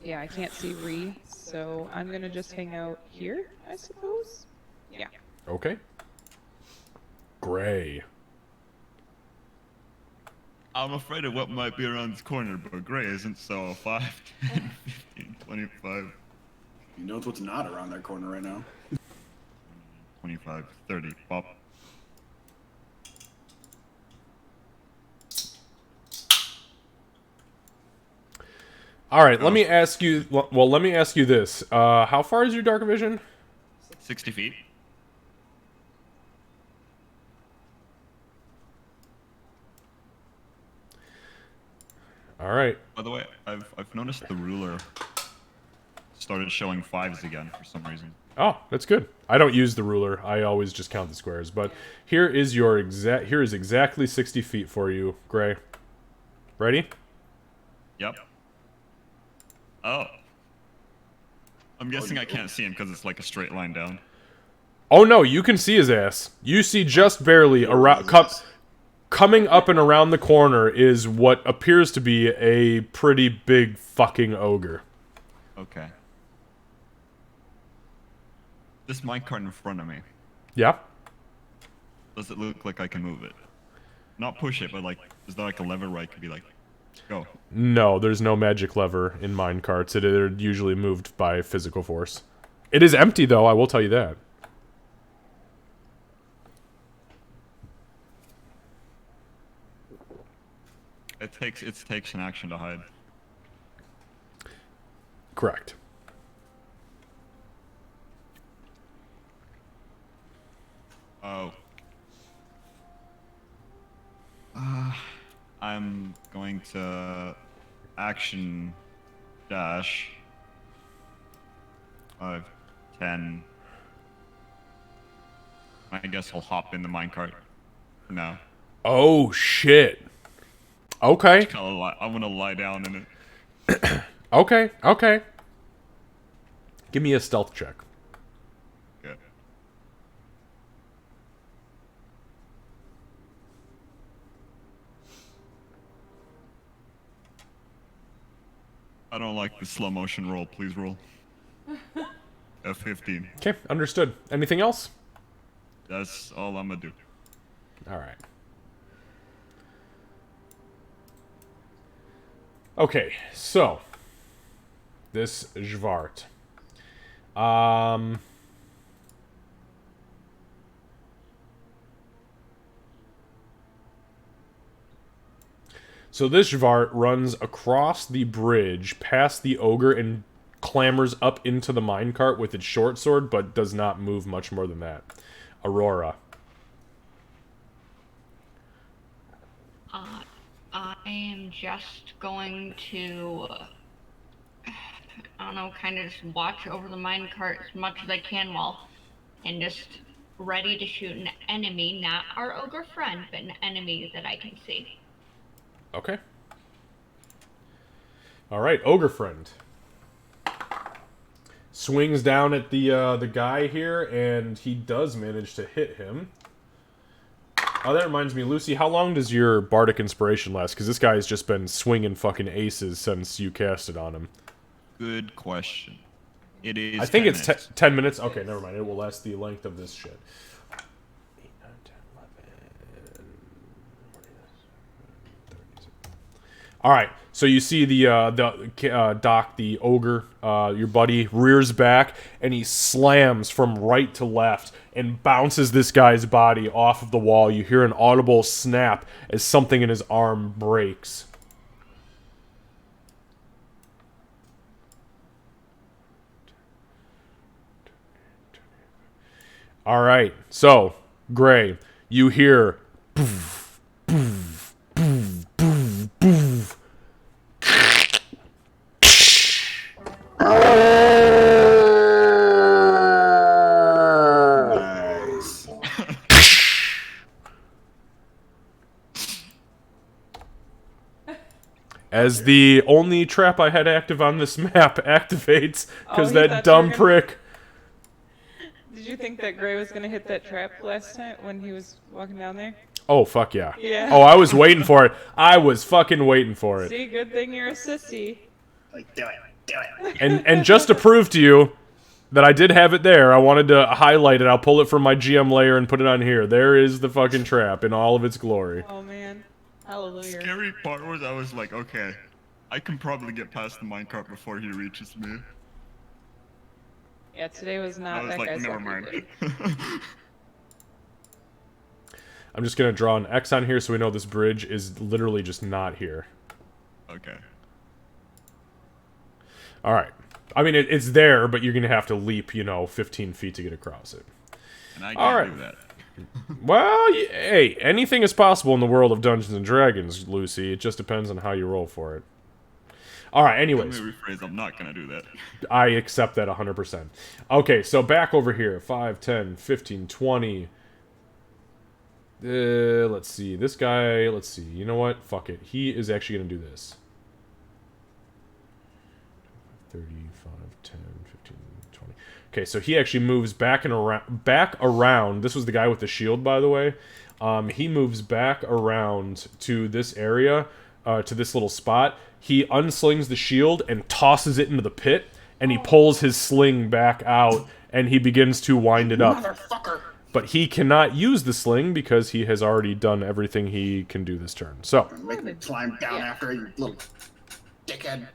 Yeah, I can't see Ree, so I'm gonna just hang out here, I suppose. Yeah. Okay. Gray. I'm afraid of what might be around this corner, but Gray isn't, so 5, 10, 15, 25, You know what's not around that corner right now? 25, 30. Pop. All right, let me ask you. Well, let me ask you this: how far is your dark vision? 60 feet. All right. By the way, I've noticed the ruler started showing 5s again for some reason. Oh, that's good. I don't use the ruler. I always just count the squares. But here is your Here is exactly 60 feet for you, Gray. Ready? Yep. Oh. I'm guessing I can't see him because it's like a straight line down. Oh no, you can see his ass. You see just barely around. Coming up and around the corner is what appears to be a pretty big fucking ogre. Okay. This minecart in front of me. Yeah. Does it look like I can move it? Not push it, but like, is there like a lever where I could be like, go? No, there's no magic lever in minecarts. They're usually moved by physical force. It is empty, though, I will tell you that. It takes an action to hide. Correct. Oh. I'm going to action dash 5, 10. I guess I'll hop in the minecart for now. Oh, shit. Okay. I'm gonna lie down in it. Okay, okay. Give me a stealth check. Okay. I don't like the slow motion roll. Please roll. F15. Okay, understood. Anything else? That's all I'm gonna do. Alright. Okay, so. This Xvart. So this Xvart runs across the bridge, past the ogre, and clambers up into the minecart with its short sword, but does not move much more than that. Aurora. I am just going to, I don't know, kind of just watch over the minecart as much as I can and just ready to shoot an enemy, not our ogre friend, but an enemy that I can see. Okay. Alright, ogre friend. Swings down at the guy here, and he does manage to hit him. Oh, that reminds me, Lucy, how long does your Bardic Inspiration last? Because this guy's just been swinging fucking aces since you cast it on him. Good question. It is. I think 10 it's minutes. 10 minutes. Okay, never mind. It will last the length of this shit. 8, 9, 10, 11. All right. So you see the Doc, the ogre, your buddy, rears back, and he slams from right to left and bounces this guy's body off of the wall. You hear an audible snap as something in his arm breaks. All right. So, Gray, you hear poof, poof, poof, poof, poof. Nice. As the only trap I had active on this map activates, because Oh, you that thought you were dumb gonna- prick. Did you think that Gray was gonna hit that trap last time when he was walking down there? Oh, fuck yeah. Yeah. Oh, I was waiting for it. I was fucking waiting for it. See, good thing you're a sissy. Like, do it. And just to prove to you that I did have it there, I wanted to highlight it. I'll pull it from my GM layer and put it on here. There is the fucking trap in all of its glory. Oh man, hallelujah. Scary part was I was like, okay, I can probably get past the minecart before he reaches me. Yeah, today was I not was that like, guy's never lucky mind. day. I'm just going to draw an X on here so we know this bridge is literally just not here. Okay. Alright. I mean, it's there, but you're going to have to leap, 15 feet to get across it. And I All can't right. do that. Well, hey, anything is possible in the world of Dungeons and Dragons, Lucy. It just depends on how you roll for it. Alright, Let anyways. me rephrase, I'm not gonna do that. I accept that 100%. Okay, so back over here. 5, 10, 15, 20. Let's see. This guy, let's see. You know what? Fuck it. He is actually going to do this. 35, 10, 15, 20. Okay, so he actually moves back around. This was the guy with the shield, by the way. He moves back around to this area, to this little spot. He unslings the shield and tosses it into the pit, and he pulls his sling back out, and he begins to wind it up. Motherfucker. But he cannot use the sling because he has already done everything he can do this turn. So, Make me climb down after you little dickhead.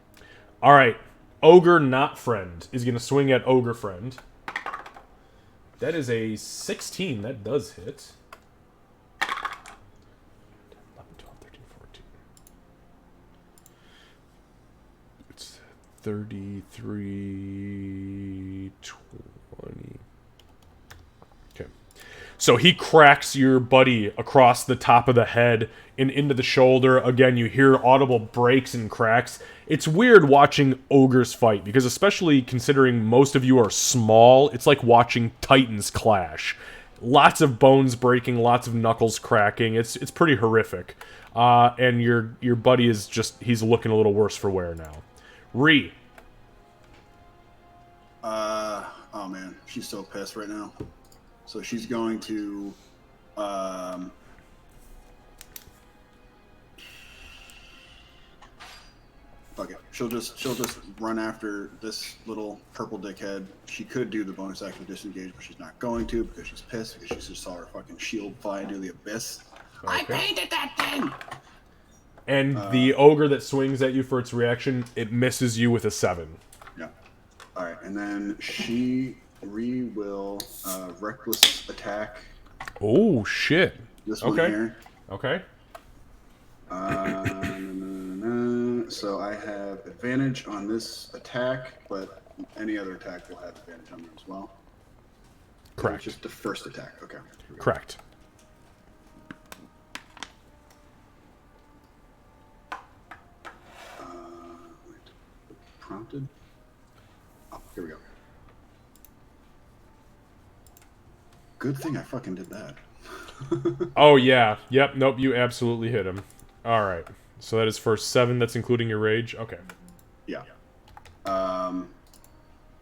alright. Ogre Not Friend is going to swing at Ogre Friend. That is a 16. That does hit. 11, 12, 13, 14. It's 33, 20. Okay. So he cracks your buddy across the top of the head and into the shoulder. Again, you hear audible breaks and cracks. It's weird watching ogres fight, because especially considering most of you are small, it's like watching titans clash. Lots of bones breaking, lots of knuckles cracking. It's pretty horrific. And your buddy is just, he's looking a little worse for wear now. Ree. Oh man, she's so pissed right now. So she's going to, fuck it. She'll just run after this little purple dickhead. She could do the bonus action disengage, but she's not going to because she's pissed because she just saw her fucking shield fly into the abyss. Okay. I painted that thing. And the ogre that swings at you for its reaction, it misses you with a 7. Yeah. All right, and then Ree will reckless attack. Oh shit. This one Okay. here. Okay. So I have advantage on this attack, but any other attack will have advantage on them as well. Correct. It's just the first attack. Okay. Correct. Prompted. Oh, here we go. Good thing I fucking did that. Oh yeah. Yep. Nope. You absolutely hit him. All right. So that is for 7. That's including your rage. Okay. Yeah. And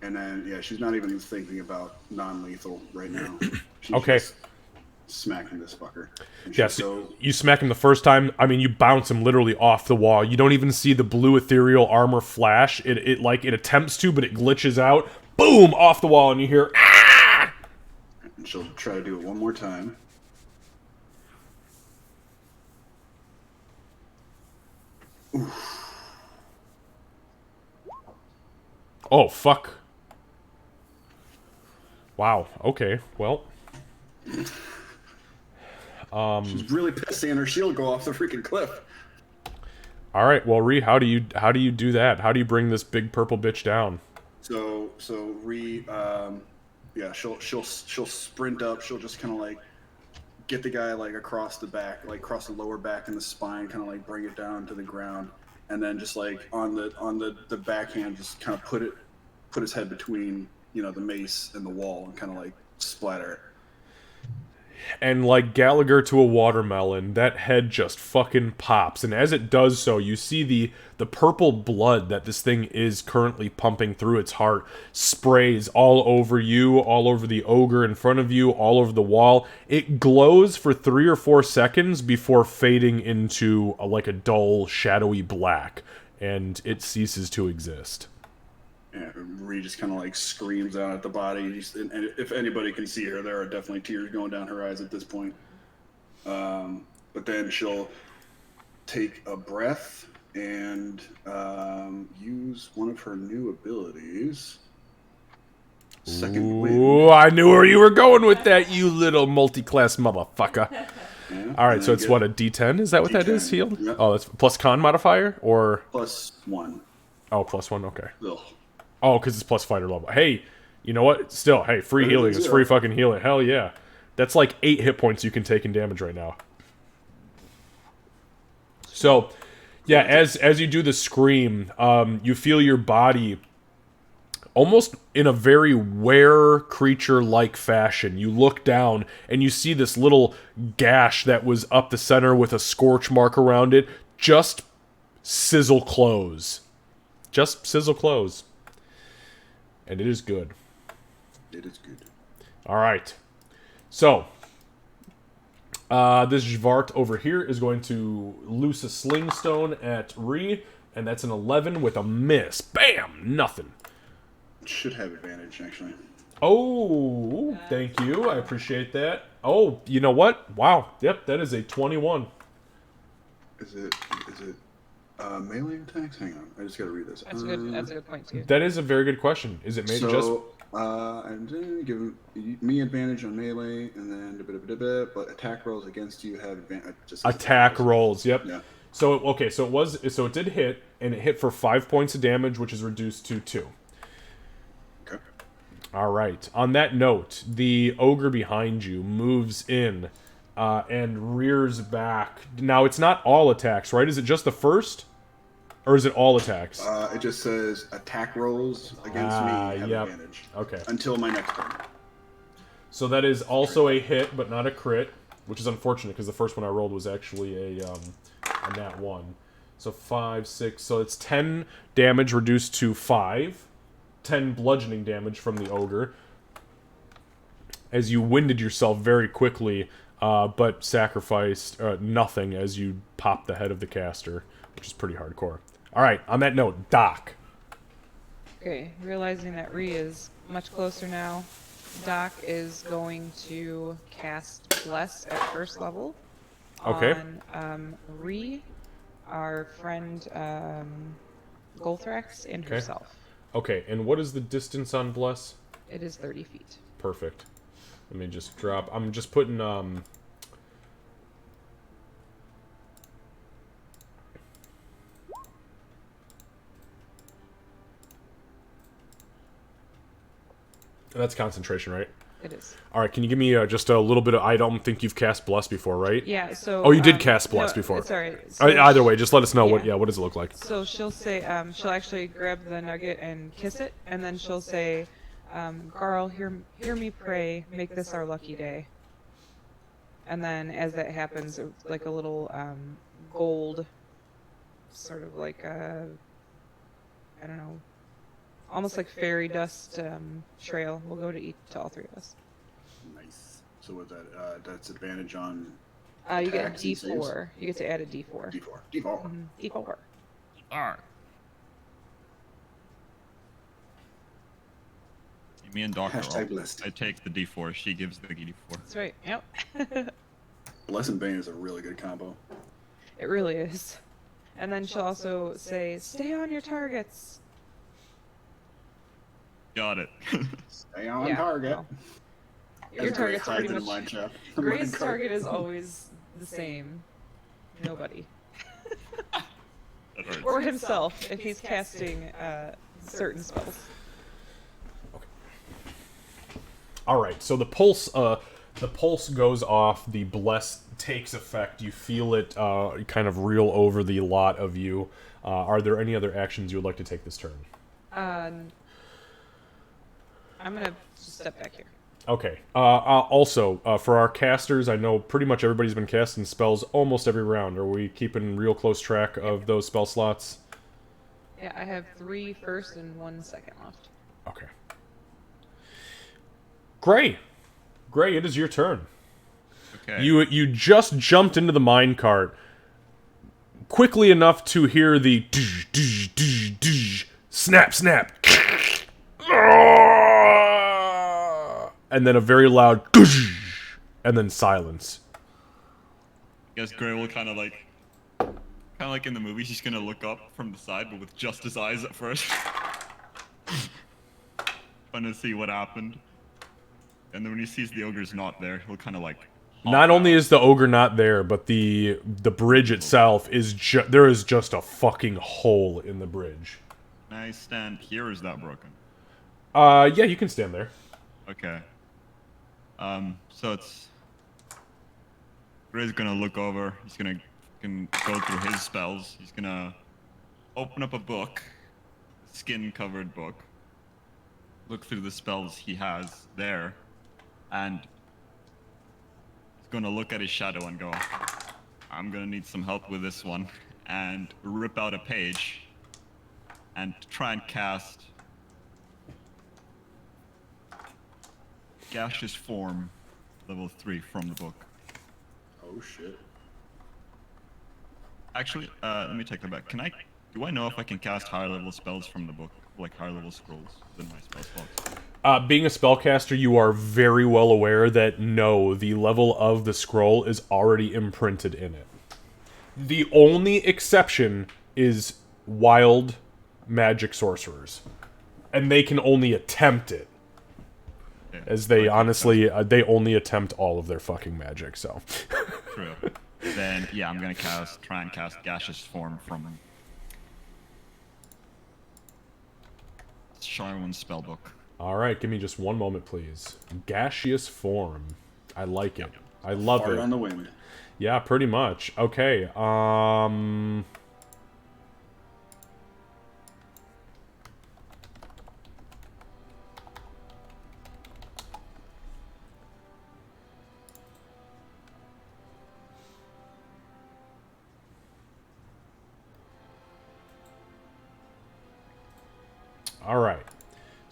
then yeah, she's not even thinking about non-lethal right now. She's Okay. just smacking this fucker. And Yeah. she'll So you smack him the first time. I mean, you bounce him literally off the wall. You don't even see the blue ethereal armor flash. It attempts to, but it glitches out. Boom! Off the wall, and you hear ah! And she'll try to do it one more time. Oh fuck! Wow. Okay. Well. She's really pissed seeing her shield go off the freaking cliff. All right. Well, Ree, how do you do that? How do you bring this big purple bitch down? So Ree, yeah, she'll sprint up. She'll just kind of like get the guy like across the back, like across the lower back and the spine, kind of like bring it down to the ground, and then just like on the backhand, just kind of put his head between the mace and the wall and kind of like splatter it. And like Gallagher to a watermelon, that head just fucking pops. And as it does so, you see the purple blood that this thing is currently pumping through its heart sprays all over you, all over the ogre in front of you, all over the wall. It glows for 3 or 4 seconds before fading into like a dull, shadowy black. And it ceases to exist. Yeah, Ree just kind of like screams out at the body. And if anybody can see her, there are definitely tears going down her eyes at this point. But then she'll take a breath and use one of her new abilities. Second Wind. Ooh, I knew where you were going with that, you little multi-class motherfucker. Yeah, All right, so it's what, a D10? Is that what that is? D10. Healed? Yep. Oh, that's plus con modifier or +1. oh, +1. Okay. Ugh. Oh, because it's plus fighter level. Hey, you know what? Still, hey, free healing is free fucking healing. Hell yeah. That's like 8 hit points you can take in damage right now. So, yeah, as you do the scream, you feel your body almost in a very were creature-like fashion. You look down and you see this little gash that was up the center with a scorch mark around it just sizzle close. Just sizzle close. And it is good. It is good. All right. So, this Xvart over here is going to loose a sling stone at Ree, and that's an 11 with a miss. Bam! Nothing. Should have advantage, actually. Oh, thank you. I appreciate that. Oh, you know what? Wow. Yep, that is a 21. Is it melee attacks? Hang on, I just gotta read this. That's a good point too. That is a very good question. Is it made just... I'm giving me advantage on melee, and then but attack rolls against you have advantage. Attack rolls, yep. Yeah. So, okay, so it did hit, and it hit for 5 points of damage, which is reduced to 2. Okay. All right. On that note, the ogre behind you moves in and rears back. Now, it's not all attacks, right? Is it just the first? Or is it all attacks? It just says attack rolls against me have yep. advantage. Okay. Until my next turn. So that is also a hit, but not a crit, which is unfortunate because the first one I rolled was actually a nat 1. So 5, 6. So it's 10 damage reduced to 5. 10 bludgeoning damage from the ogre. As you winded yourself very quickly, but sacrificed nothing as you popped the head of the caster, which is pretty hardcore. Alright, on that note, Doc. Okay, realizing that Ree is much closer now, Doc is going to cast Bless at first level Okay. on Ree, our friend Golthrax, and Okay. herself. Okay, and what is the distance on Bless? It is 30 feet. Perfect. Let me just drop... I'm just putting, That's concentration, right? It is. Alright, can you give me just a little bit of... I don't think you've cast Bless before, right? Yeah, so... Oh, you did cast Bless no, before. It's alright. So Either way, just let us know what yeah. what does it look like. So she'll say, she'll actually grab the nugget and kiss it, and then she'll say, Garl, hear me pray, make this our lucky day. And then as that happens, like a little gold, sort of like a, I don't know, almost like fairy dust trail will go to all three of us. Nice. So with that, that's advantage on You get a attacks and saves? D4. You get to add a D4. D4. D4. D4. R. Me and Doctor. Hashtag blessed. I take the D4. She gives the D4. That's right. Yep. Bless and Bane is a really good combo. It really is. And then she'll also say, stay on your targets. Got it. Stay on Yeah, target. well, your As Gray target's hides pretty in a mine much... shaft. Gray's target is always the same. Nobody. That hurts. Or himself, if he's casting certain spells. Alright, so the pulse goes off, the bless takes effect, you feel it kind of reel over the lot of you. Are there any other actions you would like to take this turn? I'm gonna just step back here. Okay. Also, for our casters, I know pretty much everybody's been casting spells almost every round. Are we keeping real close track of those spell slots? Yeah, I have 3 first and 1 second left. Okay. Gray! Gray, it is your turn. Okay. You just jumped into the minecart quickly enough to hear the snap, snap, and then a very loud and then silence. I guess Gray will kind of like in the movie, he's gonna look up from the side, but with just his eyes at first. Trying to see what happened. And then when he sees the ogre's not there, he'll kind of like... Not only is the ogre not there, but the bridge itself is there is just a fucking hole in the bridge. Can I stand here, or is that broken? Yeah, you can stand there. Okay. So it's... Gray's gonna look over, he's gonna go through his spells, he's gonna open up a book, skin-covered book, look through the spells he has there, and he's gonna look at his shadow and go, I'm gonna need some help with this one, and rip out a page, and try and cast Gaseous Form, level 3 from the book. Oh shit. Actually, let me take that back. Do I know if I can cast higher level spells from the book, like higher level scrolls than my spell slots? Being a spellcaster, you are very well aware that no, the level of the scroll is already imprinted in it. The only exception is wild magic sorcerers. And they can only attempt it. Yeah, As they okay, honestly, they only attempt all of their fucking magic, so. True. Then, yeah, I'm gonna try and cast Gaseous Form from Sharwin's spellbook. Alright, give me just one moment, please. Gaseous form. I like it. I love Fart it. on the wind. Yeah, pretty much. Okay,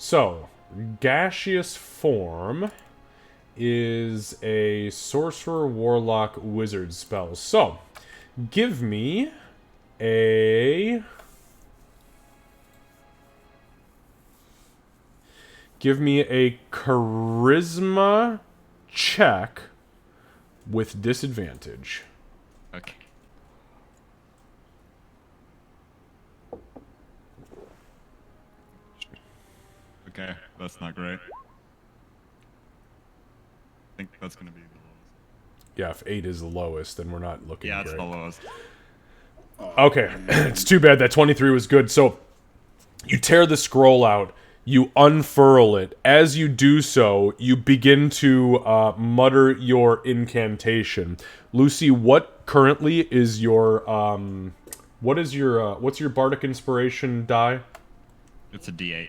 So, gaseous form is a sorcerer, warlock, wizard spell. So, give me a... charisma check with disadvantage. Okay. Okay, that's not great. I think that's gonna be the lowest. Yeah, if 8 is the lowest, then we're not looking Yeah, great. it's the lowest. Okay, it's too bad that 23 was good. So, you tear the scroll out, you unfurl it. As you do so, you begin to mutter your incantation. Lucy, what currently is your what's your bardic inspiration die? It's a D8.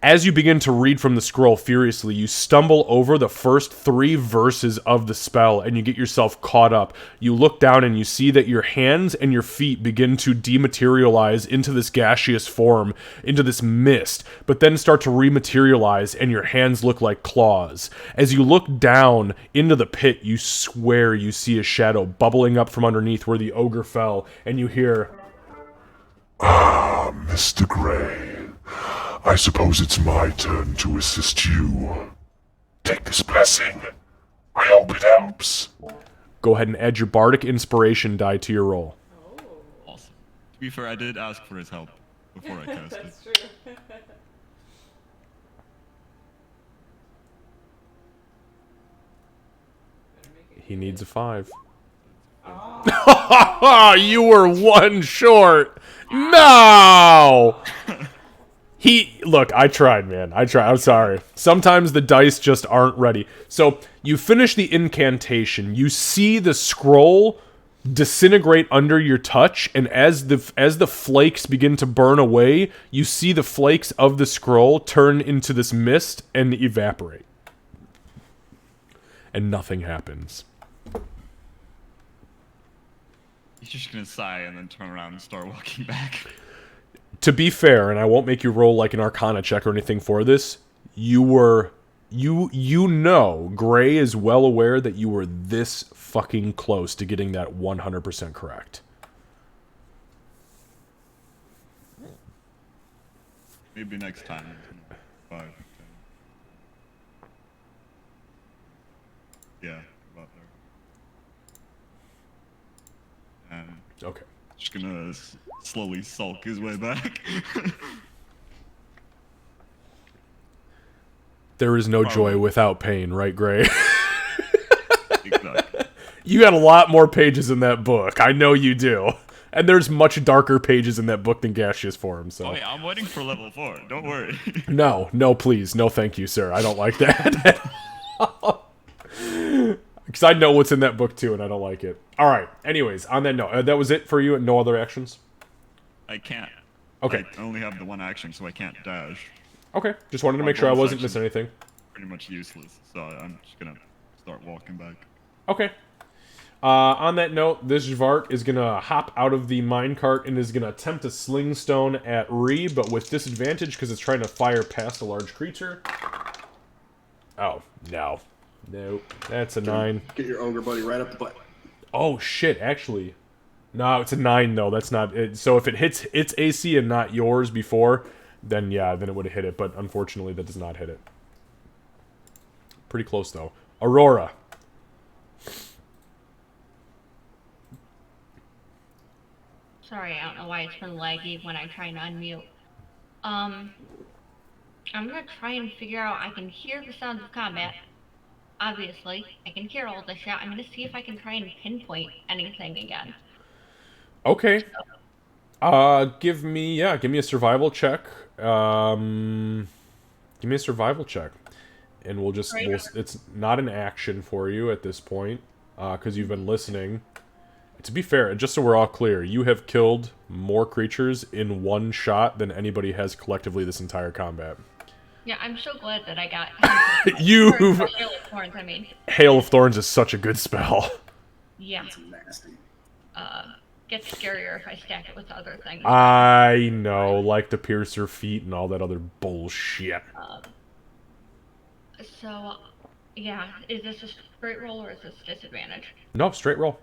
As you begin to read from the scroll furiously, you stumble over the first 3 verses of the spell, and you get yourself caught up. You look down and you see that your hands and your feet begin to dematerialize into this gaseous form, into this mist, but then start to rematerialize, and your hands look like claws. As you look down into the pit, you swear you see a shadow bubbling up from underneath where the ogre fell, and you hear... Mr. Gray, I suppose it's my turn to assist you. Take this blessing. I hope it helps. Go ahead and add your bardic inspiration die to your roll. Awesome. To be fair, I did ask for his help before I cast it. True. He needs a 5. Oh. You were 1 short. No. Look, I tried, man. I tried. I'm sorry. Sometimes the dice just aren't ready. So you finish the incantation. You see the scroll disintegrate under your touch, and as the flakes begin to burn away, you see the flakes of the scroll turn into this mist and evaporate. And nothing happens. He's just gonna sigh and then turn around and start walking back. To be fair, and I won't make you roll like an Arcana check or anything for this, you know, Gray is well aware that you were this fucking close to getting that 100% correct. Maybe next time. 5, 10. Yeah, about there. And Okay. just gonna slowly sulk his way back. There is no joy without pain, right, Gray? Exactly. You got a lot more pages in that book. I know you do. And there's much darker pages in that book than gaseous form, so... Oh yeah, I'm waiting for level 4. Don't worry. No, please. No, thank you, sir. I don't like that. Because I know what's in that book, too, and I don't like it. Alright, anyways, on that note, that was it for you and no other actions? I can't. Okay. I only have the 1 action, so I can't dash. Okay, just wanted to My make sure I bonus wasn't action's missing anything. Pretty much useless, so I'm just gonna start walking back. Okay. On that note, this Xvart is going to hop out of the minecart and is going to attempt a sling stone at Ree, but with disadvantage because it's trying to fire past a large creature. Oh, no. Nope. That's a 9. Get your ogre buddy right up the butt. Oh, shit, actually. No, it's a 9, though. That's not it. So if it hits its AC and not yours before, then yeah, then it would have hit it. But unfortunately, that does not hit it. Pretty close, though. Aurora. Sorry, I don't know why it's been laggy when I try and unmute. I'm gonna try and figure out. I can hear the sounds of combat. Obviously, I can hear all this shit. I'm gonna see if I can try and pinpoint anything again. Okay. Give me a survival check. Give me a survival check. And it's not an action for you at this point, because you've been listening. To be fair, just so we're all clear, you have killed more creatures in 1 shot than anybody has collectively this entire combat. Yeah, I'm so glad that I got You've... Hail of Thorns, I mean. Hail of Thorns is such a good spell. Yeah. That's nasty. gets scarier if I stack it with other things. I know, like the piercer feet and all that other bullshit. So, yeah, is this a straight roll or is this disadvantage? No, straight roll.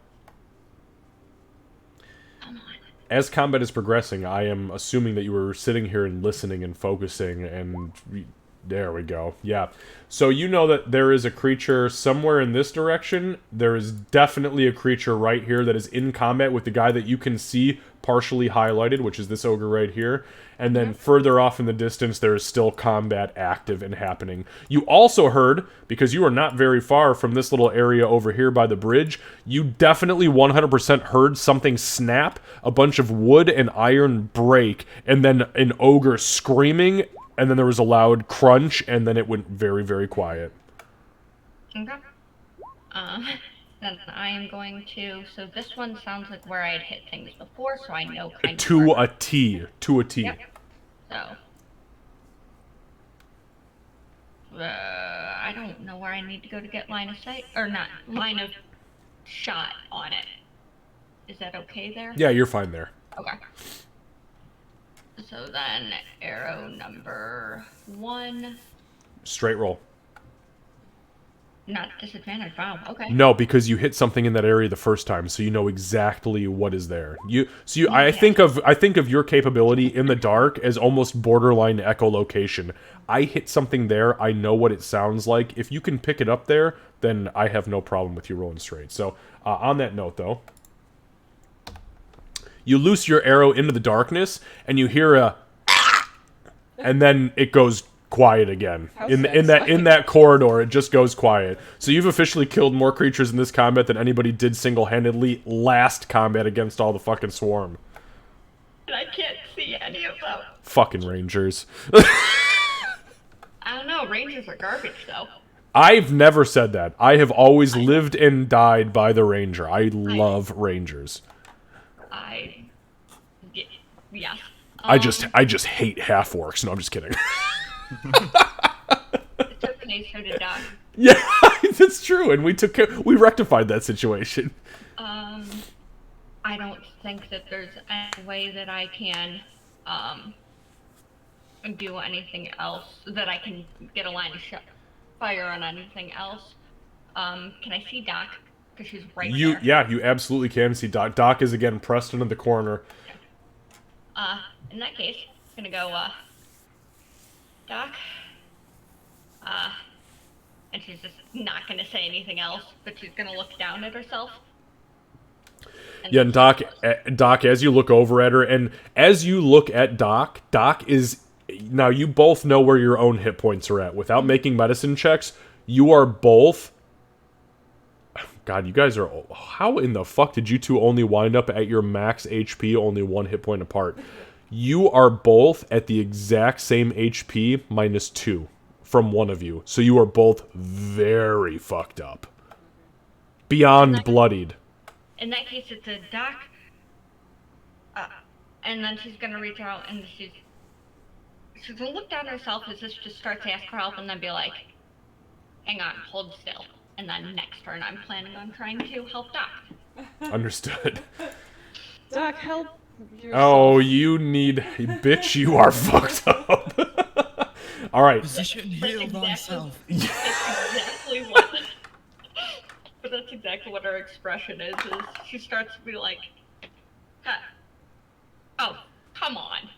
Come on. As combat is progressing, I am assuming that you were sitting here and listening and focusing, and there we go. Yeah. So you know that there is a creature somewhere in this direction. There is definitely a creature right here that is in combat with the guy that you can see partially highlighted, which is this ogre right here. And then further off in the distance, there is still combat active and happening. You also heard, because you are not very far from this little area over here by the bridge, you definitely 100% heard something snap, a bunch of wood and iron break, and then an ogre screaming, and then there was a loud crunch, and then it went very, very quiet. Okay. Then I am going to... So this one sounds like where I had hit things before, so I know kind of... To a T. To a T. Yep. So... I don't know where I need to go to get line of sight. Or not, line of shot on it. Is that okay there? Yeah, you're fine there. Okay. So then, arrow number 1. Straight roll. Not disadvantage. Wow. Okay. No, because you hit something in that area the first time, so you know exactly what is there. I Yeah. think of your capability in the dark as almost borderline echolocation. I hit something there, I know what it sounds like. If you can pick it up there, then I have no problem with you rolling straight. So, on that note, though, you loose your arrow into the darkness, and you hear a, and then it goes quiet again. How In satisfying. that corridor, it just goes quiet. So you've officially killed more creatures in this combat than anybody did single-handedly last combat against all the fucking swarm. And I can't see any of them. Fucking rangers. I don't know. Rangers are garbage, though. I've never said that. I have always lived and died by the ranger. I love rangers. Yes. I just hate half-orcs. No, I'm just kidding. It's okay, so did Doc. Yeah, that's true, and we rectified that situation. I don't think that there's any way that I can, do anything else, that I can get a line of fire on anything else. Can I see Doc? Because she's right there. Yeah, you absolutely can see Doc. Doc is again pressed into the corner. In that case, I'm gonna go, Doc. And she's just not gonna say anything else, but she's gonna look down at herself. Yeah, and Doc, as you look over at her, and as you look at Doc is... Now, you both know where your own hit points are at. Without making medicine checks, you are both... God, you guys are... How in the fuck did you two only wind up at your max HP, only 1 hit point apart? You are both at the exact same HP, minus 2 from one of you. So you are both very fucked up. Beyond bloodied. In that case, it's a Doc. And then she's gonna reach out and she's gonna look down herself as this just starts to ask for help and then be like, hang on, hold still. And then next turn, I'm planning on trying to help Doc. Understood. Doc, help yourself. Oh, you need... Bitch, you are fucked up. Alright. Position healed on self. That's exactly what... But that's exactly what her expression is she starts to be like, oh, come on.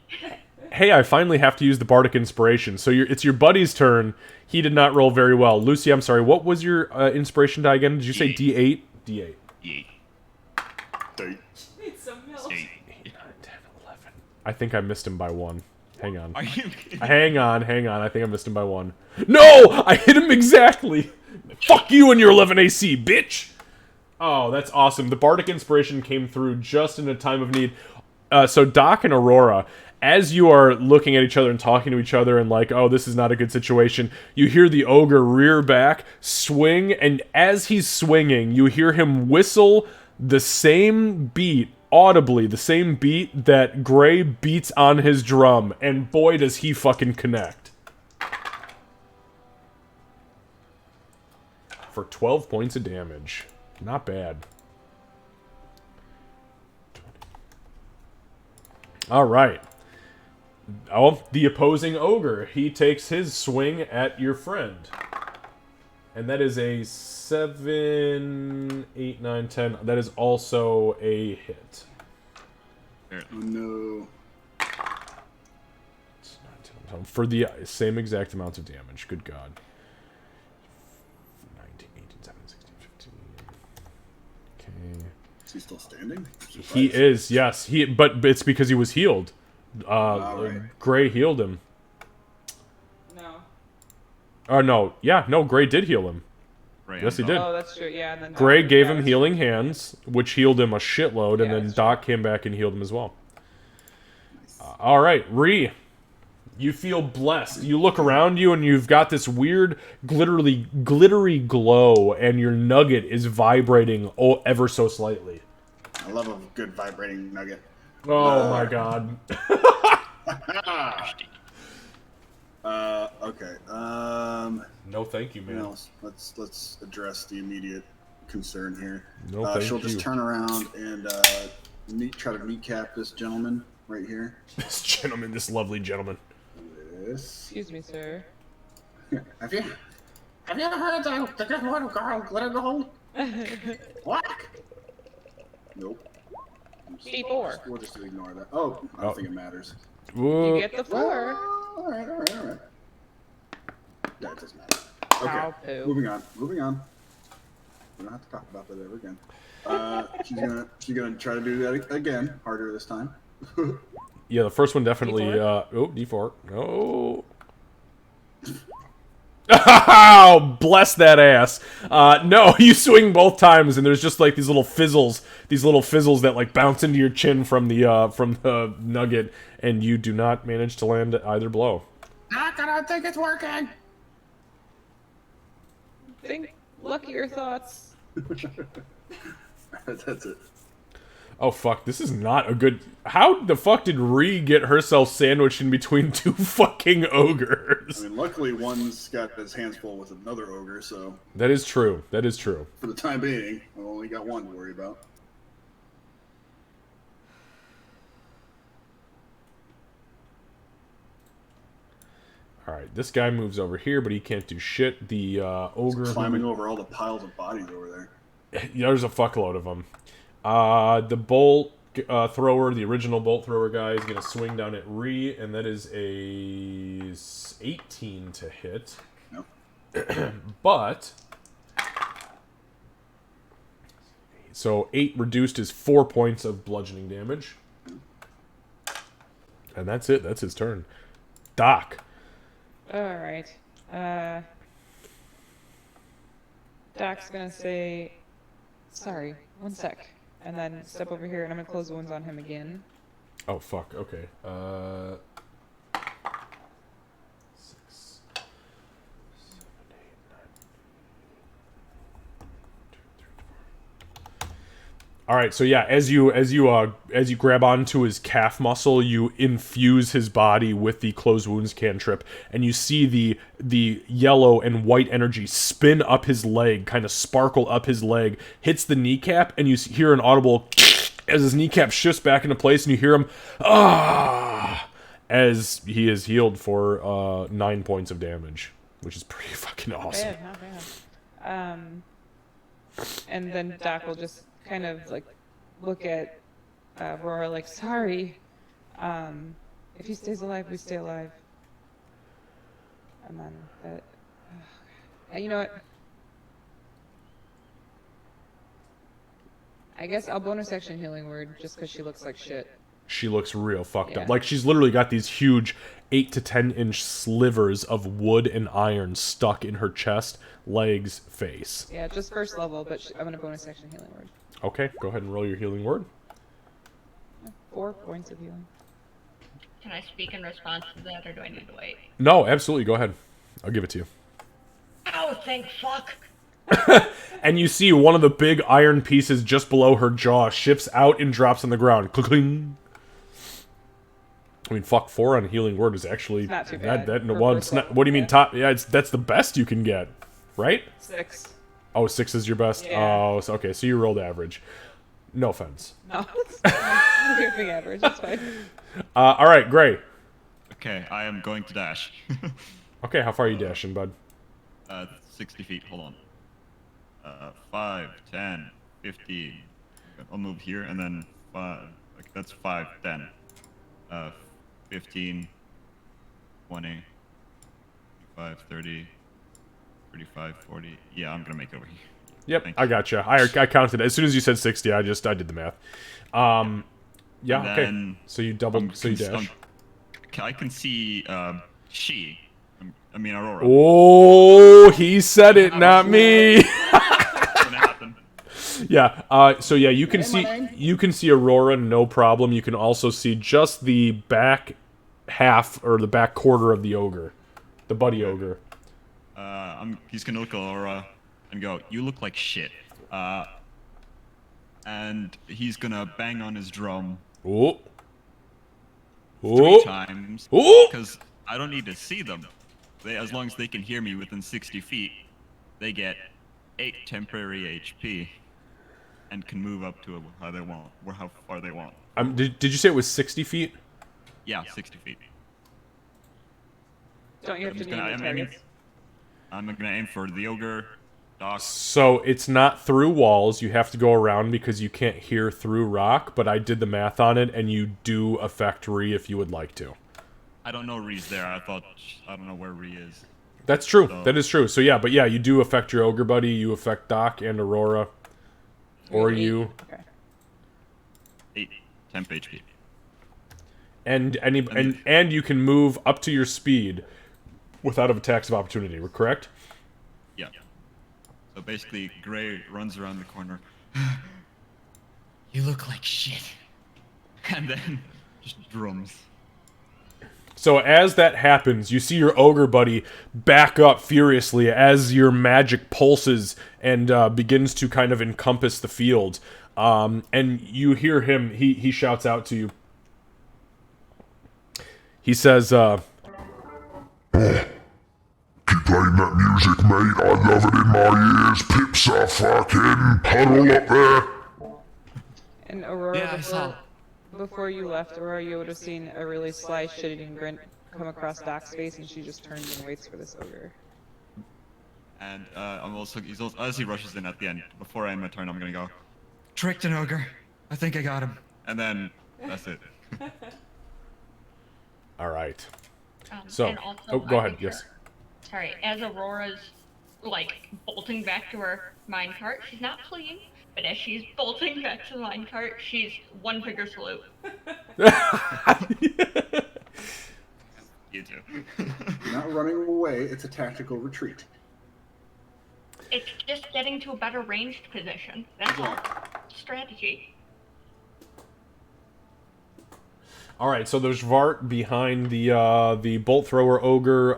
Hey, I finally have to use the Bardic Inspiration. So it's your buddy's turn. He did not roll very well. Lucy, I'm sorry, what was your Inspiration die again? Did you say D8? D8. Yeah. Date. Need some milk. 8, 9, 10, 11. I think I missed him by 1. Hang on. Are you kidding? Hang on. I think I missed him by 1. No! I hit him exactly! Fuck you and your 11 AC, bitch! Oh, that's awesome. The Bardic Inspiration came through just in a time of need. So Doc and Aurora, as you are looking at each other and talking to each other and like, oh, this is not a good situation, you hear the ogre rear back, swing, and as he's swinging, you hear him whistle the same beat, audibly, the same beat that Gray beats on his drum, and boy, does he fucking connect. For 12 points of damage. Not bad. 20, All right. Oh, the opposing ogre. He takes his swing at your friend. And that is a 7, 8, 9, 10. That is also a hit. Oh, no. It's 9, 10, for the same exact amount of damage. Good God. 19, 18, 17, 16, 15. Okay. Is he still standing? He is, yes. But it's because he was healed. Right. Gray healed him. No. No. Yeah, no, Gray did heal him. Right, Yes, he did. Oh, that's true. Yeah. And then Gray Doc- gave yeah, him that's healing hands, which healed him a shitload, and Yeah, then that's Doc came back and healed him as well. All right, Ree, you feel blessed. You look around you, and you've got this weird, glittery glow, and your nugget is vibrating ever so slightly. I love a good vibrating nugget. Oh my God. Okay. No, thank you, What man. else? Let's address the immediate concern here. No, thank she'll you. just turn around and try to kneecap this gentleman right here. This gentleman, this lovely gentleman. This. Excuse me, sir. Have you ever heard of the good one girl glitter gold? Whack. Nope. D4. We'll just ignore that. Oh, I don't think it matters. Whoa. You get the 4. All right. That doesn't matter. Okay. Ow, poo. Moving on. We don't have to talk about that ever again. She's gonna try to do that again, harder this time. Yeah, the first one definitely. D4? D4. No. Oh, bless that ass. No, you swing both times, and there's just like these little fizzles that like bounce into your chin from the nugget, and you do not manage to land either blow. I don't think it's working. Think luckier thoughts. That's it. Oh fuck, this is not a good. How the fuck did Ree get herself sandwiched in between two fucking ogres? I mean, luckily one's got his hands full with another ogre, so That is true. That is true. for the time being, I've only got one to worry about. Alright, this guy moves over here, but he can't do shit. The ogre... Climbing over all the piles of bodies over there. There's a fuckload of them. The bolt thrower, the original bolt thrower guy, is going to swing down at Ree, and that is a 18 to hit. No. But... So 8 reduced is 4 points of bludgeoning damage. And that's it. That's his turn. Doc. Alright. Doc's gonna say, sorry, one sec. And then step over here, and I'm gonna close the wounds on him again. Oh, fuck. Okay. 6, 7, 8, 9. All right. So yeah, as you grab onto his calf muscle, you infuse his body with the closed wounds cantrip, and you see the yellow and white energy spin up his leg, kind of sparkle up his leg, hits the kneecap, and you hear an audible as his kneecap shifts back into place, and you hear him as he is healed for 9 points of damage, which is pretty fucking awesome. Not bad. And then Doc will just kind of like look at Aurora like, sorry. If he stays alive, we stay alive. And then you know what? I guess I'll bonus action healing word just because she looks like shit. She looks real fucked up. Yeah. Like she's literally got these huge 8 to 10 inch slivers of wood and iron stuck in her chest, legs, face. Yeah, just first level, but I'm gonna bonus action healing word. Okay, go ahead and roll your healing word. 4 points of healing. Can I speak in response to that, or do I need to wait? No, absolutely, go ahead. I'll give it to you. Oh, thank fuck! And you see one of the big iron pieces just below her jaw shifts out and drops on the ground. Cling. I mean, fuck, 4 on healing word is actually It's not too bad for well, first it's not. level. What do you mean top? Yeah, that's the best you can get, right? 6. Oh, 6 is your best. Yeah. Oh, so, okay. So you rolled average. No offense. No, I'm giving average. That's fine. All right, Gray. Okay, I am going to dash. Okay, how far are you dashing, bud? 60 feet. Hold on. 5, 10, 15. I'll move here and then 5. Like that's 5, 10. 15, 20, 25, 30, 35, 40. Yeah, I'm gonna make it over here. Yep, Thank I you. gotcha. I counted. As soon as you said 60, I did the math. Yeah, And okay. then So you double, so you dash. I can see she. I mean Aurora. Oh, he said it, not me. What's gonna happen? Yeah. So yeah, you can Hey, my name. see Aurora, no problem. You can also see just the back half or the back quarter of the ogre, the buddy ogre. He's gonna look at Aurora and go, "You look like shit." And he's gonna bang on his drum Oh. 3 Oh. times Oh. because I don't need to see them. As long as they can hear me within 60 feet, they get 8 temporary HP and can move up to how they want, or how far they want. Did you say it was 60 feet? Yeah, 60 feet. Don't you have to I'm name gonna- the I'm aiming- targets? I'm gonna aim for the ogre, Doc. So it's not through walls. You have to go around because you can't hear through rock. But I did the math on it, and you do affect Ree if you would like to. I don't know Ree's there. I don't know where Ree is. That's true. So- That is true. So yeah, but yeah, you do affect your ogre buddy. You affect Doc and Aurora, or Eight. you, Okay. 8 temp HP. and you can move up to your speed without attacks of opportunity. We're correct? Yeah. So basically, Gray runs around the corner. You look like shit. And then just drums. So as that happens, you see your ogre buddy back up furiously as your magic pulses and begins to kind of encompass the field. And you hear him, he shouts out to you. He says, Keep playing that music, mate. I love it in my ears. Pips are fucking puddle up there. And Aurora, Yeah, I saw. before you left, Aurora, you would have seen a really sly, shit-eating grin come across Doc's face, and she just turns and waits for this ogre. And as he rushes in at the end, before I end my turn, I'm gonna go, tricked an ogre. I think I got him. And then that's it. all right. So, and also, oh, go I ahead, think yes. Sorry, as Aurora's like bolting back to her minecart, she's not fleeing, but as she's bolting back to the minecart, she's one finger salute. You too. You're not running away. It's a tactical retreat. It's just getting to a better ranged position. That's all. Strategy. All right, so there's Xvart behind the bolt thrower ogre,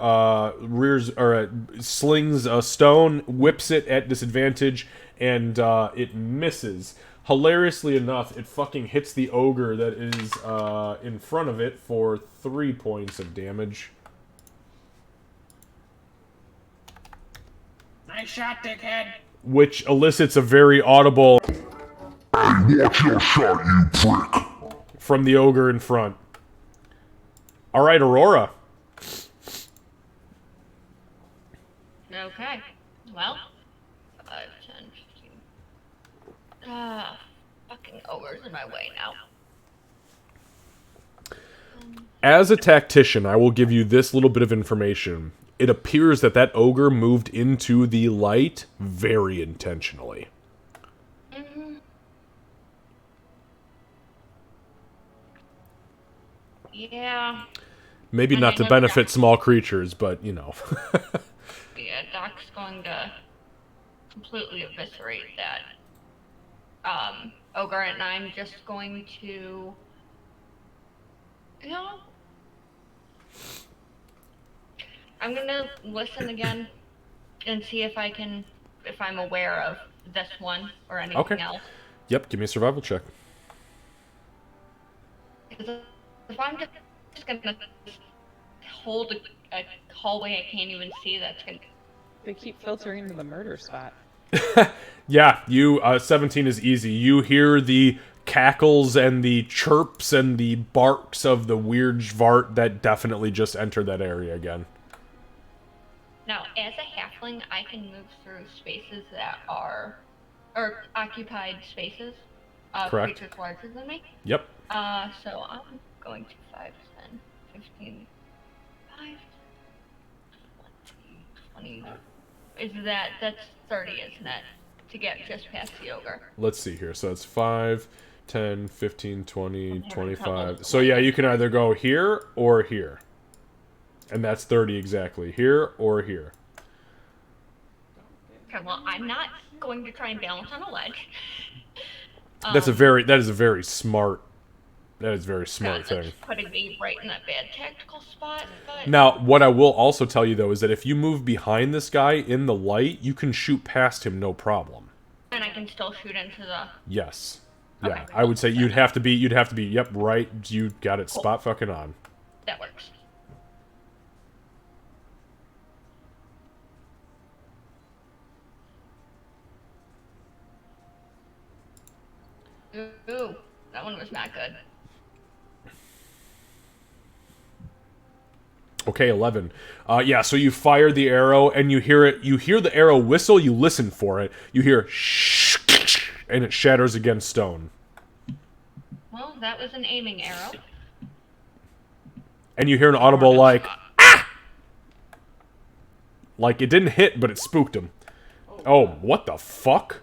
slings a stone, whips it at disadvantage, and it misses. Hilariously enough, it fucking hits the ogre that is in front of it for 3 points of damage. Nice shot, dickhead. Which elicits a very audible Hey, watch your shot, you prick. from the ogre in front. All right, Aurora. Okay. Well, 5, 10, 15. Fucking ogre's in my way now. As a tactician, I will give you this little bit of information. It appears that that ogre moved into the light very intentionally. Yeah. Maybe And not I to know benefit Doc- small creatures, but, you know. Yeah, Doc's going to completely eviscerate that ogre, and I'm just going to, you know, I'm gonna listen again and see if I'm aware of this one or anything Okay. else. Yep, give me a survival check. Because if I'm just gonna hold a hallway I can't even see, that's gonna. They keep filtering to the murder spot. Yeah, you 17 is easy. You hear the cackles and the chirps and the barks of the weird Xvart that definitely just entered that area again. Now, as a halfling, I can move through spaces that are, or occupied spaces of Correct. creatures larger than me. Yep. So I'm going to 5, 10, 15, 5, 20. That's 30, isn't it? To get just past the ogre. Let's see here. So it's 5, 10, 15, 20, I'm having 25. trouble. So yeah, you can either go here or here. And that's 30 exactly. Here or here. Okay, well, I'm not going to try and balance on a ledge. That is a very smart God, thing. that's putting me right in a bad tactical spot, but... Now, what I will also tell you though is that if you move behind this guy in the light, you can shoot past him no problem. And I can still shoot into the... Yes. Yeah, Okay. I would say you'd have to be, yep, right, you got it spot fucking on. That works. Ooh, that one was not good. Okay, 11. Yeah, so you fire the arrow, and you hear the arrow whistle, you listen for it, you hear shh, and it shatters against stone. Well, that was an aiming arrow. And you hear an audible, like, ah! Like, it didn't hit, but it spooked him. Oh, what the fuck?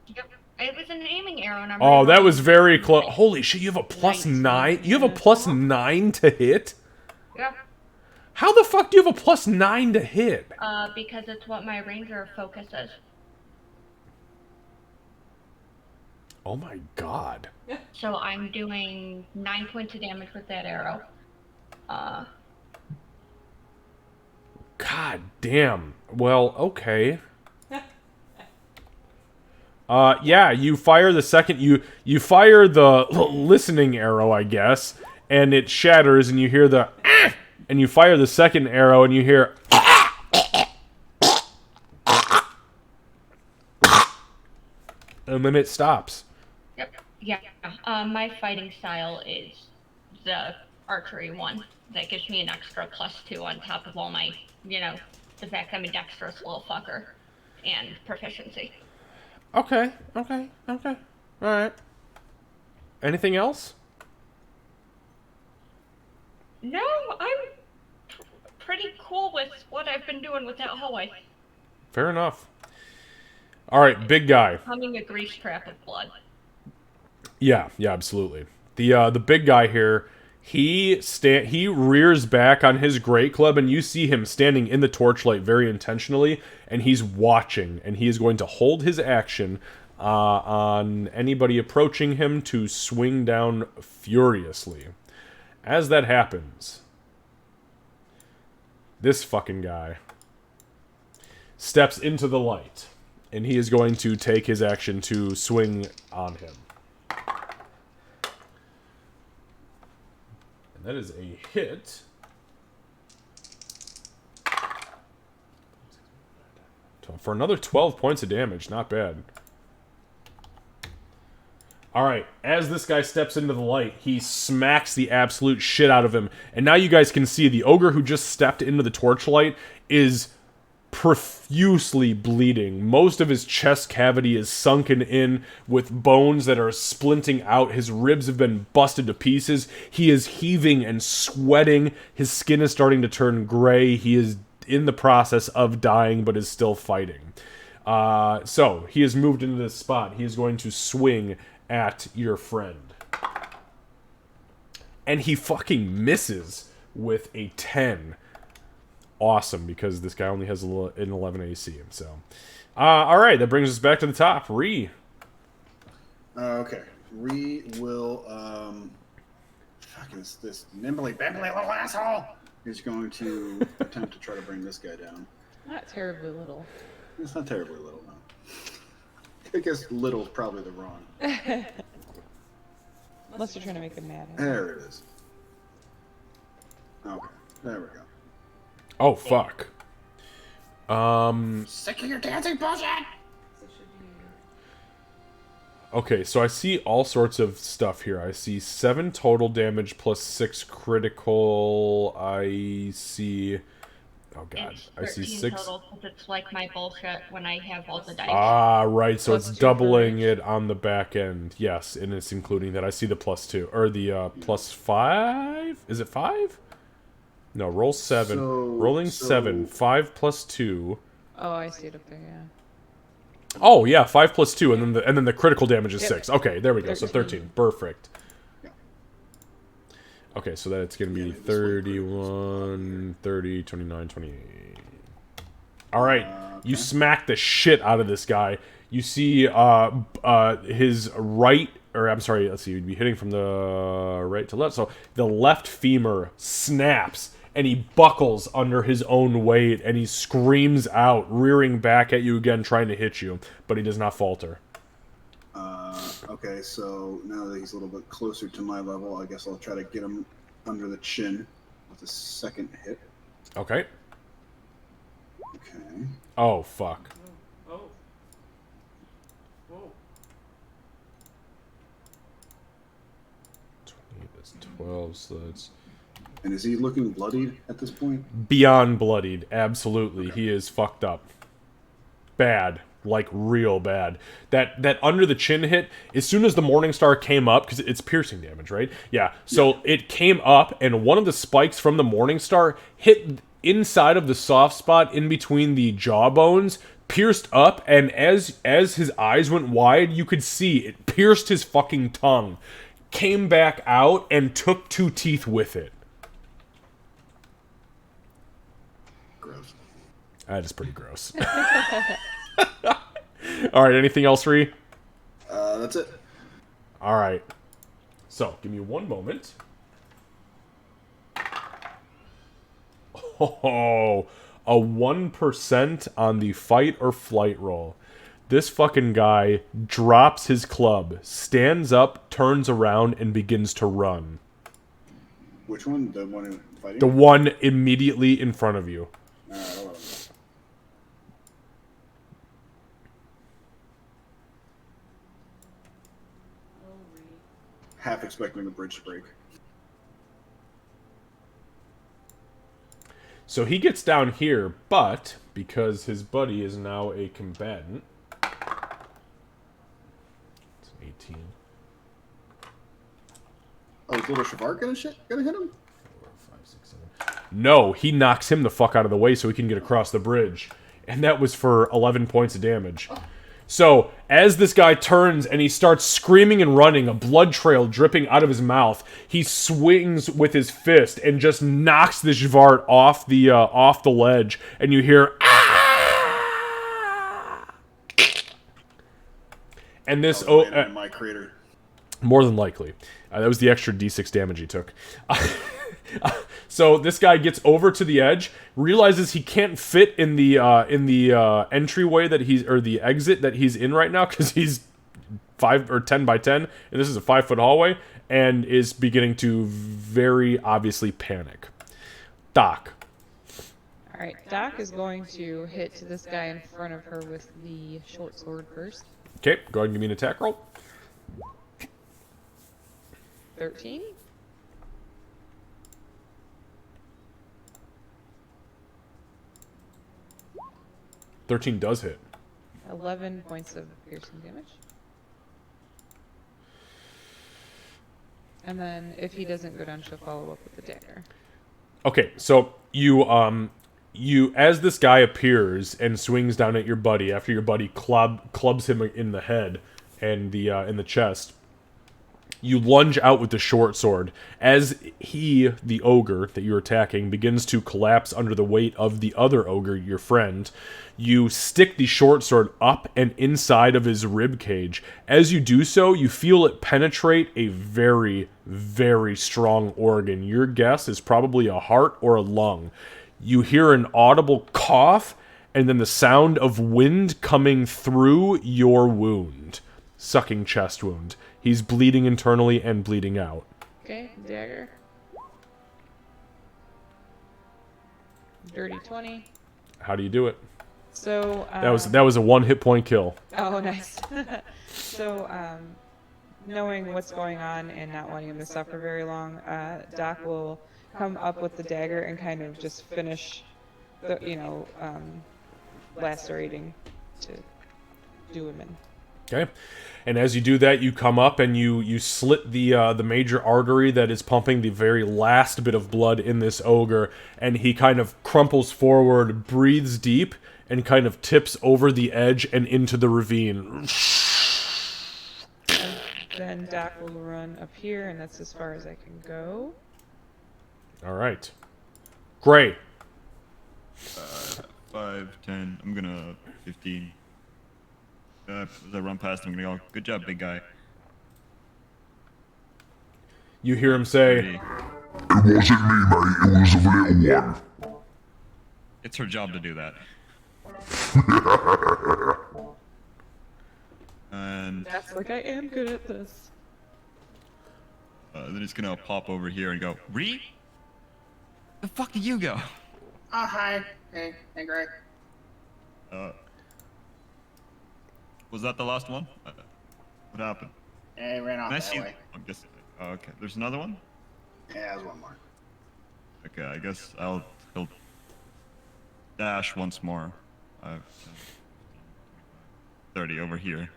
Yep, it was an aiming arrow, and I'm Oh, that really- was very close. Holy shit, you have a plus 9? You have a plus 9 to hit? Yeah, How the fuck do you have a plus 9 to hit? because it's what my ranger focus is. Oh my god. So I'm doing 9 points of damage with that arrow. God damn. Well, okay. Yeah, you fire the second, you fire the listening arrow, I guess, and it shatters, and you hear the, ah! And you fire the second arrow, and you hear, and then it stops. Yep. Yeah. My fighting style is the archery one. That gives me an extra +2 on top of all my, the fact I'm a dexterous little fucker and proficiency. Okay. Alright. Anything else? No, I'm pretty cool with what I've been doing with that hallway. Fair enough. Alright, big guy. Becoming a grease trap of blood. Yeah, absolutely. The big guy here, he rears back on his great club, and you see him standing in the torchlight very intentionally, and he's watching, and he is going to hold his action on anybody approaching him to swing down furiously. As that happens, this fucking guy steps into the light, and he is going to take his action to swing on him. And that is a hit. For another 12 points of damage, not bad. Alright, as this guy steps into the light, he smacks the absolute shit out of him. And now you guys can see the ogre who just stepped into the torchlight is profusely bleeding. Most of his chest cavity is sunken in with bones that are splinting out. His ribs have been busted to pieces. He is heaving and sweating. His skin is starting to turn gray. He is in the process of dying, but is still fighting. So, he has moved into this spot. He is going to swing at your friend. And he fucking misses with a 10. Awesome, because this guy only has an 11 AC. So, alright, that brings us back to the top. Ree. Okay. Ree will, fucking this nimbly, bambly little asshole is going to attempt to try to bring this guy down. Not terribly little. It's not terribly little, no. I guess little is probably the wrong. Unless you're trying to make him mad. There it is. Okay, there we go. Oh, fuck. Sick of your dancing bullshit! Okay, so I see all sorts of stuff here. I see 7 total damage plus 6 critical. I see... Oh god. It's I see 13 6... total because it's like my bullshit when I have all the dice. Ah, right. So Plus it's 2 for doubling range. it on the back end. Yes, and it's including that. I see the plus 2. Or the plus 5? Is it 5? No, roll 7. Rolling 7. 5 plus 2. Oh, I see it up there, yeah. Oh, yeah, 5 plus 2, and then the critical damage is Yep. 6. Okay, there we go. So 13. 13. Perfect. Yeah. Okay, so that's going to be Yeah, maybe this way 31, 30, 29, 28. All right, you Okay. smack the shit out of this guy. You see his right, or I'm sorry, let's see, you'd be hitting from the right to left. So the left femur snaps, and he buckles under his own weight, and he screams out, rearing back at you again, trying to hit you, but he does not falter. Okay, so now that he's a little bit closer to my level, I guess I'll try to get him under the chin with a second hit. Okay. Okay. Oh, fuck. Oh. Whoa. 28, that's 12, so that's... And is he looking bloodied at this point? Beyond bloodied, absolutely. He is fucked up. Bad. Like, real bad. That under the chin hit, as soon as the Morning Star came up, because it's piercing damage, right? Yeah. So it came up, and one of the spikes from the Morning Star hit inside of the soft spot in between the jawbones, pierced up, and as his eyes went wide, you could see it pierced his fucking tongue, came back out, and took 2 teeth with it. Gross. That is pretty gross. Alright, anything else, Ree? That's it. Alright. So, give me one moment. Oh, a 1% on the fight or flight roll. This fucking guy drops his club, stands up, turns around, and begins to run. Which one? The one fighting? The one immediately in front of you. Hold on. Half expecting the bridge to break. So he gets down here, but because his buddy is now a combatant, it's an 18. Oh, is little Xvart gonna hit him? 4, 5, 6, 7. No, he knocks him the fuck out of the way so he can get across the bridge. And that was for 11 points of damage. So, as this guy turns and he starts screaming and running, a blood trail dripping out of his mouth, he swings with his fist and just knocks the Xvart off the ledge, and you hear "Ah!" And this Landed in my crater. more than likely. That was the extra d6 damage he took. So this guy gets over to the edge, realizes he can't fit in the entryway that he's, or the exit that he's in right now, because he's 5 or 10 by 10, and this is a 5-foot hallway, and is beginning to very obviously panic. Doc. Alright, Doc is going to hit this guy in front of her with the short sword first. Okay, go ahead and give me an attack roll. 13. 13 does hit. 11 points of piercing damage. And then if he doesn't go down, she'll follow up with the dagger. Okay, so you as this guy appears and swings down at your buddy after your buddy clubs him in the head and in the chest, you lunge out with the short sword. As he, the ogre that you're attacking, begins to collapse under the weight of the other ogre, your friend, you stick the short sword up and inside of his rib cage. As you do so, you feel it penetrate a very, very strong organ. Your guess is probably a heart or a lung. You hear an audible cough, and then the sound of wind coming through your wound. Sucking chest wound. He's bleeding internally and bleeding out. Okay, dagger. Dirty 20. How do you do it? So That was a 1 hit point kill. oh, nice. So, knowing what's going on and not wanting him to suffer very long, Doc will come up with the dagger and kind of just finish the, lacerating to do him in. Okay, and as you do that, you come up and you slit the major artery that is pumping the very last bit of blood in this ogre, and he kind of crumples forward, breathes deep, and kind of tips over the edge and into the ravine. And then Doc will run up here, and that's as far as I can go. All right, great. 5, 10. I'm gonna 15. As I run past him, I'm gonna go, good job, big guy. You hear him say, 30. It wasn't me, mate. It was the little one. It's her job to do that. And That's like, I am good at this. then he's gonna pop over here and go, Ree? The fuck did you go? Oh, hi. Hey, Greg. Was that the last one? What happened? Hey, ran off Can I that see? way. I'm guessing. Oh, okay. There's another one? Yeah, there's one more. Okay, I guess he'll dash once more. 5, 10, 30 over here.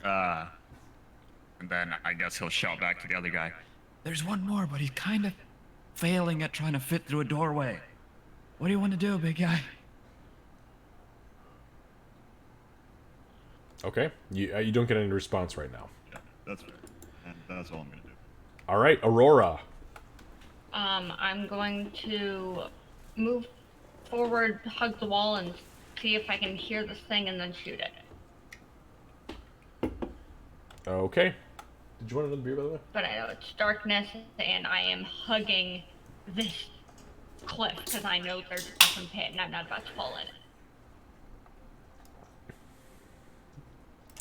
And then I guess he'll shout back to the other guy. There's one more, but he's kind of failing at trying to fit through a doorway. What do you want to do, big guy? okay, you don't get any response right now. Yeah, that's fair. And that's all I'm gonna do. All right, Aurora. I'm going to move forward, hug the wall, and see if I can hear this thing and then shoot it. Okay. Did you want another beer, by the way? But I know it's darkness, and I am hugging this cliff because I know there's a fucking pit, and I'm not about to fall in it.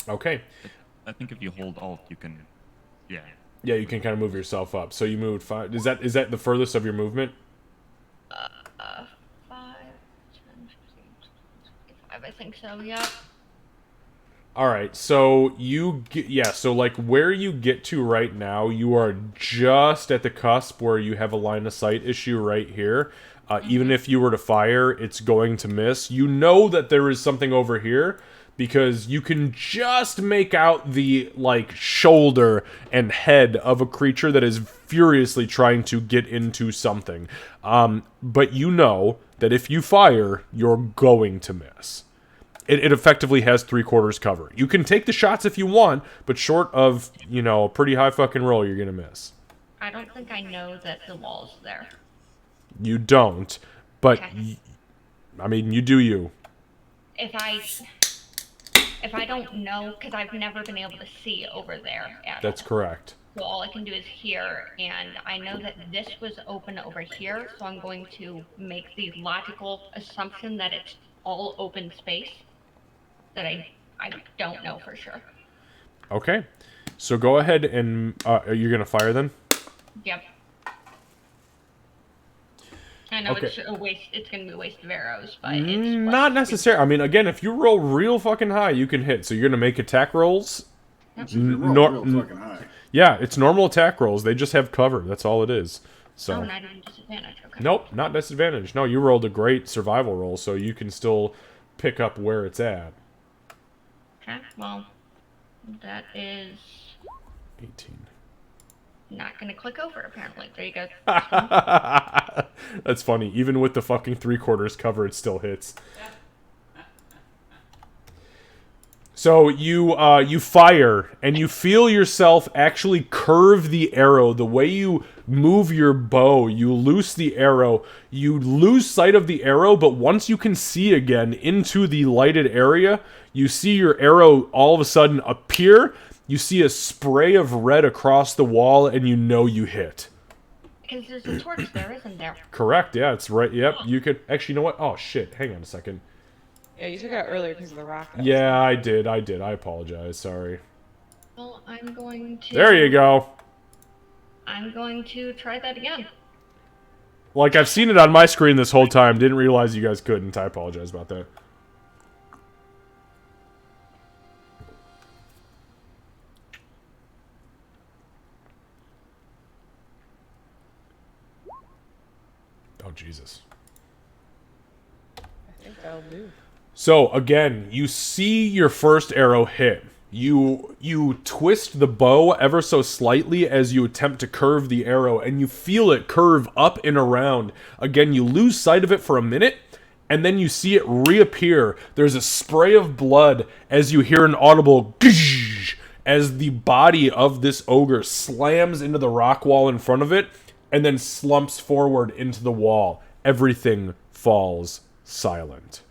Okay. I think if you hold Alt, you can. Yeah. Yeah, you can kind of move yourself up. So you moved 5. Is that the furthest of your movement? 5, 10, 15, 25, I think so, yeah. All right, so so like where you get to right now, you are just at the cusp where you have a line of sight issue right here. Even if you were to fire, it's going to miss. You know that there is something over here because you can just make out the like shoulder and head of a creature that is furiously trying to get into something. But you know that if you fire, you're going to miss. It effectively has 3/4 cover. You can take the shots if you want, but short of, a pretty high fucking roll, you're gonna miss. I don't think I know that the wall's there. You don't, but, Okay. You do you. If I don't know, because I've never been able to see over there at That's all. correct. So all I can do is hear, and I know that this was open over here, so I'm going to make the logical assumption that it's all open space. That I don't know for sure. Okay, so go ahead and, are you gonna fire then? Yep. I know Okay. it's a waste. It's gonna be a waste of arrows, but it's Not necessarily. Again, if you roll real fucking high, you can hit. So you're gonna make attack rolls. So you roll real fucking high. Yeah, it's normal attack rolls. They just have cover. That's all it is. So. Oh, not even disadvantage. Okay. Nope, not disadvantage. No, you rolled a great survival roll, so you can still pick up where it's at. Okay. Well, that is 18. not gonna click over. Apparently, there you go. That's funny. Even with the fucking 3/4 cover, it still hits. So you fire, and you feel yourself actually curve the arrow. The way you move your bow, you loose the arrow. You lose sight of the arrow, but once you can see again into the lighted area, you see your arrow all of a sudden appear. You see a spray of red across the wall, and you know you hit. Because there's a torch there, isn't there? Correct, yeah, it's right. Yep, you could... Actually, you know what? Oh, shit. Hang on a second. Yeah, you took out earlier because of the rock. Yeah, I did. I apologize. Sorry. Well, I'm going to. There you go. I'm going to try that again. Like, I've seen it on my screen this whole time. Didn't realize you guys couldn't. I apologize about that. Oh, Jesus. I think that'll do. So, again, you see your first arrow hit. You twist the bow ever so slightly as you attempt to curve the arrow, and you feel it curve up and around. Again, you lose sight of it for a minute, and then you see it reappear. There's a spray of blood as you hear an audible gzz as the body of this ogre slams into the rock wall in front of it, and then slumps forward into the wall. Everything falls silent.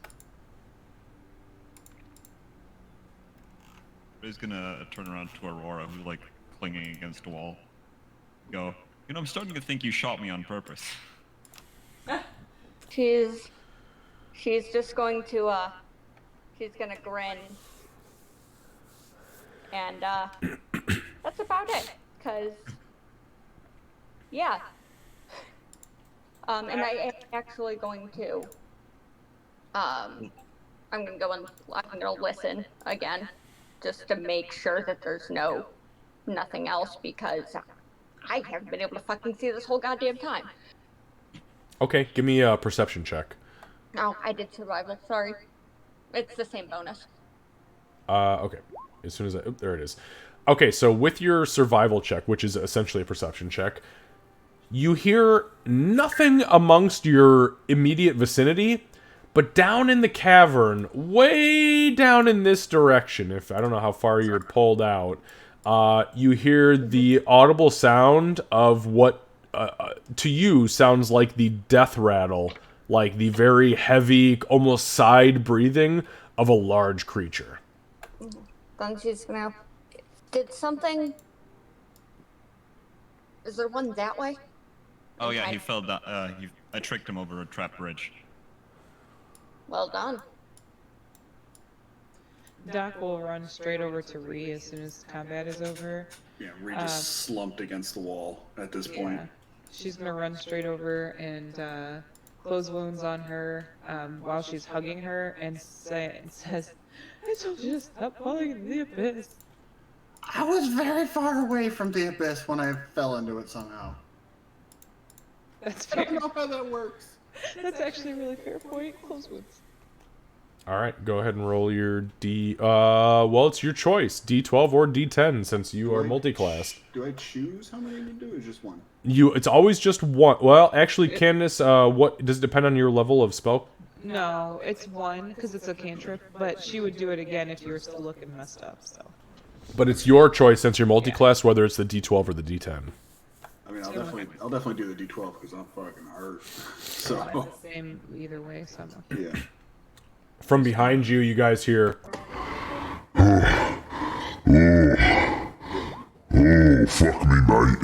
He's gonna turn around to Aurora, who's like clinging against a wall. Go, I'm starting to think you shot me on purpose. She's just going to she's gonna grin. And that's about it. 'Cause yeah. And I am actually going to I'm gonna go and I'm gonna listen again. Just to make sure that there's nothing else, because I haven't been able to fucking see this whole goddamn time. Okay, give me a perception check. Oh, I did survival, sorry. It's the same bonus. Okay. As soon as there it is. Okay, so with your survival check, which is essentially a perception check, you hear nothing amongst your immediate vicinity, but down in the cavern, way down in this direction, if I don't know how far you're pulled out, you hear the audible sound of what, to you, sounds like the death rattle, like the very heavy, almost side breathing of a large creature. Then she's gonna... Did something... Is there one that way? Oh yeah, he fell down. I tricked him over a trap bridge. Well done. Doc will run straight over to Ree as soon as combat is over. Yeah, Ree just slumped against the wall at this point. Yeah. She's gonna run straight over and close wounds on her while she's hugging her and says, "I told you to stop falling into the abyss." I was very far away from the abyss when I fell into it somehow. That's I fair. don't know how that works. That's actually a really fair point. Close wounds. Alright, go ahead and roll your D... well, it's your choice. D12 or D10, since you are multi-classed. Do I choose how many to do, or just one? It's always just one. Well, actually, Candace, what... Does it depend on your level of spell? No, it's one, because it's a cantrip, but she would do it again if you were still looking messed up, so. But it's your choice, since you're multi-class, whether it's the D12 or the D10. I mean, I'll definitely do the D12 because I'm fucking hurt. So It's the same either way, so I'm okay. yeah. From behind you, you guys hear... Oh, fuck me, mate.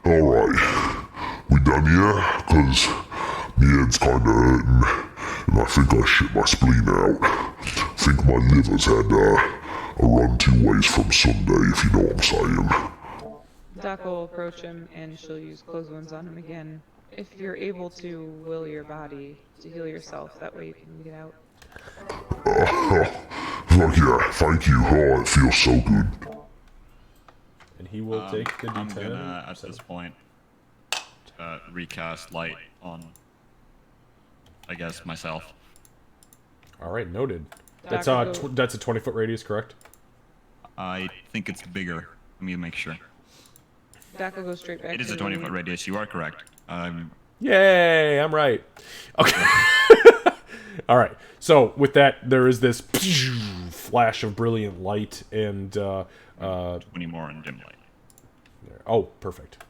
Alright. We done here? Cause my head's kinda hurting, and I think I shit my spleen out. Think my liver's had a run 2 ways from Sunday, if you know what I'm saying. Doc will approach him and she'll use close wounds on him again. If you're able to will your body to heal yourself, that way you can get out. Fuck yeah, thank you. Oh, it feels so good. And he will take the D10. I'm gonna, at this point, recast light on, I guess, myself. Alright, noted. Doc That's will go- that's a 20-foot radius, correct? I think it's bigger. Let me make sure. Doc will go straight back It is to a 20-foot radius. You are correct. Yay, I'm right. Okay. Alright, so with that, there is this flash of brilliant light and... 20 more in dim light. oh, perfect.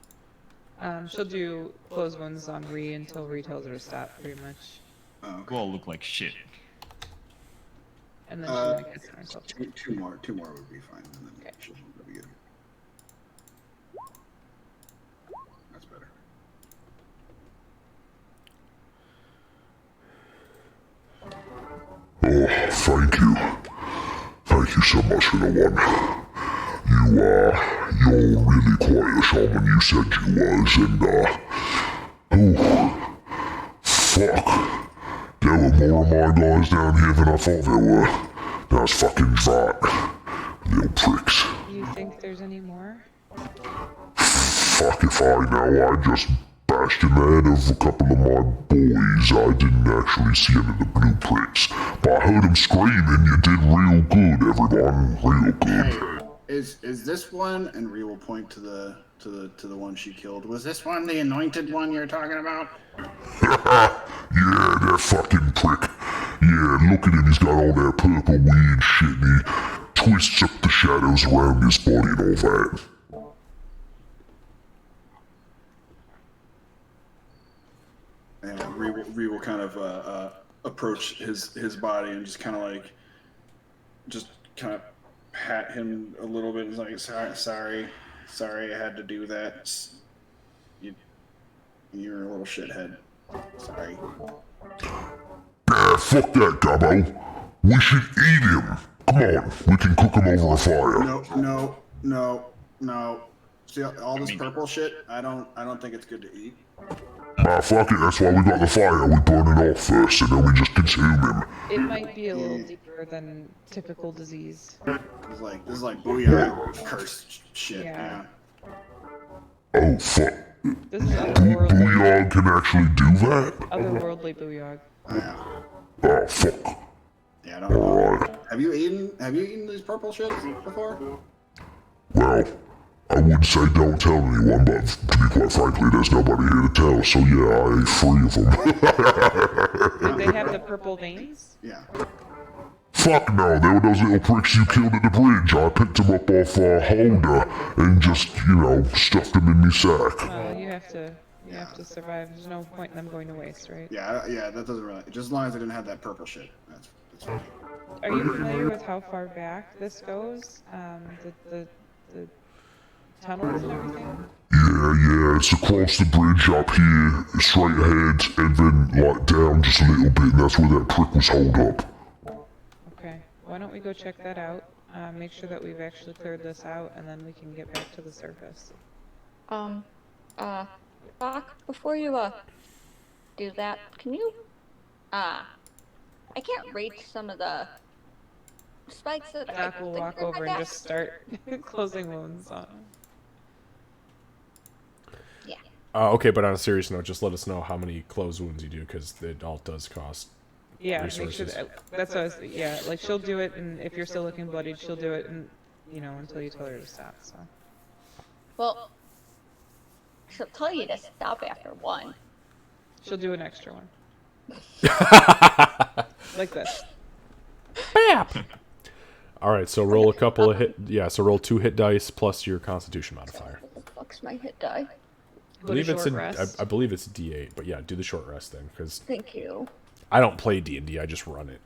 She'll do close wounds on Ree until Ree tells her to stop, pretty much. Okay. You all look like shit. And then she's gonna cast it on herself. Two more would be fine, and then she'll be good. That's better. Oh, thank you. Thank you so much, little one. You you're really quite a shaman, you said you was, and, fuck. There were more of my guys down here than I thought there were. That's fucking Xvart. Little pricks. Do you think there's any more? Fuck if I know, I just bashed in the head of a couple of my boys. I didn't actually see any of the blueprints, but I heard them screaming. You did real good, everyone. Real good. Hey, is this one? And Ree will point to the one she killed. Was this one the anointed one you're talking about? Yeah, that fucking prick. Yeah, look at him. He's got all that purple weird shit, and he twists up the shadows around his body and all that. And Ree will kind of approach his body and just kind of like, just kind of pat him a little bit. And like, sorry, I had to do that. You're a little shithead. Sorry. Nah, fuck that, Gabbo. We should eat him. Come on, we can cook him over a fire. No. See all this purple shit? I don't think it's good to eat. Nah, fuck it, that's why we got the fire. We burn it off first, and then we just consume him. It might be a little deeper than typical disease. This is like booyah cursed shit. Yeah. Oh, fuck. This is otherworldly, Booyah can actually do that? otherworldly booyah. Yeah. Oh, fuck. Yeah, I don't know. Alright. Have you eaten these purple shits before? Well, I would say don't tell anyone, but to be quite frankly, there's nobody here to tell, so yeah, I ate 3 of them. Do they have the purple veins? Yeah. Fuck no, they were those little pricks you killed at the bridge. I picked them up off a holder and just, stuffed them in my sack. Well, you have to survive. There's no point in them going to waste, right? Yeah, that doesn't really. Just as long as I didn't have that purple shit. That's fine. Are you familiar with how far back this goes? The tunnels and everything? Yeah, it's across the bridge up here, straight ahead, and then, down just a little bit, and that's where that prick was holed up. Okay. Why don't we go check that out? Make sure that we've actually cleared this out, and then we can get back to the surface. Doc, before you, do that, can you, I can't reach some of the spikes that Doc will walk over and just start closing wounds on him. Yeah. Okay, but on a serious note, just let us know how many closed wounds you do, because it all does cost Yeah, resources. make sure that's what I was, yeah, like she'll do it, and if you're still looking bloodied, she'll do it, and, until you tell her to stop, so. Well, she'll tell you to stop after 1. She'll do an extra one. Like this. Bam! Alright, so roll a couple of so roll 2 hit dice plus your constitution modifier. What the fuck's my hit die? I believe Go to it's short rest. I believe it's D8, but yeah, do the short rest then, because Thank you. I don't play D&D, I just run it.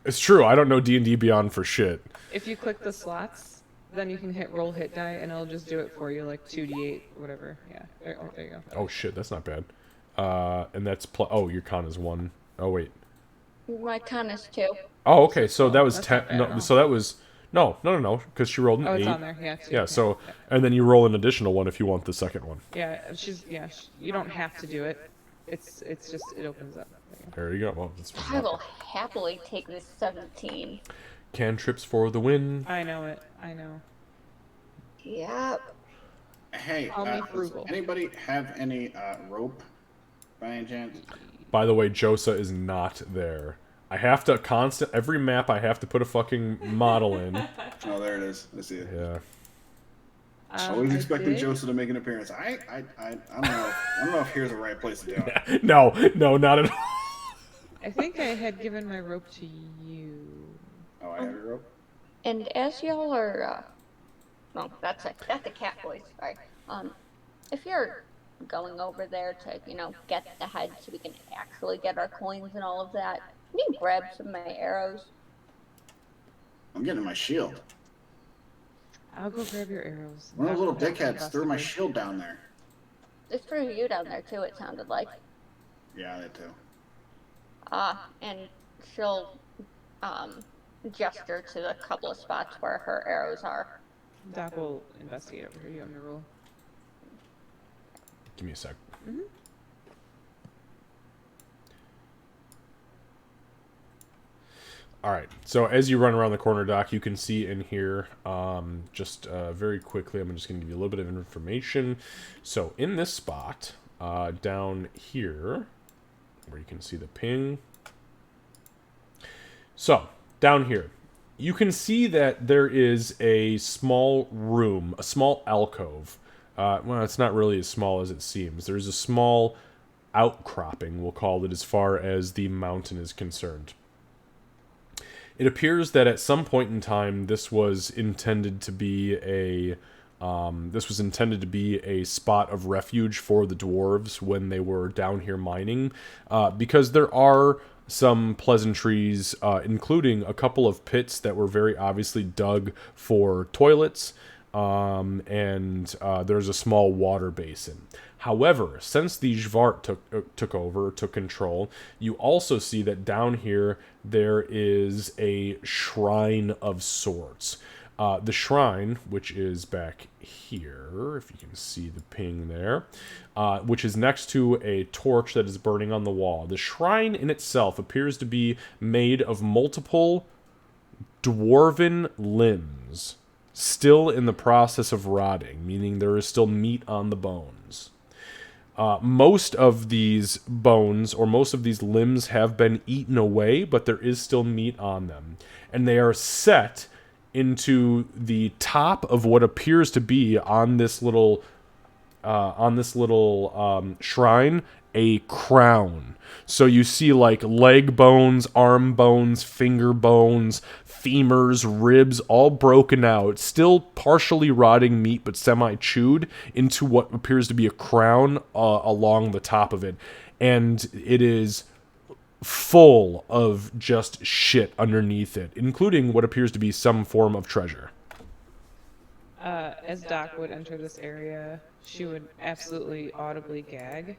It's true, I don't know D&D Beyond for shit. If you click the slots, then you can hit roll hit die, and it'll just do it for you, like 2d8, whatever. Yeah. There you go. Oh shit, that's not bad. And that's your con is 1. Oh wait. My con is 2. Oh, okay, so that was that's 10. not bad at No, all. so that was no, because she rolled an 8. Oh, it's on there. Yeah. 2. Yeah, so and then you roll an additional one if you want the second one. Yeah, you don't have to do it. It's just it opens up. There you go. Well, that's I will happily take this 17. Cantrips for the win. I know it. I know. Yep. Hey, Call me does frugal. anybody have any rope by any chance? By the way, Josa is not there. I have to every map I have to put a fucking model in. Oh, there it is. I see it. Yeah. I was I expecting did. Joseph to make an appearance. I don't know. I don't know if here's the right place to do it. No, not at all. I think I had given my rope to you. Oh, I have your rope. And as y'all are, no, that's a cat voice. Sorry. If you're going over there to, get the head so we can actually get our coins and all of that, can you grab some of my arrows? I'm getting my shield. I'll go grab your arrows. One of those little That won't dickheads cost threw a my bridge. shield down there. They threw you down there too, it sounded like. Yeah, that too. And she'll, gesture to the couple of spots where her arrows are. Doc will investigate over here. You want me to roll? Give me a sec. All right. So as you run around the corner, Doc, you can see in here, just very quickly, I'm just going to give you a little bit of information. So in this spot, down here, where you can see the ping. So down here, you can see that there is a small room, a small alcove. Well, it's not really as small as it seems. There's a small outcropping, we'll call it, as far as the mountain is concerned. It appears that at some point in time, this was intended to be a spot of refuge for the dwarves when they were down here mining, because there are some pleasantries, including a couple of pits that were very obviously dug for toilets, and there's a small water basin. However, since the Xvart took control, you also see that down here there is a shrine of sorts. The shrine, which is back here, if you can see the ping there, which is next to a torch that is burning on the wall. The shrine in itself appears to be made of multiple dwarven limbs, still in the process of rotting, meaning there is still meat on the bones. Most of these bones, or most of these limbs, have been eaten away, but there is still meat on them. And they are set into the top of what appears to be on this little shrine, a crown. So you see like leg bones, arm bones, finger bones, femurs, ribs, all broken out, still partially rotting meat but semi-chewed into what appears to be a crown along the top of it. And it is full of just shit underneath it, including what appears to be some form of treasure. As Doc would enter this area, she would absolutely audibly gag,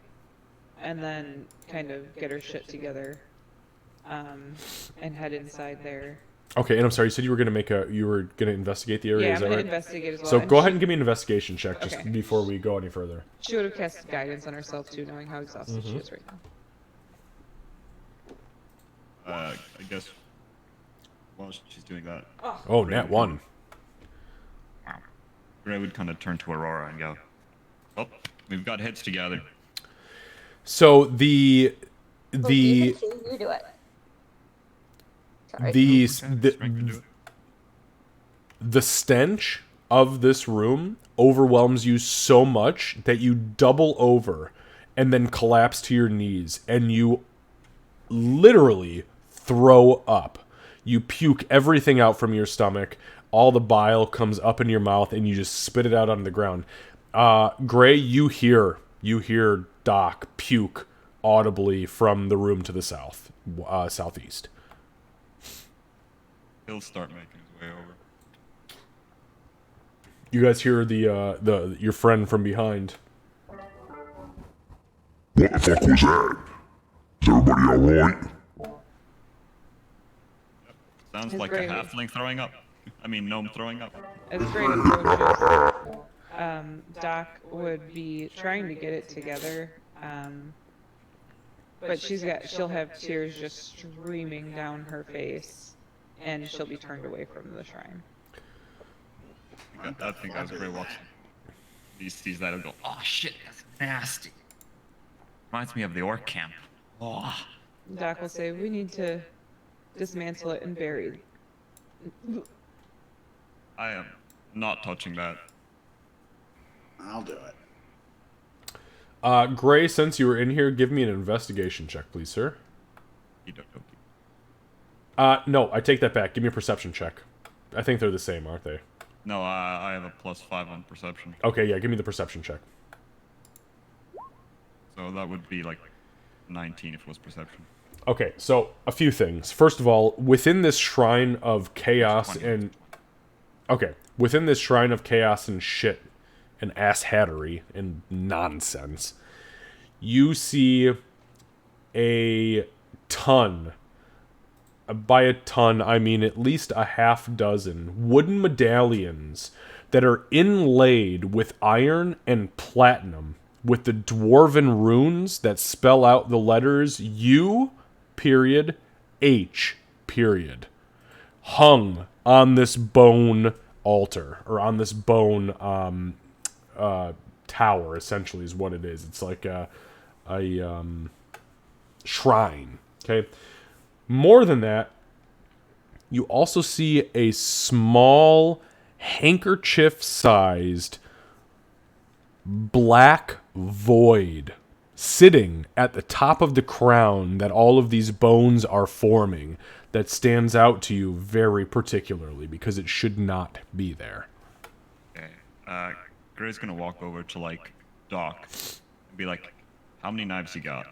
and then kind of get her shit together, and head inside there. Okay, and I'm sorry, you said you were gonna investigate the area. Yeah, is I'm that gonna right? investigate as well. So and go ahead and give me an investigation check just Okay. before we go any further. She would have cast guidance on herself too, knowing how exhausted she is right now. I guess while she's doing that, Oh, nat 1. Gray would kind of turn to Aurora and go, "Well, we've got heads together." So the Well, you do it. Sorry. the stench of this room overwhelms you so much that you double over and then collapse to your knees, and you literally throw up. You puke everything out from your stomach. All the bile comes up in your mouth, and you just spit it out on the ground. Gray, you hear Doc puke audibly from the room to the southeast. He'll start making his way over. You guys hear your friend from behind. What the fuck was that? Is everybody alright? Sounds It's like great. a halfling throwing up. I mean, gnome throwing up. As Gray approaches, Doc would be trying to get it together, but she'll have tears just streaming down her face, and she'll be turned away from the shrine. I think as Gray walks in, he sees that and go, "Oh shit, that's nasty." Reminds me of the orc camp. Oh. Doc will say, "We need to dismantle it and bury it." I am not touching that. I'll do it. Gray, since you were in here, give me an investigation check, please, sir. You don't. No, I take that back. Give me a perception check. I think they're the same, aren't they? No, I have a +5 on perception. Okay, yeah, give me the perception check. So that would be like 19 if it was perception. Okay, so a few things. First of all, within this shrine of chaos 20. and... Okay, within this shrine of chaos and shit and ass-hattery and nonsense, you see a ton by a ton, I mean at least a half dozen wooden medallions that are inlaid with iron and platinum with the dwarven runes that spell out the letters U period H period hung on this bone altar, or on this bone tower, essentially is what it is. It's like a shrine. Okay. More than that, you also see a small handkerchief-sized black void sitting at the top of the crown that all of these bones are forming, that stands out to you very particularly because it should not be there. Okay. Gray's gonna walk over to like Doc and be like, "How many knives you got?"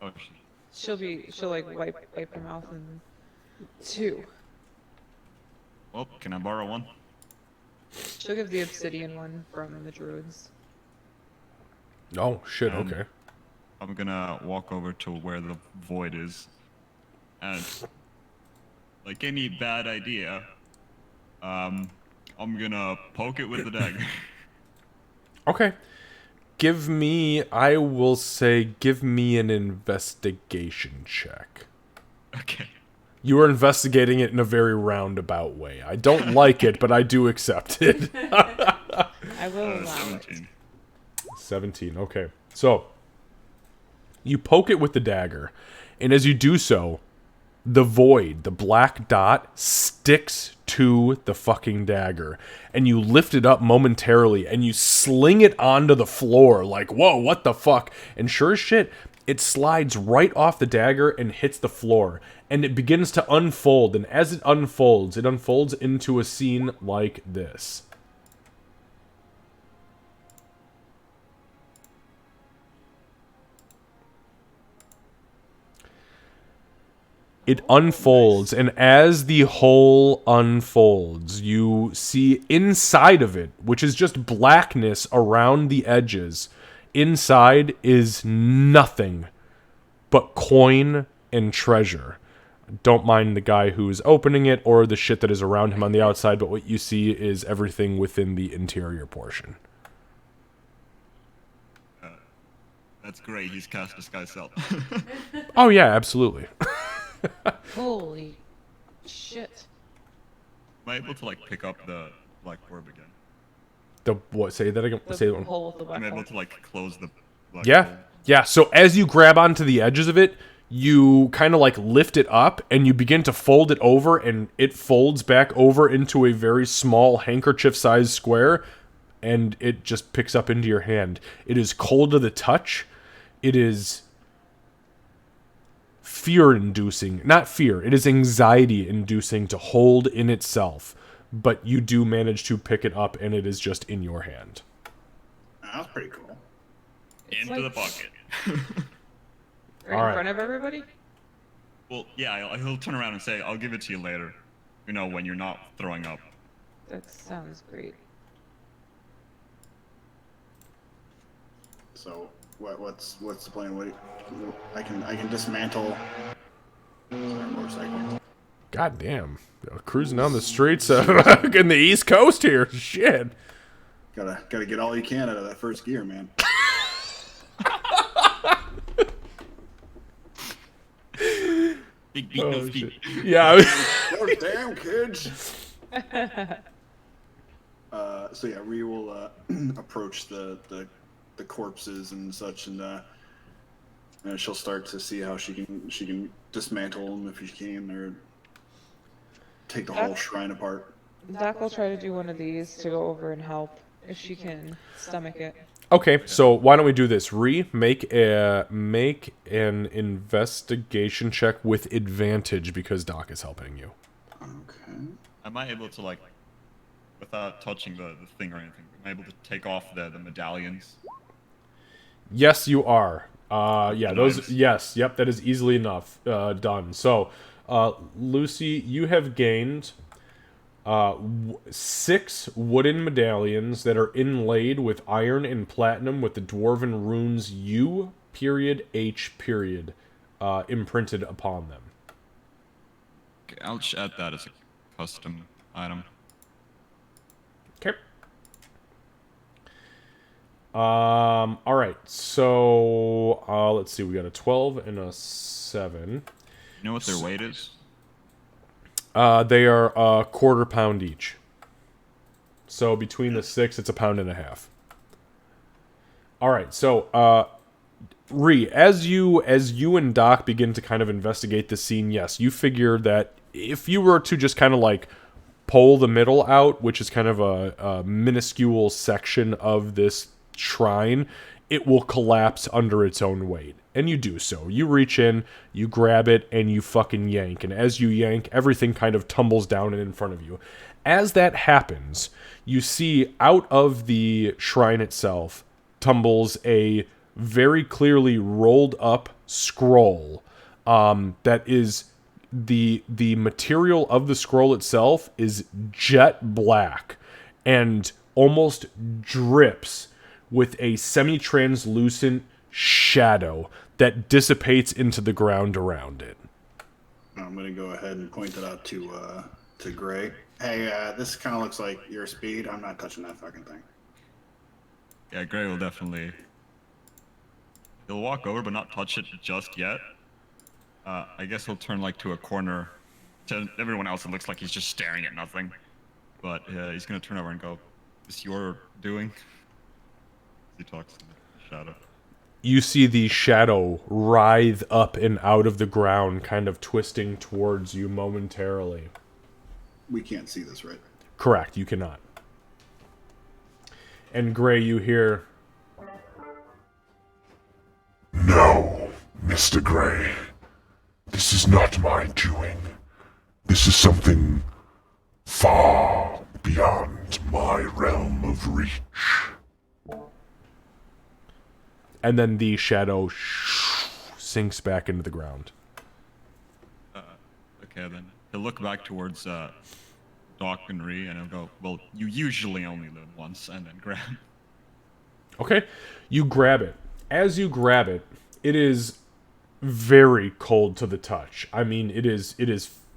Oh, She'll like wipe her mouth and 2. well, can I borrow one? She'll give the obsidian one from the druids. Oh, shit, okay. I'm gonna walk over to where the void is, and like any bad idea, I'm gonna poke it with the dagger. Okay. I will say, give me an investigation check. Okay. You are investigating it in a very roundabout way. I don't like it, but I do accept it. I will allow 17. 17, okay. So, you poke it with the dagger, and as you do so, the void, the black dot, sticks to the fucking dagger. And you lift it up momentarily, and you sling it onto the floor, like, whoa, what the fuck? And sure as shit, it slides right off the dagger and hits the floor. And it begins to unfold, and as it unfolds into a scene like this. It unfolds, and as the hole unfolds, you see inside of it, which is just blackness around the edges. Inside is nothing but coin and treasure. Don't mind the guy who's opening it or the shit that is around him on the outside, but what you see is everything within the interior portion. That's great. He's cast Disguise Self. Oh yeah, absolutely. Holy shit. Am I able to like pick up the black orb again? The what? Say that again. Say that one. Hole with the black I'm able hole. to like close the black Yeah, hole? yeah. So as you grab onto the edges of it, you kind of like lift it up and you begin to fold it over, and it folds back over into a very small handkerchief-sized square, and it just picks up into your hand. It is cold to the touch. It is fear-inducing. Not fear. It is anxiety-inducing to hold in itself. But you do manage to pick it up, and it is just in your hand. That's pretty cool. Into the pocket. Right in Alright. front of everybody? Well, yeah, he'll turn around and say, "I'll give it to you later." You know, when you're not throwing up. That sounds great. So what's the plan? I can dismantle. Sorry, motorcycle. God damn. Cruising down the streets in the East Coast here. Shit. Gotta get all you can out of that first gear, man. Big beat, no speed. Yeah. Oh, damn, kids. So yeah, we will approach the corpses and such, and she'll start to see how she can dismantle them if she can, or take the whole shrine apart. Doc will try to do one of these to go over and help if she can stomach it. Okay, so why don't we do this? Make an investigation check with advantage because Doc is helping you. Okay. Am I able to like, without touching the thing or anything, am I able to take off the medallions? Yes, you are. Yeah, those. Nice. Yes, yep. That is easily enough done. So, Lucy, you have gained 6 wooden medallions that are inlaid with iron and platinum with the dwarven runes U period H period imprinted upon them. Okay, I'll just add that as a custom item. Okay. All right. So let's see. We got a 12 and a 7. You know what their weight is? They are a quarter pound each. So between the 6, it's a pound and a half. All right. So Ree, as you and Doc begin to kind of investigate the scene, yes, you figure that if you were to just kind of like pull the middle out, which is kind of a minuscule section of this shrine, it will collapse under its own weight. And you do so. You reach in, you grab it, and you fucking yank. And as you yank, everything kind of tumbles down and in front of you. As that happens, you see out of the shrine itself tumbles a very clearly rolled up scroll that is the material of the scroll itself is jet black and almost drips with a semi-translucent shadow that dissipates into the ground around it. I'm gonna go ahead and point it out to Gray. Hey, this kind of looks like your speed. I'm not touching that fucking thing. Yeah, Gray will definitely. He'll walk over, but not touch it just yet. I guess he'll turn like to a corner. To everyone else, it looks like he's just staring at nothing. But he's gonna turn over and go, "Is this your doing?" He talks to the shadow. You see the shadow writhe up and out of the ground, kind of twisting towards you momentarily. We can't see this, right? Correct, you cannot. And Gray, you hear, No, Mr. Gray. This is not my doing. This is something far beyond my realm of reach. and then the shadow sinks back into the ground. Okay, then he'll look back towards Doc and Ree, and he'll go, "Well, you usually only live once," and then grab. Okay, you grab it. As you grab it, it is very cold to the touch. I mean, it is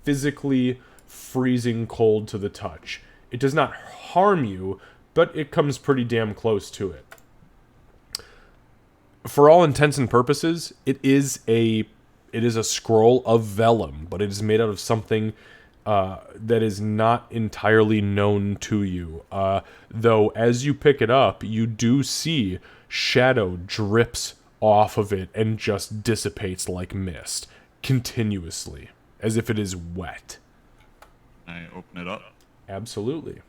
physically freezing cold to the touch. It does not harm you, but it comes pretty damn close to it. For all intents and purposes, it is a scroll of vellum, but it is made out of something that is not entirely known to you. Though, as you pick it up, you do see shadow drips off of it and just dissipates like mist, continuously, as if it is wet. I open it up. Absolutely.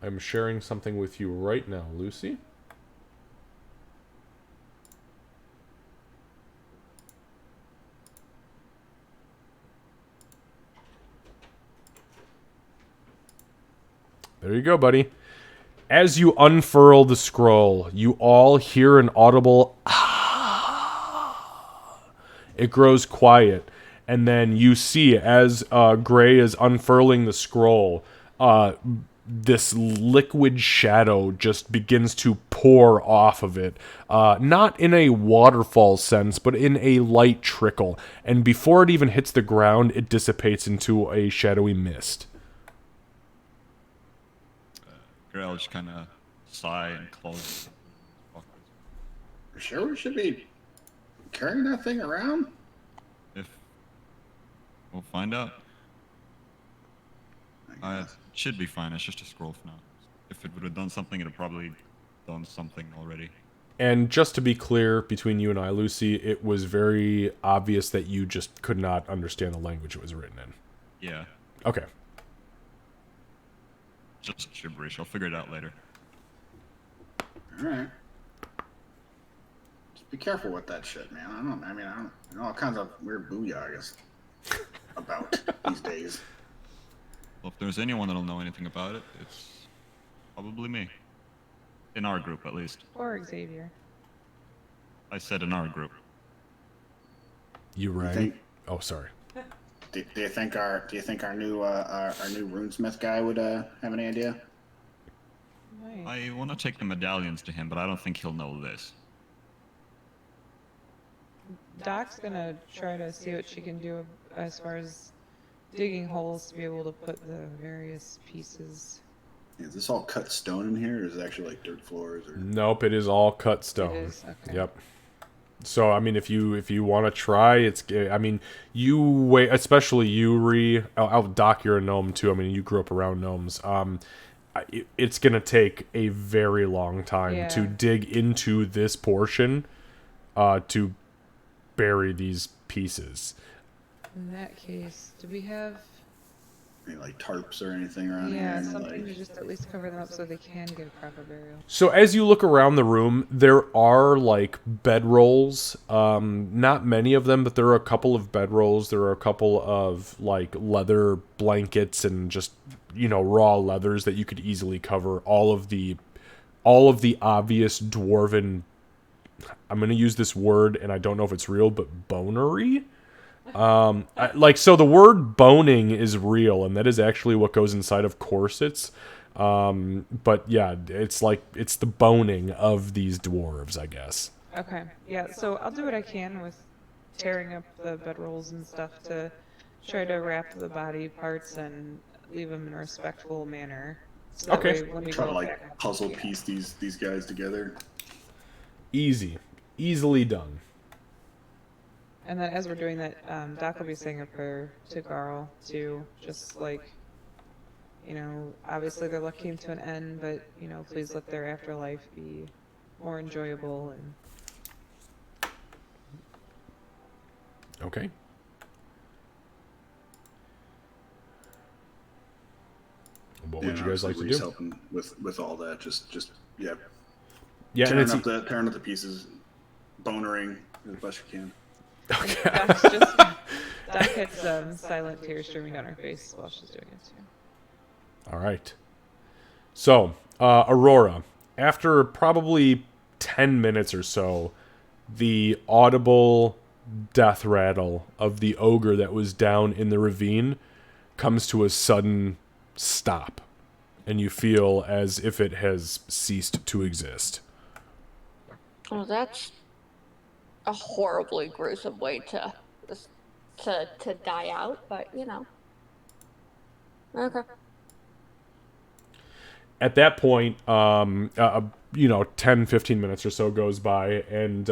I'm sharing something with you right now, Lucy. There you go, buddy. As you unfurl the scroll, you all hear an audible ah. It grows quiet, and then you see as Gray is unfurling the scroll, this liquid shadow just begins to pour off of it. Not in a waterfall sense, but in a light trickle. And before it even hits the ground, it dissipates into a shadowy mist. I'll just kind of sigh and close. You sure we should be carrying that thing around? If we'll find out. It should be fine. It's just a scroll for now. If it would have done something, it'd probably done something already. And just to be clear, between you and I, Lucy, it was very obvious that you just could not understand the language it was written in. Yeah. Okay. Just gibberish. I'll figure it out later. Alright. Just be careful with that shit, man. I know all kinds of weird booyagas about these days. Well, if there's anyone that'll know anything about it, it's probably me. In our group, at least. Or Xavier. I said in our group. You rang? think- Oh, sorry. Do you think our new runesmith guy would have any idea? Nice. I want to take the medallions to him, but I don't think he'll know this. Doc's gonna try to see what she can do as far as digging holes to be able to put the various pieces. Is this all cut stone in here, or is it actually like dirt floors? Or... Nope, it is all cut stone. It is? Okay. Yep. So I mean, if you want to try, I mean, you wait, especially you, Ree. Doc, you're a gnome too. I mean, you grew up around gnomes. It's gonna take a very long time to dig into this portion, to bury these pieces. In that case, do we have Any, like tarps or anything around here? yeah Any, something like... to just at least cover them up so they can get a proper burial? So as you look around the room, there are like bedrolls. Not many of them, but there are a couple of bedrolls. There are a couple of like leather blankets and just, you know, raw leathers that you could easily cover all of the obvious dwarven. I'm going to use this word, and I don't know if it's real, but bonery. So the word boning is real, and that is actually what goes inside of corsets. But yeah, it's the boning of these dwarves, I guess. Okay, yeah, so I'll do what I can with tearing up the bedrolls and stuff to try to wrap the body parts and leave them in a respectful manner. So that way when we Try go to like back, puzzle piece these guys together. Easily done. And then as we're doing that, Doc will be saying a prayer to Garl too, just like, you know, obviously their luck came to an end, but, you know, please let their afterlife be more enjoyable and... Okay. What would you guys like to Reese do? helping with all that, just yeah, Yeah, tearing and up the pieces, bonering as best you can. okay. Doc gets silent tears streaming down her face while she's doing it too. All right. So, Aurora, after probably 10 minutes or so, the audible death rattle of the ogre that was down in the ravine comes to a sudden stop, and you feel as if it has ceased to exist. Oh, that's a horribly gruesome way to die out, but you know. Okay. At that point, 10, 15 minutes or so goes by, and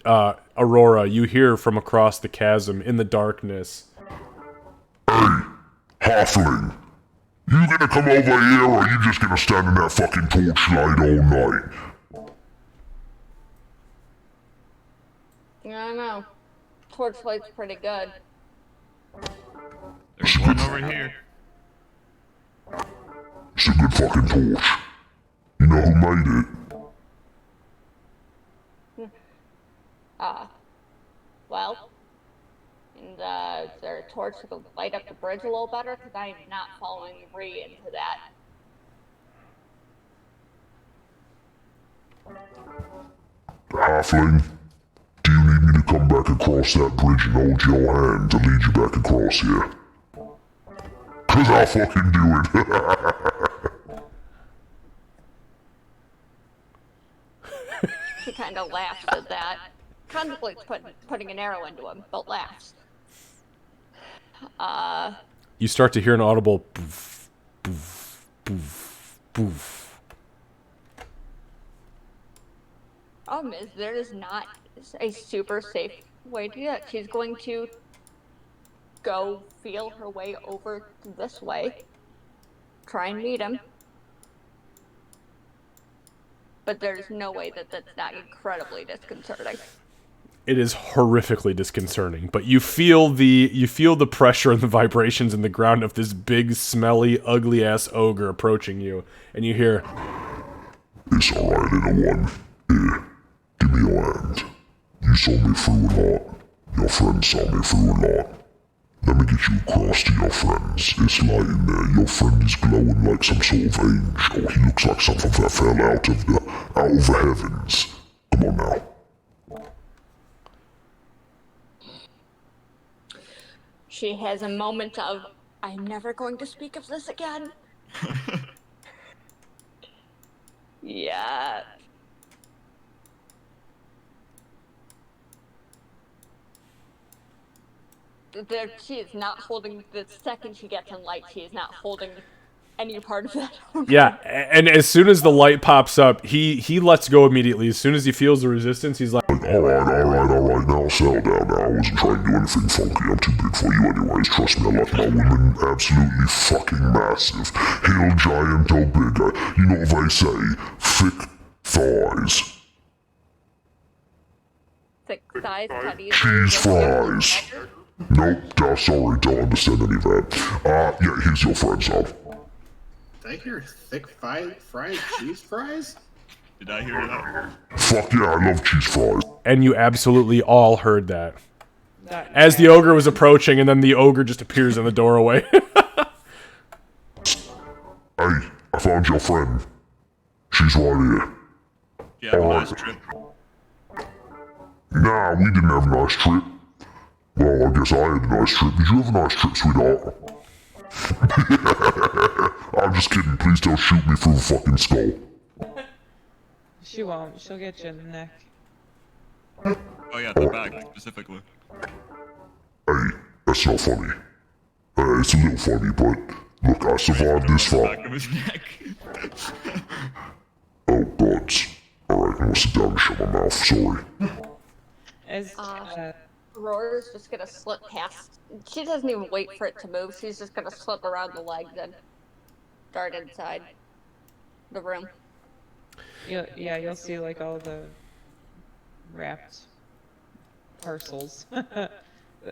Aurora, you hear from across the chasm in the darkness. Hey, halfling. You gonna come over here, or you just gonna stand in that fucking torchlight all night? Yeah, I know. Torchlight's pretty good. There's one over here. It's a good fucking torch. You know who made it? Well, and is there a torch that will light up the bridge a little better? Because I am not following Ree into that. Halfling, do you need me to come back across that bridge and hold your hand to lead you back across here? Cause I'll fucking do it. She kind of laughs at that. Contemplates putting an arrow into him, but laughs. You start to hear an audible boof, boof, boof, boof. There is not a super safe way to do that. She's going to go feel her way over this way, try and meet him. But there's no way that that's not incredibly disconcerting. It is horrifically disconcerting, but you feel the pressure and the vibrations in the ground of this big, smelly, ugly-ass ogre approaching you, and you hear, It's alright, little one. Here, give me your hand. You saw me through a lot. Your friends saw me through a lot. Let me get you across to your friends. It's light in there. Your friend is glowing like some sort of angel. He looks like something that fell out of the heavens. Come on now. She has a moment of, I'm never going to speak of this again. Yeah. she is not holding. The second she gets in light, she is not holding any part of that. Yeah, and as soon as the light pops up, he lets go immediately. As soon as he feels the resistance, he's like, Alright, now settle down now. I wasn't trying to do anything funky. I'm too big for you anyways. Trust me, I like my women absolutely fucking massive. Hill giant or bigger. You know what they say? Thick thighs. Thick thighs, teddies. Cheese fries. Nope, sorry, don't understand any of that. Yeah, here's your friends now. Did I hear thick fried cheese fries? Did I hear that? Fuck yeah, I love cheese fries. and you absolutely all heard that. As the ogre was approaching, and then the ogre just appears in the doorway. Hey, I found your friend. She's right here. Yeah, have a nice trip. Nah, we didn't have a nice trip. Well, I guess I had a nice trip. Did you have a nice trip, sweetheart? I'm just kidding. Please don't shoot me through the fucking skull. She won't. She'll get you in the neck. Oh yeah, the back specifically. Hey, that's not funny. It's a little funny, but look, I survived this far. Back of his neck. Oh, gods. Alright, I'm gonna sit down and shut my mouth. Sorry. As Aurora's just gonna slip past. She doesn't even wait for it to move. She's just gonna slip around the legs and dart inside the room. you'll see like all the wrapped parcels.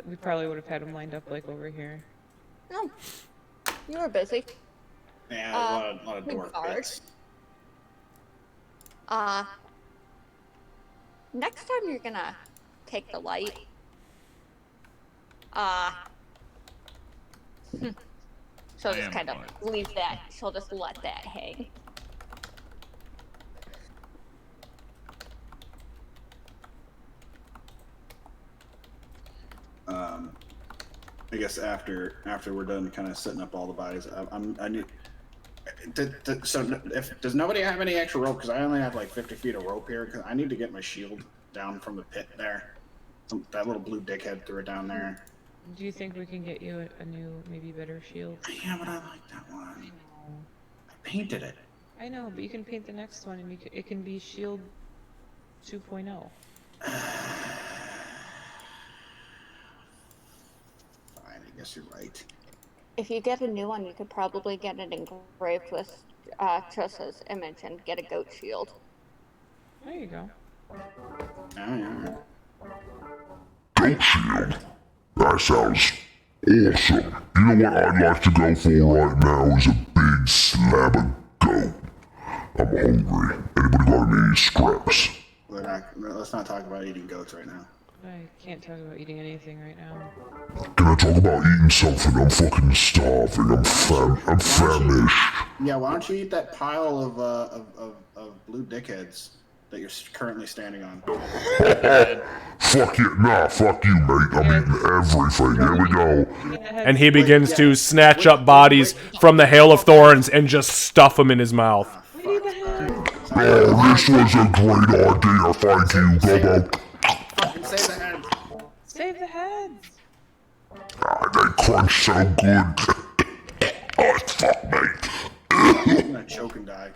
We probably would have had them lined up like over here. No, you were busy. Yeah, a lot of dwarf guard. bits. Next time you're gonna take the light. She'll just kind of leave that. She'll just let that hang. I guess after we're done kind of setting up all the bodies, I need. Does nobody have any extra rope? Because I only have like 50 feet of rope here. Because I need to get my shield down from the pit there. That little blue dickhead threw it down there. Do you think we can get you a new, maybe better shield? Yeah, but I like that one. I painted it. I know, but you can paint the next one, and it can be Shield 2.0. Fine, I guess you're right. If you get a new one, you could probably get it engraved with Tressa's image and get a goat shield. There you go. Yeah. Goat shield? That sounds awesome. You know what I'd like to go for right now is a big slab of goat. I'm hungry. Anybody got any scraps? Let's not talk about eating goats right now. I can't talk about eating anything right now. Can I talk about eating something? I'm fucking starving. I'm famished. Yeah, why don't you eat that pile of blue dickheads that you're currently standing on? Fuck it, nah, fuck you, mate. I'm eating everything. Here we go. And he begins to snatch up bodies from the hail of thorns and just stuff them in his mouth. Oh, this was a great idea. Thank you, Bobo. Save the head. Save the heads! They crunch so good. Oh, fuck, mate. I'm gonna choke and die.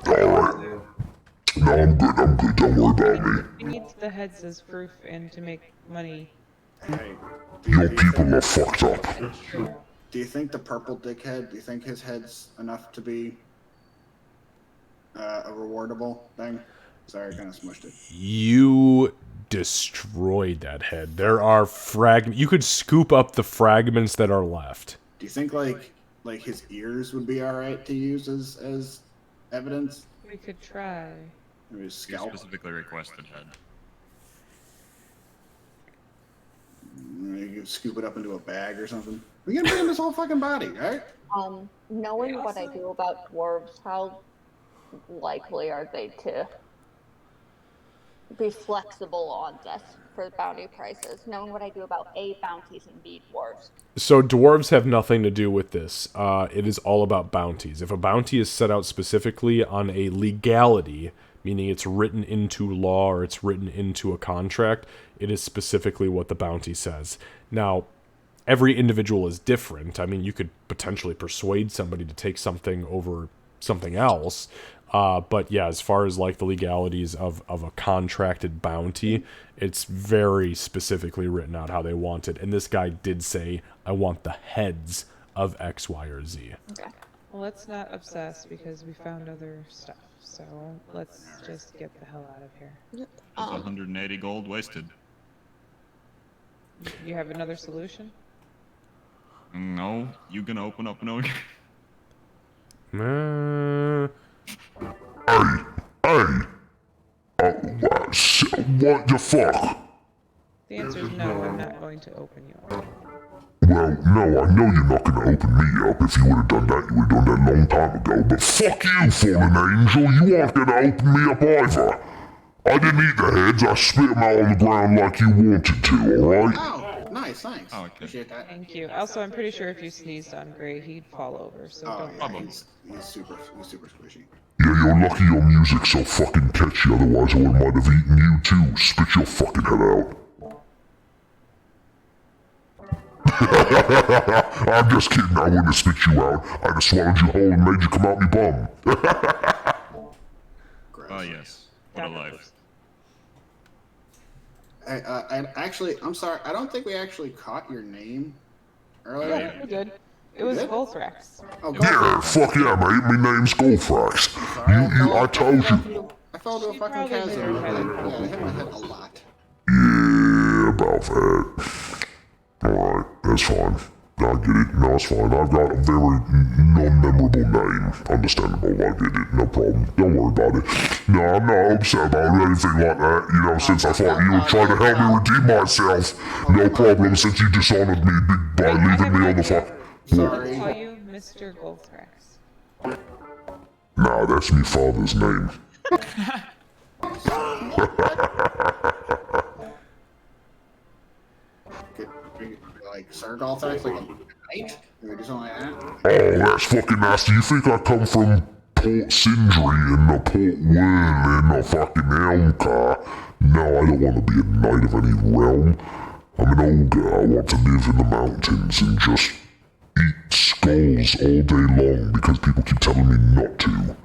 Alright. No, I'm good. Don't worry about me. We need the heads as proof and to make money. Hey, Your people are fucked up. do you think the purple dickhead? Do you think his head's enough to be a rewardable thing? Sorry, I kind of smushed it. You destroyed that head. There are fragments. You could scoop up the fragments that are left. Do you think like his ears would be all right to use as evidence? We could try. Or his You scalp? specifically requested head. You could scoop it up into a bag or something. We can bring him his whole fucking body, right? Knowing what I do about dwarves, how likely are they to be flexible on this for bounty prices, knowing what I do about A, bounties, and B, dwarves. So dwarves have nothing to do with this. It is all about bounties. If a bounty is set out specifically on a legality, meaning it's written into law or it's written into a contract, it is specifically what the bounty says. Now, every individual is different. I mean, you could potentially persuade somebody to take something over something else. But yeah, as far as like the legalities of a contracted bounty, it's very specifically written out how they want it. And this guy did say, I want the heads of X, Y, or Z. Okay. Well, let's not obsess because we found other stuff. So let's just get the hell out of here. Yep. Just 180 gold wasted. You have another solution? No, you gonna open up an ogre? What the fuck? The answer is no, I'm not going to open you up. Well, no, I know you're not gonna open me up. If you would have done that, you would have done that a long time ago. But fuck you, fallen angel, you aren't gonna open me up either. I didn't eat the heads, I spit them out on the ground like you wanted to, alright? Oh, nice, thanks. Oh, okay. Appreciate that. Thank you. Also, I'm pretty sure if you sneezed on Gray, he'd fall over, so Oh, don't yeah, worry. he's super squishy. Yeah, you're lucky your music's so fucking catchy, otherwise I might have eaten you too. Spit your fucking head out. I'm just kidding, I wouldn't have spit you out. I'd have swallowed you whole and made you come out me bum. Gross. Oh yes, what a life. I actually, I'm sorry, I don't think we actually caught your name earlier. Yeah, we did. It was Did? Volthrax. Oh, Yeah, fuck yeah, mate, my name's Goldfrax. I told you. I fell into a You fucking probably chasm. hit your head. Yeah, I hit my head a lot. Yeah, about that. Alright, that's fine. I get it. No, it's fine. I've got a very non-memorable name. Understandable, I get it. No problem. Don't worry about it. No, I'm not upset about anything like that. You know, since I thought you were trying to help me redeem myself. No problem, since you dishonored me by leaving me on the fuck. Let's call you Mr. Volthrax. Nah, that's me father's name. Like Sir Galthax, like a knight? Can we do something like that? Oh, that's fucking nasty. You think I come from Port Sindri and Port Whirling or fucking Elmcar? No, I don't want to be a knight of any realm. I'm an ogre. I want to live in the mountains and just eat skulls all day long because people keep telling me not to.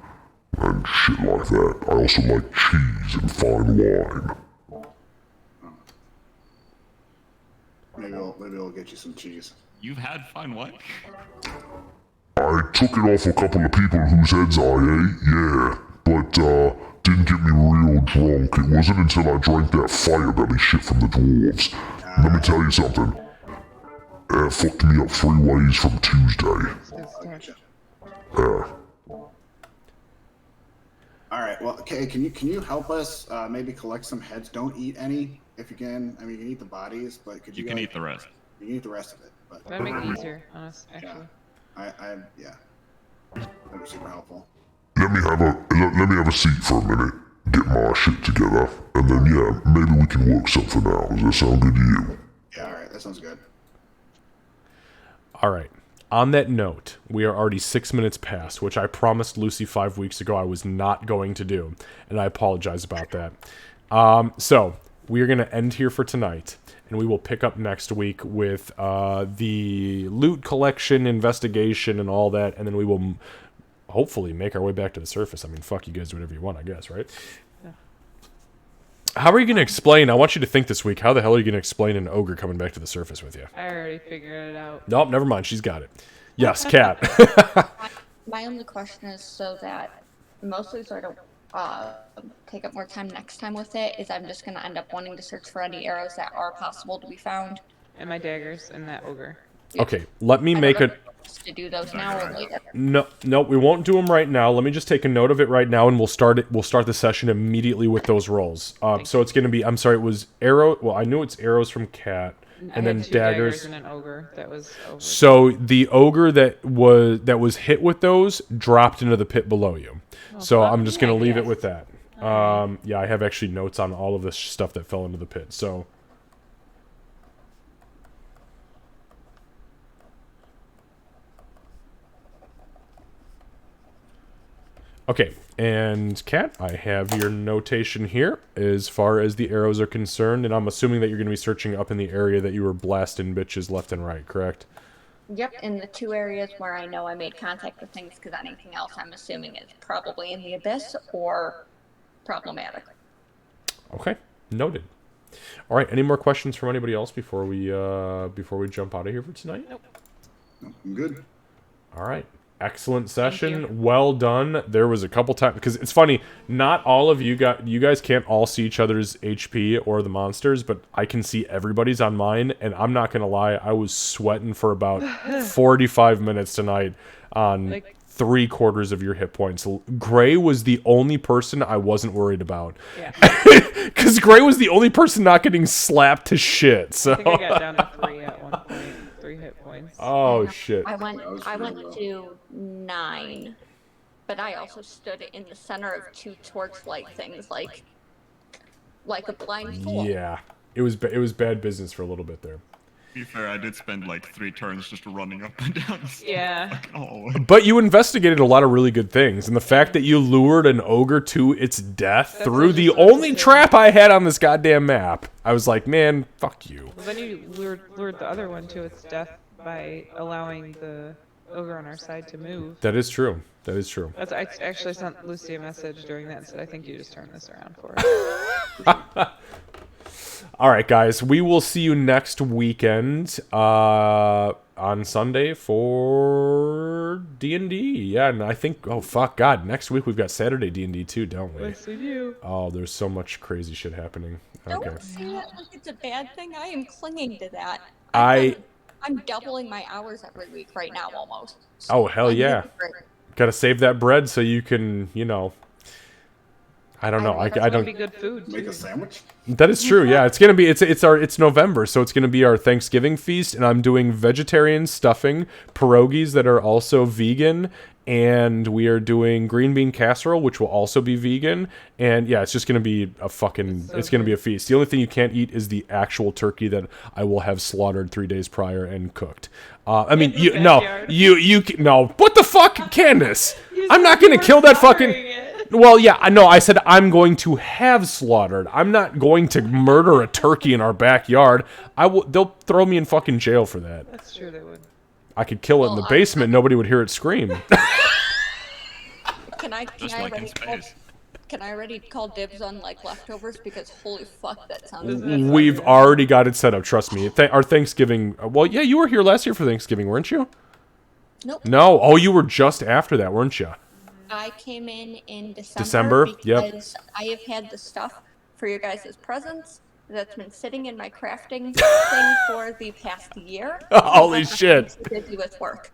And shit like that. I also like cheese and fine wine. Maybe we'll get you some cheese. You've had fun, what? I took it off a couple of people whose heads I ate, yeah, but didn't get me real drunk. It wasn't until I drank that firebelly shit from the dwarves. Let me tell you something. It fucked me up 3 ways from Tuesday. Yeah. Alright, well, okay, can you help us maybe collect some heads? Don't eat any if you can. I mean, you can eat the bodies, but could you You can like, eat the rest. You can eat the rest of it. But That'd make it easier on us, actually. yeah. That'd be super helpful. Let me have a seat for a minute, get my shit together, and then yeah, maybe we can work something out. Does that sound good to you? Yeah, alright, that sounds good. All right. On that note, we are already 6 minutes past, which I promised Lucy 5 weeks ago I was not going to do, and I apologize about that. So, we are going to end here for tonight, and we will pick up next week with the loot collection, investigation, and all that, and then we will hopefully make our way back to the surface. I mean, fuck, you guys do whatever you want, I guess, right? Yeah. How are you going to explain? I want you to think this week. How the hell are you going to explain an ogre coming back to the surface with you? I already figured it out. Nope, never mind. She's got it. Yes, Cat. My only question is so that mostly so I don't take up more time next time with it, is I'm just going to end up wanting to search for any arrows that are possible to be found. And my daggers and that ogre. Okay, let me make a... To do those now or later. No, we won't do them right now. Let me just take a note of it right now, and we'll start the session immediately with those rolls. So it's going to be... I'm sorry, it was arrow... Well, I knew it's arrows from Cat, and then two daggers. and an ogre that was over. So the ogre that was hit with those dropped into the pit below you. So I'm just going to leave it with that. Yeah, I have actually notes on all of this stuff that fell into the pit, so... Okay, and Kat, I have your notation here as far as the arrows are concerned, and I'm assuming that you're going to be searching up in the area that you were blasting bitches left and right, correct? Yep, in the 2 areas where I know I made contact with things, because anything else I'm assuming is probably in the abyss or problematic. Okay, noted. All right, any more questions from anybody else before we jump out of here for tonight? Nope. I'm good. All right. Excellent session. Well done. There was a couple times because it's funny. Not all of you guys can't all see each other's HP or the monsters, but I can see everybody's on mine. And I'm not gonna lie, I was sweating for about 45 minutes tonight on Like- 3/4 of your hit points. Gray was the only person I wasn't worried about. Yeah. Because Gray was the only person not getting slapped to shit. So. I think I got down to 3 at one point. 3 hit points. Oh shit. I went That was I really went low. to 9, but I also stood in the center of 2 torchlight things, like a blind fool. Yeah. It was bad business for a little bit there. To be fair, I did spend like 3 turns just running up and down. Yeah. Oh, But you investigated a lot of really good things, and the fact that you lured an ogre to its death That's through what the I was only saying. trap I had on this goddamn map, I was like, man, fuck you. Well, then you lured the other one to its death by allowing the ogre on our side to move. That is true. That is true. That's I actually sent Lucy a message during that and said, I think you just turned this around for us. All right, guys, we will see you next weekend on Sunday for D&D. Yeah, and I think, oh, fuck, God, next week we've got Saturday D&D too, don't we? Yes, we do. Oh, there's so much crazy shit happening. Okay. Don't say that like it's a bad thing. I am clinging to that. I- I'm doubling my hours every week right now, almost. Oh, hell I'm yeah. looking for it. Gotta save that bread so you can, I don't know. That's I That'd don't. be good food. Make too. a sandwich? That is true. Yeah, it's gonna be. It's November, so it's gonna be our Thanksgiving feast, and I'm doing vegetarian stuffing, pierogies that are also vegan, and we are doing green bean casserole, which will also be vegan. And yeah, it's just gonna be a fucking. So It's gonna be good. a feast. The only thing you can't eat is the actual turkey that I will have slaughtered 3 days prior and cooked. I mean, In the you no, backyard. you no. What the fuck, Candace? You I'm said not you gonna were kill that slaughtering fucking. it. Well, yeah, I know. I said I'm going to have slaughtered. I'm not going to murder a turkey in our backyard. They'll throw me in fucking jail for that. That's true, they would. I could kill it in the Well, basement. Nobody would hear it scream. Can I just like in already call, space. can I already call dibs on like leftovers? Because holy fuck, that sounds. Doesn't that sound We've good? already got it set up. Trust me. Our Thanksgiving. Well, yeah, you were here last year for Thanksgiving, weren't you? Nope. No. Oh, you were just after that, weren't you? I came in December, yep. because I have had the stuff for your guys' presents that's been sitting in my crafting thing for the past year. Holy I'm shit. so busy with work.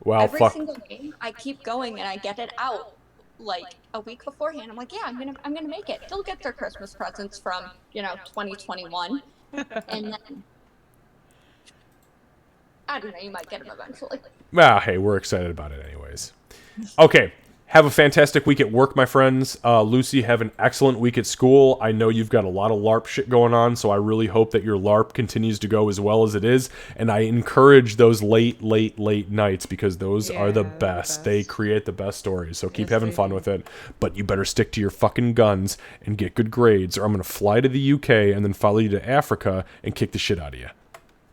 Wow. Every Fuck. single game, I keep going and I get it out like a week beforehand. I'm like, yeah, I'm gonna make it. They'll get their Christmas presents from 2021, and then I don't know. You might get them eventually. Well, hey, we're excited about it anyways. Okay. Have a fantastic week at work, my friends. Lucy, have an excellent week at school. I know you've got a lot of LARP shit going on, so I really hope that your LARP continues to go as well as it is. And I encourage those late nights because those are the Yeah, they're the best. They best. create the best stories, so keep Yes, having they fun do. with it. But you better stick to your fucking guns and get good grades, or I'm going to fly to the UK and then follow you to Africa and kick the shit out of you.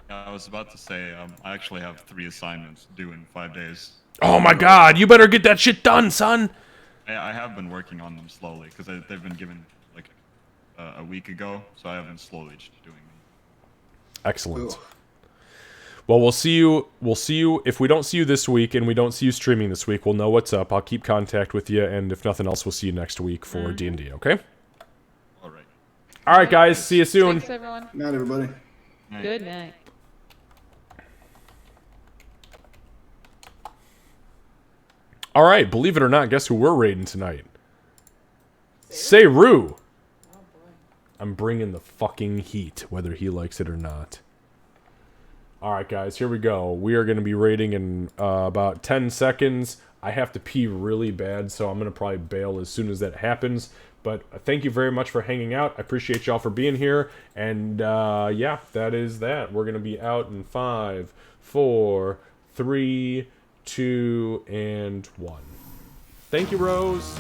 I was about to say, I actually have 3 assignments due in 5 days. Oh my god, you better get that shit done, son! I have been working on them slowly because they've been given like a week ago, so I have been slowly just doing them. Excellent. Ugh. Well, we'll see you. If we don't see you this week and we don't see you streaming this week, we'll know what's up. I'll keep contact with you, and if nothing else, we'll see you next week for D&D. Okay. All right. All right, guys. See you soon. Thanks, everyone. Night, everybody. Night. Good night. All right. Believe it or not, guess who we're raiding tonight? Seru. I'm bringing the fucking heat, whether he likes it or not. All right, guys. Here we go. We are going to be raiding in about 10 seconds. I have to pee really bad, so I'm going to probably bail as soon as that happens. But thank you very much for hanging out. I appreciate y'all for being here. And yeah, that is that. We're going to be out in 5, 4, 3, 2, and 1. Thank you, Rose.